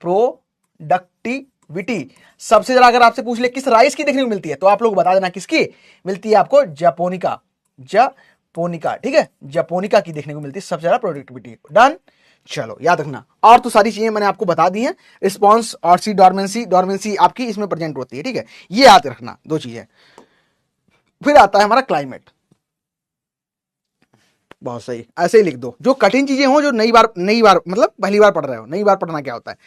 प्रोडक्टिविटी सबसे ज्यादा अगर आपसे पूछ ले किस राइस की देखने को मिलती है, तो आप लोग बता देना किसकी मिलती है, आपको जापोनिका, ठीक है, जापोनिका की देखने को मिलती है सबसे ज्यादा प्रोडक्टिविटी। डन। चलो, याद रखना। और तो सारी चीजें मैंने आपको बता दी हैं। रिस्पॉन्स और सी डॉर्मेंसी आपकी इसमें प्रेजेंट होती है, ठीक है, ये याद रखना 2 चीजें। फिर आता है हमारा क्लाइमेट। बहुत सही, ऐसे ही लिख दो। जो कठिन चीजें हो, जो नई बार मतलब पहली बार पढ़ रहे हो, नई बार पढ़ना क्या होता है,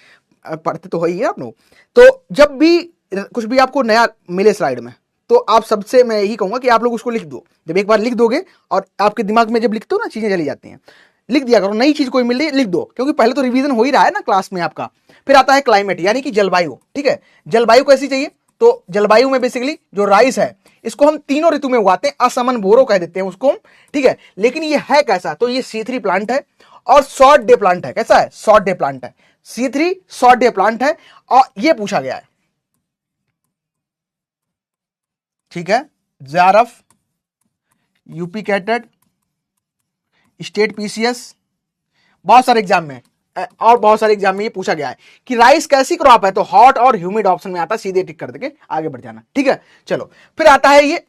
पढ़ते तो हो ही है आप लोग। तो जब भी कुछ भी आपको नया मिले स्लाइड में, तो आप सबसे मैं यही कहूंगा कि आप लोग उसको लिख दो। जब एक बार लिख दोगे और आपके दिमाग में जब लिखते हो ना चीजें चली जाती हैं, लिख दिया करो। नई चीज कोई मिल रही है लिख दो, क्योंकि पहले तो रिवीजन हो ही रहा है ना क्लास में आपका। फिर आता है क्लाइमेट, यानी कि जलवायु, ठीक है। जलवायु कैसी चाहिए, तो जलवायु में बेसिकली जो राइस है इसको हम तीनों ऋतु में उगाते हैं, असमन बोरो कह देते हैं उसको, ठीक है। लेकिन ये है कैसा, तो ये C3 प्लांट है और शॉर्ट डे प्लांट है। कैसा है, शॉर्ट डे प्लांट है। C3 शॉर्ट डे प्लांट है और ये पूछा गया है, ठीक है। JRF, UP CATET, state PCS, बहुत सारे एग्जाम में और बहुत सारे एग्जाम में ये पूछा गया है कि राइस कैसी क्रॉप है, तो हॉट और ह्यूमिड ऑप्शन में आता है, सीधे टिक कर देके आगे बढ़ जाना, ठीक है। चलो, फिर आता है ये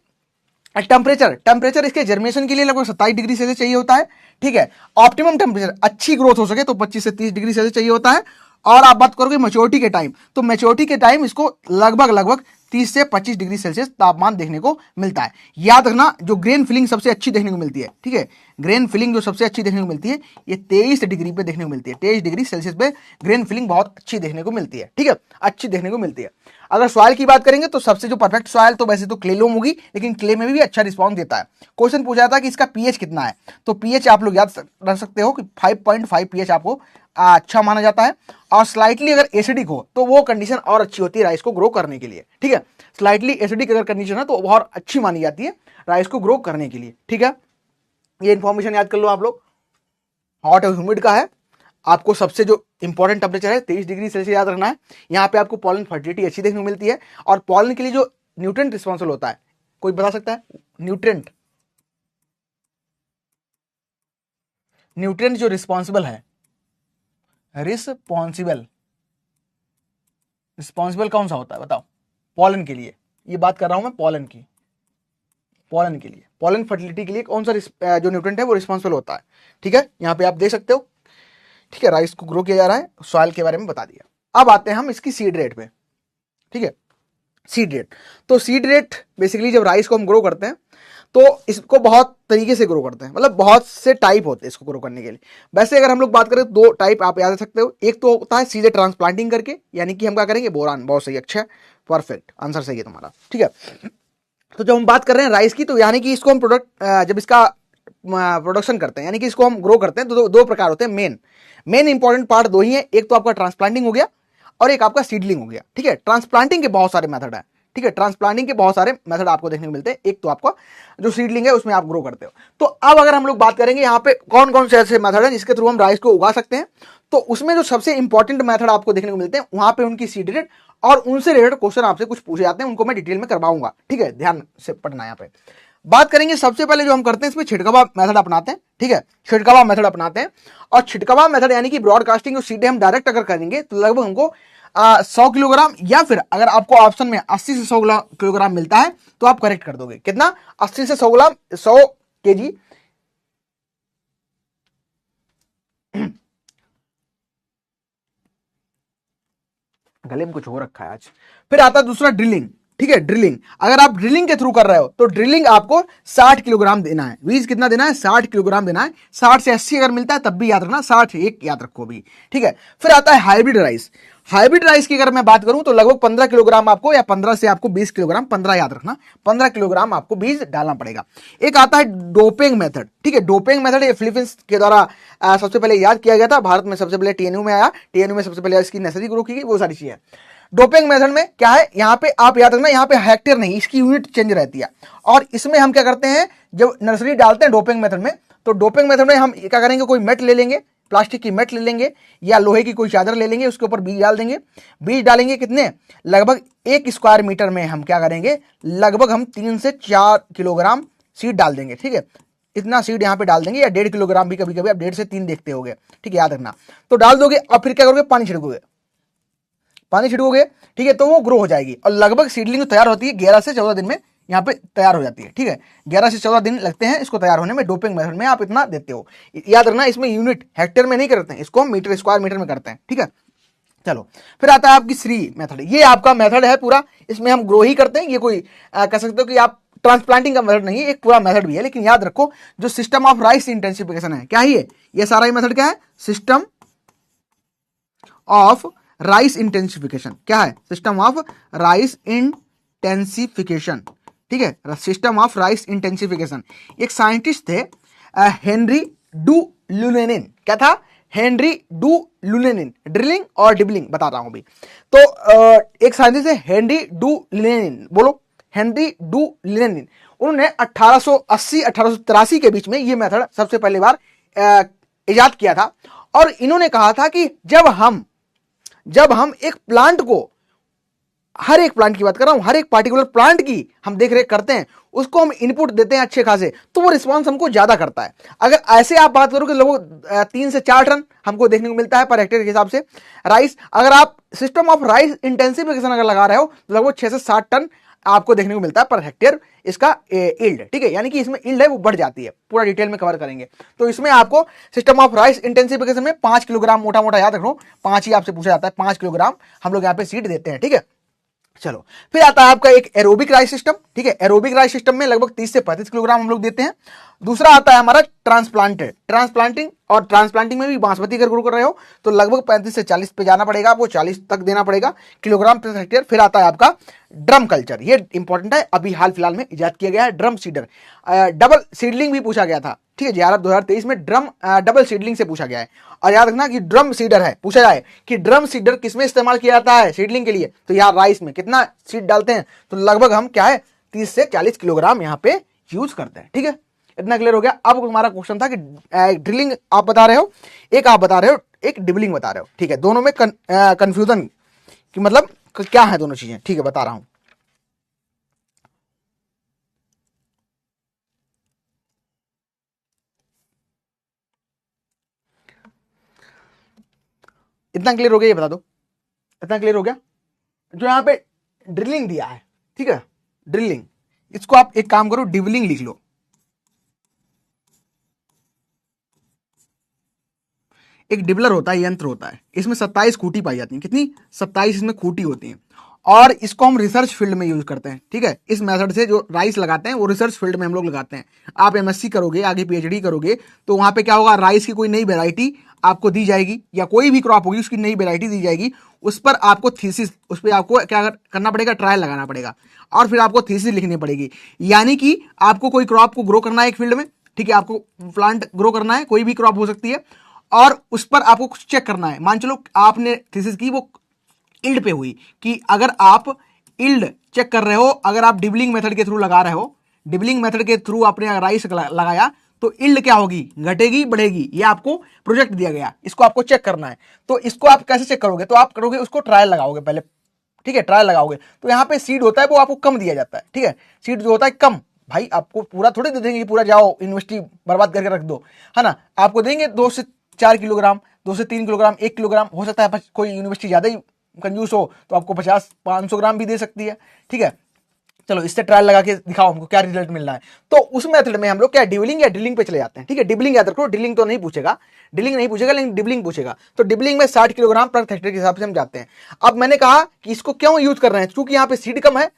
टेम्परेचर इसके जर्मिनेशन के लिए लगभग 27 डिग्री सेल्सियस चाहिए होता है, ठीक है। ऑप्टिमम टेम्परेचर अच्छी ग्रोथ हो सके तो 25 से 30 डिग्री सेल्सियस चाहिए होता है। और आप बात करोगे मैच्योरिटी के टाइम, तो मैच्योरिटी के टाइम इसको लगभग 30 से 25 डिग्री सेल्सियस तापमान देखने को मिलता है। याद रखना, जो ग्रेन फिलिंग सबसे अच्छी देखने को मिलती है, ठीक है, ग्रेन फिलिंग जो सबसे अच्छी देखने को मिलती है ये 23 डिग्री पे देखने को मिलती है। 23 डिग्री सेल्सियस पे ग्रेन फिलिंग बहुत अच्छी देखने को मिलती है, ठीक है, अच्छी देखने को मिलती है। अगर सॉइल की बात करेंगे तो सबसे जो परफेक्ट सॉइल तो वैसे तो क्ले लोम होगी, लेकिन क्ले में भी अच्छा रिस्पॉन्स देता है। क्वेश्चन पूछा था कि इसका पीएच कितना है, तो पीएच आप लोग याद रख सकते हो कि 5.5 पीएच आपको अच्छा माना जाता है। और स्लाइटली अगर एसिडिक हो तो वो कंडीशन और अच्छी होती है राइस को ग्रो करने के लिए, ठीक है। स्लाइटली एसिडिक अगर कंडीशन है तो बहुत अच्छी मानी जाती है राइस को ग्रो करने के लिए, ठीक है। ये इंफॉर्मेशन याद कर लो आप लोग। हॉट और ह्यूमिड का है, आपको सबसे जो इंपॉर्टेंट टेम्परेचर है 23 डिग्री सेल्सियस याद रखना है। यहाँ पे आपको पॉलन फर्टिलिटी अच्छी देखने को मिलती है। और पॉलन के लिए जो न्यूट्रिएंट रिस्पॉन्सिबल होता है, कोई बता सकता है, न्यूट्रिएंट जो रिस्पॉन्सिबल है, रिस्पॉन्सिबल कौन सा होता है बताओ, पॉलन के लिए ये बात कर रहा हूं मैं, पॉलन के लिए पॉलन फर्टिलिटी के लिए कौन सा जो न्यूट्रिएंट है वो रिस्पॉन्सिबल होता है, ठीक है। यहाँ पे आप देख सकते हो, ठीक है। राइस को ग्रो किया जा रहा है, सॉइल के बारे में बता दिया। अब आते हैं हम इसकी सीड रेट पे, ठीक है। सीड रेट, तो सीड रेट बेसिकली जब राइस को हम ग्रो करते हैं तो इसको बहुत तरीके से ग्रो करते हैं, मतलब बहुत से टाइप होते हैं इसको ग्रो करने के लिए। वैसे अगर हम लोग बात करें तो दो टाइप आप याद रख सकते हो। एक तो होता है सीधे ट्रांसप्लांटिंग करके, यानी कि हम क्या करेंगे, बोरान। बहुत सही, अच्छा, परफेक्ट आंसर सही है तुम्हारा, ठीक है। तो जब हम बात कर रहे हैं राइस की, तो यानी कि इसको हम जब इसका प्रोडक्शन करते हैं, यानी कि इसको हम ग्रो करते हैं, तो दो प्रकार होते हैं। मेन इंपॉर्टेंट पार्ट दो ही है, एक तो आपका ट्रांसप्लांटिंग हो गया और एक आपका सीडलिंग हो गया, ठीक है। ट्रांसप्लांटिंग के बहुत सारे मेथड है, ठीक है। ट्रांसप्लांटिंग के बहुत सारे मेथड आपको देखने को मिलते हैं। एक तो आपका जो सीडलिंग है उसमें आप ग्रो करते हो। तो अब अगर हम लोग बात करेंगे यहाँ पे कौन कौन से ऐसे मेथड है जिसके थ्रू हम राइस को उगा सकते हैं, तो उसमें जो सबसे इंपॉर्टेंट मेथड आपको देखने को मिलते हैं, वहां पे उनकी सीड रेट और उनसे रिलेटेड क्वेश्चन आपसे कुछ पूछे जाते हैं, उनको मैं डिटेल में करवाऊंगा, ठीक है। ध्यान से पढ़ना। यहाँ पे बात करेंगे सबसे पहले जो हम करते हैं इसमें छिड़कावा मेथड अपनाते हैं, ठीक है। छिड़कावा मेथड अपनाते हैं, और छिड़कावा मेथड यानी कि ब्रॉडकास्टिंग जो सीधे हम डायरेक्ट अगर करेंगे तो लगभग हमको 100 किलोग्राम, या फिर अगर आपको ऑप्शन में 80 से 100 किलोग्राम मिलता है तो आप करेक्ट कर दोगे। कितना? 80 से 100 केजी। गले में कुछ हो रखा है आज। फिर आता है दूसरा ड्रिलिंग, ठीक है। ड्रिलिंग, अगर आप ड्रिलिंग के थ्रू कर रहे हो तो ड्रिलिंग आपको 60 किलोग्राम देना है। बीज कितना देना है? 60 किलोग्राम देना है। 60 से 80 अगर मिलता है तब भी याद रखना, 60 एक याद रखो भी, ठीक है। फिर आता है हाइब्रिड राइस। हाइब्रिड राइस की अगर मैं बात करूं तो लगभग 15 किलोग्राम आपको, या 15 से आपको 20 किलोग्राम, 15 याद रखना, 15 किलोग्राम आपको बीज डालना पड़ेगा। एक आता है डोपिंग मेथड, ठीक है। डोपिंग मेथड ये फिलीपींस के द्वारा सबसे पहले याद किया गया था। भारत में सबसे पहले टीएनयू में आया, टीएनयू में सबसे पहले इसकी नर्सरी ग्रो की गई, वो सारी चीजें। डोपिंग मेथड में क्या है, यहाँ पे आप याद रखना, यहाँ पे हेक्टेयर नहीं, इसकी यूनिट चेंज रहती है। और इसमें हम क्या करते हैं, जब नर्सरी डालते हैं डोपिंग मेथड में, तो डोपिंग मेथड में हम क्या करेंगे, कोई मेट ले लेंगे, प्लास्टिक की मेट ले लेंगे या लोहे की कोई चादर ले लेंगे, उसके ऊपर बीज डाल देंगे। बीज डालेंगे कितने? लगभग 1 स्क्वायर मीटर में हम क्या करेंगे, लगभग हम 3 से 4 किलोग्राम सीड डाल देंगे, ठीक है। इतना सीड यहाँ पे डाल देंगे, या 1.5 किलोग्राम भी कभी कभी आप 1.5 से 3 देखते होगे, ठीक है, याद रखना। तो डाल दोगे और फिर क्या करोगे, पानी छिड़कोगे, पानी छिड़कोगे, ठीक है, तो वो ग्रो हो जाएगी। और लगभग सीडलिंग तैयार होती है 11 से 14 दिन में, यहाँ पे तैयार हो जाती है, ठीक है। 11 से 14 दिन लगते हैं इसको तैयार होने में। डोपिंग मेथड में आप इतना देते हो, याद रखना। इसमें यूनिट हेक्टेयर में नहीं करते हैं, इसको हम मीटर, स्क्वायर मीटर में करते हैं, ठीक है। चलो, फिर आता है आपकी श्री मेथड। ये आपका मेथड है पूरा, इसमें हम ग्रो ही करते हैं। ये कोई कह सकते हो कि आप ट्रांसप्लांटिंग का मेथड नहीं है, एक पूरा मेथड भी है, लेकिन याद रखो जो सिस्टम ऑफ राइस इंटेंसिफिकेशन है, क्या है ये सारा ही मेथड क्या है, सिस्टम ऑफ राइस इंटेंसिफिकेशन। क्या है? सिस्टम ऑफ राइस इंटेंसिफिकेशन, ठीक है, सिस्टम ऑफ राइस इंटेंसिफिकेशन। एक साइंटिस्ट थे हेनरी डू लुनेनिन। क्या था? Henri de Laulanie. ड्रिलिंग और डिबलिंग बता रहा हूं अभी। तो एक साइंटिस्ट है हेनरी डू लुनेनिन, बोलो, हेनरी डू लुनेनिन। उन्होंने 1880-1883 के बीच में ये मेथड सबसे पहली बार इजाद किया था। और इन्होंने कहा था कि जब हम एक प्लांट को, हर एक प्लांट की बात कर रहा हूं, हर एक पार्टिकुलर प्लांट की हम देख रेख करते हैं, उसको हम इनपुट देते हैं अच्छे खासे, तो वो रिस्पांस हमको ज्यादा करता है। अगर ऐसे आप बात करो कि लगभग 3 से 4 टन हमको देखने को मिलता है पर हेक्टेयर के हिसाब से राइस। अगर आप सिस्टम ऑफ राइस इंटेंसिफिकेशन अगर लगा रहे हो तो लगभग 6 से 7 टन आपको देखने को मिलता है पर हेक्टेयर इसका यील्ड, ठीक है। यानी कि इसमें यील्ड है वो बढ़ जाती है, पूरा डिटेल में कवर करेंगे। तो इसमें आपको सिस्टम ऑफ राइस इंटेंसिफिकेशन में 5 किलोग्राम, मोटा मोटा याद रखो, 5 ही आपसे पूछा जाता है, 5 किलोग्राम हम लोग यहाँ पे सीड देते हैं, ठीक है। चलो, फिर आता है आपका एक एरोबिक राइस सिस्टम, ठीक है। एरोबिक राइस सिस्टम में लगभग 30 से 35 किलोग्राम हम लोग देते हैं। दूसरा आता है हमारा ट्रांसप्लांटेड, ट्रांसप्लांटिंग। और ट्रांसप्लांटिंग में भी बासमती अगर ग्रो कर रहे हो तो लगभग 35 से 40 पे जाना पड़ेगा, आपको 40 तक देना पड़ेगा किलोग्राम प्रति हेक्टेयर। फिर आता है आपका ड्रम कल्चर, ये इंपॉर्टेंट है, अभी हाल फिलहाल में इजाद किया गया है ड्रम सीडर। डबल सीडलिंग भी पूछा गया था, ठीक है, JRF 2023 में ड्रम डबल सीडलिंग से पूछा गया है। और याद रखना कि ड्रम सीडर है, पूछा जाए कि ड्रम सीडर किसमें इस्तेमाल किया जाता है सीडलिंग के लिए, तो यार राइस में कितना सीड डालते हैं, तो लगभग हम क्या है 30 से 40 किलोग्राम यहाँ पे यूज करते हैं, ठीक है। इतना क्लियर हो गया। अब हमारा क्वेश्चन था कि ड्रिलिंग आप बता रहे हो, एक आप बता रहे हो, एक डिबलिंग बता रहे हो, ठीक है। दोनों में कंफ्यूजन कि मतलब क्या है दोनों चीजें, ठीक है, बता रहा हूं। इतना क्लियर हो गया, ये बता दो, इतना क्लियर हो गया। जो यहां पे ड्रिलिंग दिया है, ठीक है, ड्रिलिंग, इसको आप एक काम करो, डिबलिंग लिख लो। एक डिबलर होता है, यंत्र होता है, इसमें 27 खूंटी पाई जाती है। कितनी? 27 इसमें खूंटी होती है। और इसको हम रिसर्च फील्ड में यूज करते हैं। ठीक है, इस मेथड से जो राइस लगाते हैं वो रिसर्च फील्ड में हम लोग लगाते हैं। आप एमएससी करोगे, आगे पीएचडी करोगे, तो वहां पे क्या होगा, राइस की कोई नई वेराइटी आपको दी जाएगी या कोई भी क्रॉप होगी उसकी नई वेराइटी दी जाएगी, उस पर आपको थीसिस, उस पर आपको क्या करना पड़ेगा, ट्रायल लगाना पड़ेगा और फिर आपको थीसिस लिखनी पड़ेगी। यानी कि आपको कोई क्रॉप को ग्रो करना है एक फील्ड में, ठीक है, आपको प्लांट ग्रो करना है, कोई भी क्रॉप हो सकती है, और उस पर आपको कुछ चेक करना है। मान चलो आपने थीसिस की, वो इल्ड पे हुई, कि अगर आप इल्ड चेक कर रहे हो, अगर आप डिबलिंग मेथड के थ्रू लगा रहे हो, डिबलिंग मेथड के थ्रू आपने राइस लगाया तो इल्ड क्या होगी, घटेगी बढ़ेगी, ये आपको प्रोजेक्ट दिया गया, इसको आपको चेक करना है। तो इसको आप कैसे चेक करोगे, तो आप करोगे उसको ट्रायल लगाओगे पहले। ठीक है, ट्रायल लगाओगे तो यहाँ पे सीड होता है वो आपको कम दिया जाता है। ठीक है, सीड जो होता है कम, भाई आपको पूरा थोड़ी दे देंगे, पूरा जाओ यूनिवर्सिटी बर्बाद करके रख दो, है ना। आपको देंगे 2 से 4 किलोग्राम, 2 से 3 किलोग्राम, 1 किलोग्राम, हो सकता है कोई यूनिवर्सिटी ज्यादा ही कंजूस हो तो आपको 50-500 ग्राम भी दे सकती है। ठीक है, चलो इससे ट्रायल लगा के दिखाओ हमको क्या रिजल्ट मिल रहा है। तो उस मेथड में हम लोग क्या डिबलिंग या ड्रिलिंग पे चले जाते हैं। ठीक है, डिबलिंग याद रखो, ड्रिलिंग तो नहीं पूछेगा, ड्रिलिंग नहीं पूछेगा, लेकिन डिबलिंग पूछेगा। तो डिबलिंग में 60 किलोग्राम पर हेक्टेयर के हिसाब से हम जाते हैं। अब मैंने कहा कि इसको क्यों यूज कर रहे हैं, क्योंकि यहाँ पे सीड कम है,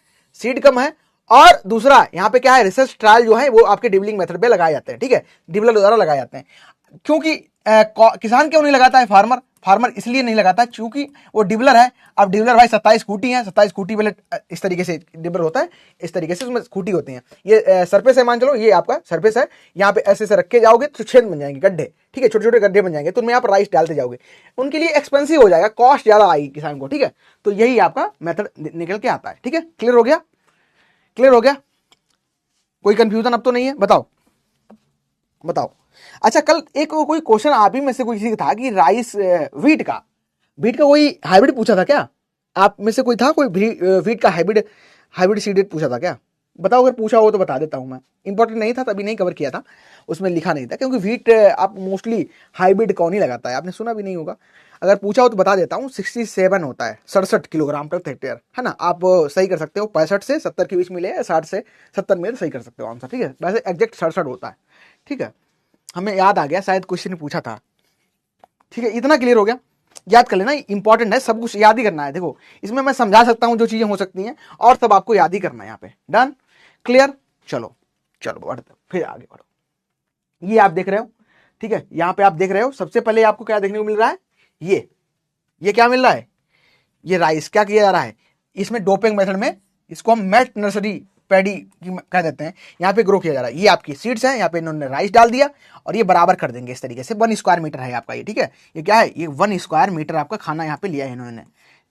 सीड कम है, और दूसरा यहाँ पे क्या है, रिसर्च ट्रायल जो है वो आपके डिबलिंग मेथड पे लगाए जाते हैं। ठीक है, डिबलर द्वारा लगाए जाते हैं। क्योंकि किसान क्यों नहीं लगाता है, फार्मर इसलिए नहीं लगाता क्योंकि वो डिबलर है। अब डिबलर भाई 27 खूटी है, 27 खूटी वाले इस तरीके से डिबलर होता है, इस तरीके से उसमें खूटी होती हैं। ये सरफेस है, मान चलो ये आपका सरफेस है, यहाँ पे ऐसे से रख के जाओगे तो छेद बन जाएंगे, गड्ढे। ठीक है, छोटे छोटे गड्ढे बन जाएंगे, तो उनमें आप राइस डालते जाओगे, उनके लिए एक्सपेंसिव हो जाएगा, कॉस्ट ज्यादा आएगी किसान को। ठीक है, तो यही आपका मेथड निकल के आता है। ठीक है, क्लियर हो गया, क्लियर हो गया, कोई कंफ्यूजन अब तो नहीं है, बताओ बताओ। अच्छा, कल एक कोई क्वेश्चन आप ही में से कोई था कि राइस वीट का कोई हाइब्रिड पूछा था क्या, आप में से कोई था कोई वीट का हाइब्रिड सीडेड पूछा था क्या, बताओ, अगर पूछा हो तो बता देता हूं मैं। इंपॉर्टेंट नहीं था, तभी नहीं कवर किया था, उसमें लिखा नहीं था, क्योंकि वीट आप मोस्टली हाइब्रिड कौन ही लगाता है, आपने सुना भी नहीं होगा। अगर पूछा हो तो बता देता हूँ, 67 होता है, 67 किलोग्राम प्रति हेक्टेयर, है ना। आप सही कर सकते हो, 65 से 70 के बीच मिले, 60 से 70 में सही कर सकते हो आंसर। ठीक है, वैसे एग्जैक्ट 67 होता है। ठीक है, हमें याद आ गया, शायद क्वेश्चन ने पूछा था। ठीक है, इतना क्लियर हो गया, याद कर लेना, इंपॉर्टेंट है, सब कुछ याद ही करना है। देखो इसमें मैं समझा सकता हूं जो चीजें हो सकती हैं, और सब आपको याद ही करना है यहाँ पे। डन, क्लियर, चलो चलो बढ़ते, फिर आगे बढ़ो। ये आप देख रहे हो, ठीक है, यहाँ पे आप देख रहे हो, सबसे पहले आपको क्या देखने को मिल रहा है, ये क्या मिल रहा है, ये राइस क्या किया जा रहा है, इसमें डोपिंग मेथड में इसको हम मेट नर्सरी पैडी कह देते हैं, यहाँ पे ग्रो किया जा रहा है। ये आपकी सीड्स हैं, यहाँ पे इन्होंने राइस डाल दिया और ये बराबर कर देंगे इस तरीके से। 1 स्क्वायर मीटर है आपका ये। ठीक है, ये क्या है, ये 1 स्क्वायर मीटर आपका खाना यहाँ पे लिया है इन्होंने।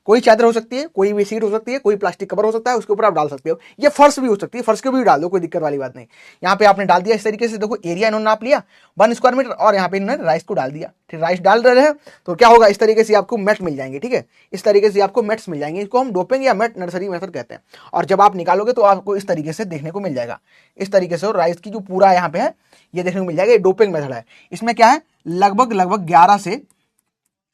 कोई चादर हो सकती है, कोई भी सीट हो सकती है, कोई प्लास्टिक कवर हो सकता है, उसके ऊपर आप डाल सकते हो। ये फर्श भी हो सकती है, फर्श के भी डाल दो, कोई दिक्कत वाली बात नहीं। यहाँ पे आपने डाल दिया इस तरीके से, देखो एरिया इन्होंने नाप लिया 1 स्क्वायर मीटर, और यहाँ पे इन्होंने राइस को डाल दिया। फिर राइस डाल रहे हैं तो क्या होगा, इस तरीके से आपको मेट मिल जाएंगे। ठीक है, इस तरीके से आपको मेट्स मिल जाएंगे, इसको हम डोपिंग या मेट नर्सरी मेथड कहते हैं। और जब आप निकालोगे तो आपको इस तरीके से देखने को मिल जाएगा, इस तरीके से। और राइस की जो पूरा यहाँ पे है ये देखने को मिल जाएगा, ये डोपिंग मेथड है। इसमें क्या है, लगभग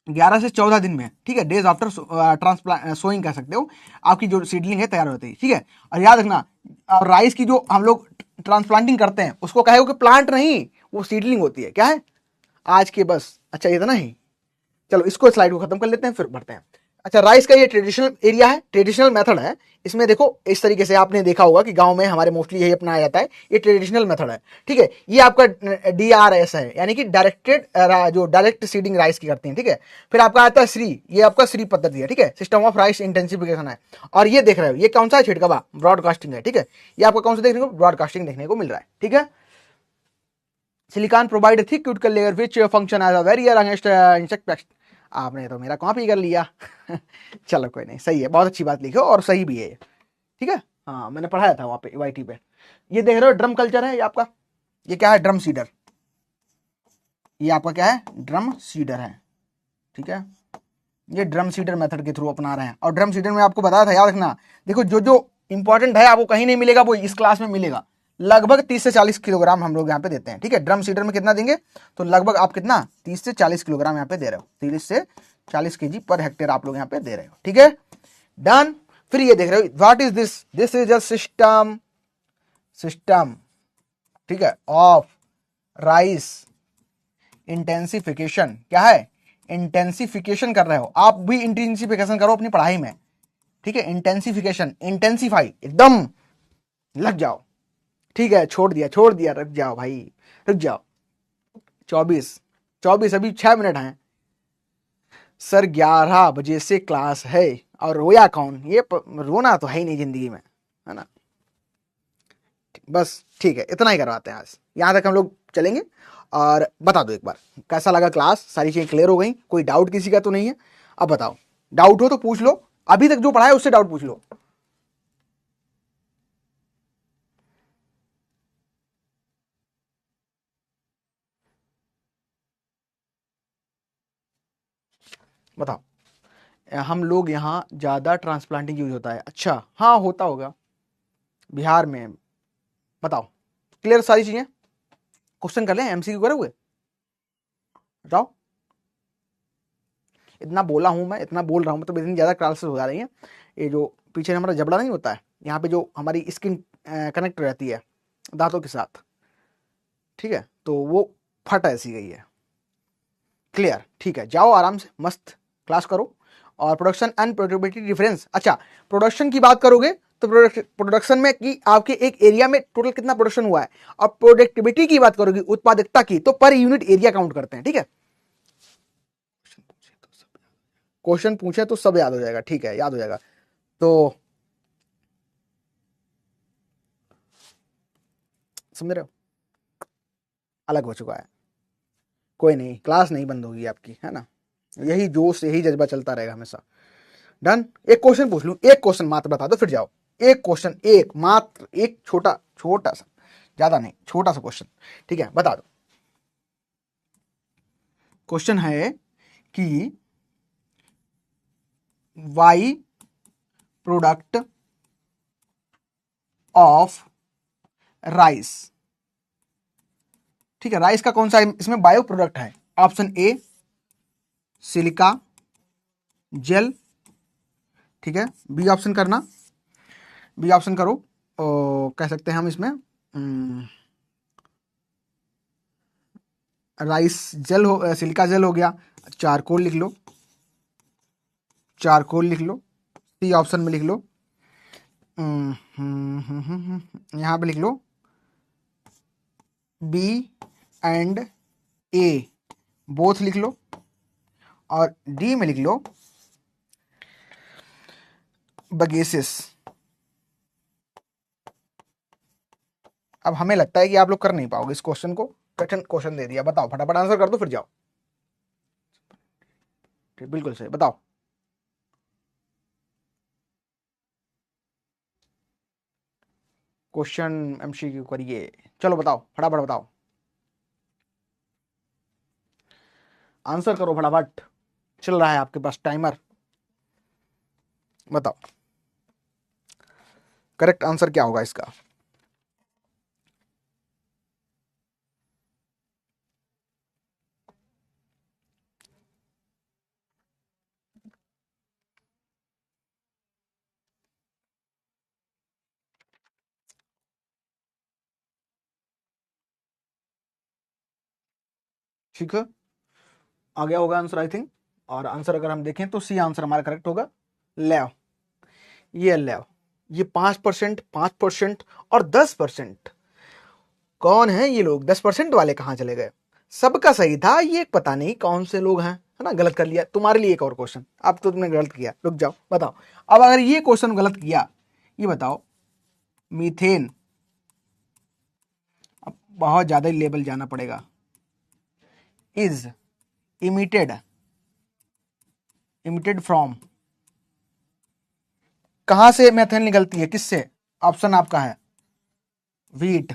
11 से 14 दिन में, ठीक है, डेज आफ्टर ट्रांसप्लांट सोइंग कह सकते हो, आपकी जो सीडलिंग है तैयार होती है। ठीक है, और याद रखना, राइस की जो हम लोग ट्रांसप्लांटिंग करते हैं उसको कहे कि प्लांट नहीं, वो सीडलिंग होती है। क्या है आज के, बस अच्छा इतना ही। चलो इसको स्लाइड को खत्म कर लेते हैं, फिर बढ़ते हैं। अच्छा, राइस का ये ट्रेडिशनल एरिया है, ट्रेडिशनल मेथड है। इसमें देखो इस तरीके से आपने देखा होगा कि गांव में हमारे मोस्टली यही अपनाया जाता है, ये ट्रेडिशनल मेथड है। ठीक है, ये आपका DRS है, यानी कि डायरेक्ट सीडिंग राइस की करते हैं। ठीक है, फिर आपका आता है श्री, ये आपका श्री पद्धति है। ठीक है, सिस्टम ऑफ राइस इंटेंसिफिकेशन है। और ये देख रहे हो, ये कौन सा है, छिड़कावा, ब्रॉडकास्टिंग है। ठीक है, ये आपको कौन सा देखने को, ब्रॉडकास्टिंग देखने को मिल रहा है। ठीक है, silicon provide thick cuticle layer which function as a barrier against insect pest. आपने तो मेरा कॉपी कर लिया चलो कोई नहीं, सही है, बहुत अच्छी बात लिखो, और सही भी है ये। ठीक है, हाँ मैंने पढ़ाया था वहां पे YT पे। ये देख रहे हो ड्रम कल्चर है ये आपका, ये क्या है, ड्रम सीडर, ये आपका क्या है, ड्रम सीडर है। ठीक है, ये ड्रम सीडर मेथड के थ्रू अपना रहे हैं। और ड्रम सीडर में आपको बताया था, याद रखना, देखो जो जो इंपॉर्टेंट है आपको कहीं नहीं मिलेगा, वो इस क्लास में मिलेगा। लगभग 30 से 40 किलोग्राम हम लोग यहाँ पे देते हैं। ठीक है, ड्रम सीडर में कितना देंगे, तो लगभग आप कितना 30 से 40 किलोग्राम यहाँ पे दे रहे हो, 30 से 40 kg पर हेक्टेयर आप लोग यहाँ पे दे रहे हो। ठीक है, डन। फिर ये देख रहे हो, what is this is a system, ठीक है, ऑफ राइस इंटेंसिफिकेशन। क्या है, इंटेंसिफिकेशन कर रहे हो, आप भी इंटेंसिफिकेशन करो अपनी पढ़ाई में। ठीक है, इंटेंसिफिकेशन, इंटेंसिफाई, एकदम लग जाओ। ठीक है, छोड़ दिया, रुक जाओ भाई, रुक जाओ। 24 अभी 6 मिनट हैं सर, 11 बजे से क्लास है और रोया कौन? रोना तो है ही नहीं जिंदगी में, है ना। बस ठीक है, इतना ही करवाते हैं आज, यहां तक हम लोग चलेंगे। और बता दो एक बार कैसा लगा क्लास, सारी चीजें क्लियर हो गई? कोई डाउट किसी का तो नहीं है? अब बताओ, डाउट हो तो पूछ लो, अभी तक जो पढ़ा है उससे डाउट पूछ लो। बताओ, हम लोग यहाँ ज्यादा ट्रांसप्लांटिंग यूज होता है, अच्छा हाँ होता होगा बिहार में। बताओ, क्लियर सारी चीजें? क्वेश्चन कर लें, एमसीक्यू करे हुए? बताओ, इतना बोला हूं मैं, इतना बोल रहा हूं, मतलब इतनी ज्यादा क्लासेस हो जा रही हैं। ये जो पीछे हमारा जबड़ा नहीं होता है, यहाँ पे जो हमारी स्किन कनेक्ट रहती है दांतों के साथ, ठीक है, तो वो फट ऐसी गई है। क्लियर? ठीक है, जाओ आराम से मस्त क्लास करो। और प्रोडक्शन एंड प्रोडक्टिविटी डिफरेंस, अच्छा प्रोडक्शन की बात करोगे तो प्रोडक्शन में कि आपके एक एरिया में टोटल कितना प्रोडक्शन हुआ है, और प्रोडक्टिविटी की बात करोगे, उत्पादकता की, तो पर यूनिट एरिया काउंट करते हैं। ठीक है, क्वेश्चन पूछे तो सब याद हो जाएगा, ठीक है, याद हो जाएगा। तो समझ रहे हो, अलग हो चुका है, कोई नहीं, क्लास नहीं बंद होगी आपकी, है ना। यही जोश, यही जज्बा चलता रहेगा हमेशा। डन? एक क्वेश्चन पूछ लूं, एक क्वेश्चन मात्र बता दो फिर जाओ। एक क्वेश्चन, एक मात्र, एक छोटा छोटा सा, ज्यादा नहीं, छोटा सा क्वेश्चन, ठीक है, बता दो। क्वेश्चन है कि वाई प्रोडक्ट ऑफ राइस, ठीक है, राइस का कौन सा इसमें बायो प्रोडक्ट है? ऑप्शन ए सिलिका जेल, ठीक है, बी ऑप्शन करना, बी ऑप्शन करो, कह सकते हैं हम इसमें राइस जेल हो, सिलिका जेल हो गया, चारकोल लिख लो, चारकोल लिख लो, सी ऑप्शन में लिख लो, यहां पे लिख लो बी एंड ए बोथ लिख लो, और डी में लिख लो बगेसिस। अब हमें लगता है कि आप लोग कर नहीं पाओगे इस क्वेश्चन को, कठिन क्वेश्चन दे दिया। बताओ फटाफट आंसर कर दो फिर जाओ। ठीक, बिल्कुल सही, बताओ। क्वेश्चन एमसीक्यू करिए, चलो बताओ फटाफट बताओ, आंसर करो फटाफट, चल रहा है आपके पास टाइमर, बताओ करेक्ट आंसर क्या होगा इसका। ठीक है, आ गया होगा आंसर आई थिंक। और आंसर अगर हम देखें तो सी आंसर हमारा करेक्ट होगा। ले ये ले, ये 5%, 5% और 10%, कौन है ये लोग? 10% वाले कहां चले गए? सबका सही था, ये पता नहीं कौन से लोग हैं, है ना, गलत कर लिया। तुम्हारे लिए एक और क्वेश्चन, अब तो तुमने गलत किया, रुक जाओ, बताओ। अब अगर ये क्वेश्चन गलत किया, ये बताओ, मीथेन, अब बहुत ज्यादा ही लेवल जाना पड़ेगा, इज इमिटेड, इमिटेड फ्रॉम, कहां से मेथेन निकलती है, किससे? ऑप्शन आपका है व्हीट,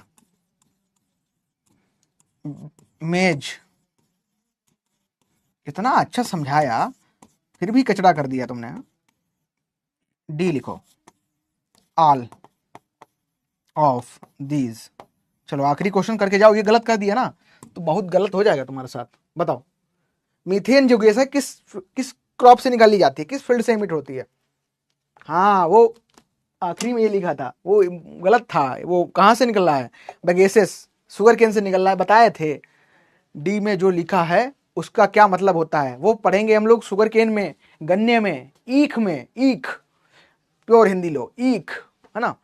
मेज, इतना अच्छा समझाया फिर भी कचड़ा कर दिया तुमने। डी लिखो, ऑल ऑफ दीज। चलो आखिरी क्वेश्चन करके जाओ, ये गलत कर दिया ना तो बहुत गलत हो जाएगा तुम्हारे साथ। बताओ, मीथेन जो गैस है किस किस क्रॉप से निकाली जाती है, किस फील्ड से इमिट होती है? हाँ, वो आखिरी में ये लिखा था, वो गलत था, वो कहां से निकल रहा है? बगेसेस, शुगर केन से निकल रहा है, बताए थे। डी में जो लिखा है उसका क्या मतलब होता है वो पढ़ेंगे हम लोग शुगर केन में, गन्ने में, ईख में, ईख, प्योर हिंदी लो, ईख, है ना।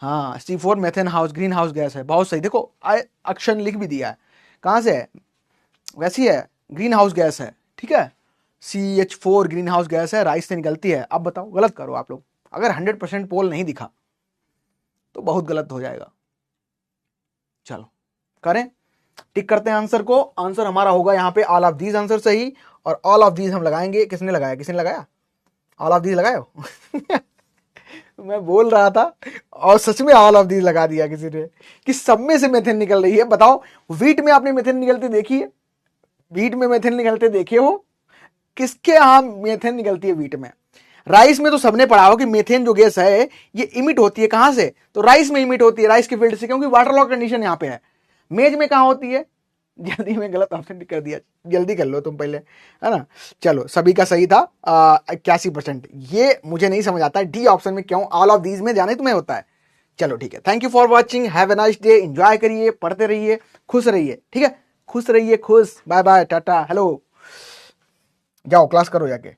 हाँ, C4 methane house green house gas है, बहुत सही। देखो अक्षर लिख भी दिया है, कहाँ से है, वैसी है, ग्रीन हाउस गैस है, ठीक है। CH4 ग्रीन हाउस गैस है, राइस से निकलती है। अब बताओ, गलत करो आप लोग। अगर 100% पोल नहीं दिखा तो बहुत गलत हो जाएगा। चलो करें, टिक करते हैं आंसर को। आंसर हमारा होगा यहाँ पे ऑल ऑफ दीज आंसर सही, और ऑल ऑफ दीज हम लगाएंगे। किसने लगाया, किसने लगाया, ऑल ऑफ दीज लगायो मैं बोल रहा था और सच में ऑल ऑफ दीज लगा दिया किसी ने, कि सब में से मेथेन निकल रही है। बताओ, व्हीट में आपने मेथेन निकलती देखी है, व्हीट में मेथेन निकलते देखे हो, किसके यहां मेथेन निकलती है व्हीट में। राइस में तो सबने पढ़ा हो कि मेथेन जो गैस है ये इमिट होती है कहां से, तो राइस में इमिट होती है, राइस के फील्ड से, क्योंकि वाटर लॉक कंडीशन यहां पे है। मेज में कहां होती है, जल्दी में गलत ऑप्शन कर दिया, जल्दी कर लो तुम पहले, है ना। चलो सभी का सही था 81%। ये मुझे नहीं समझ आता डी ऑप्शन में क्यों ऑल ऑफ दीज में जाने तुम्हें होता है। चलो ठीक है, thank you for watching, have a nice day, enjoy करिए, पढ़ते रहिए, खुश रहिए, ठीक है, खुश रहिए, खुश, बाय बाय, टाटा, हेलो, जाओ क्लास करो जाके।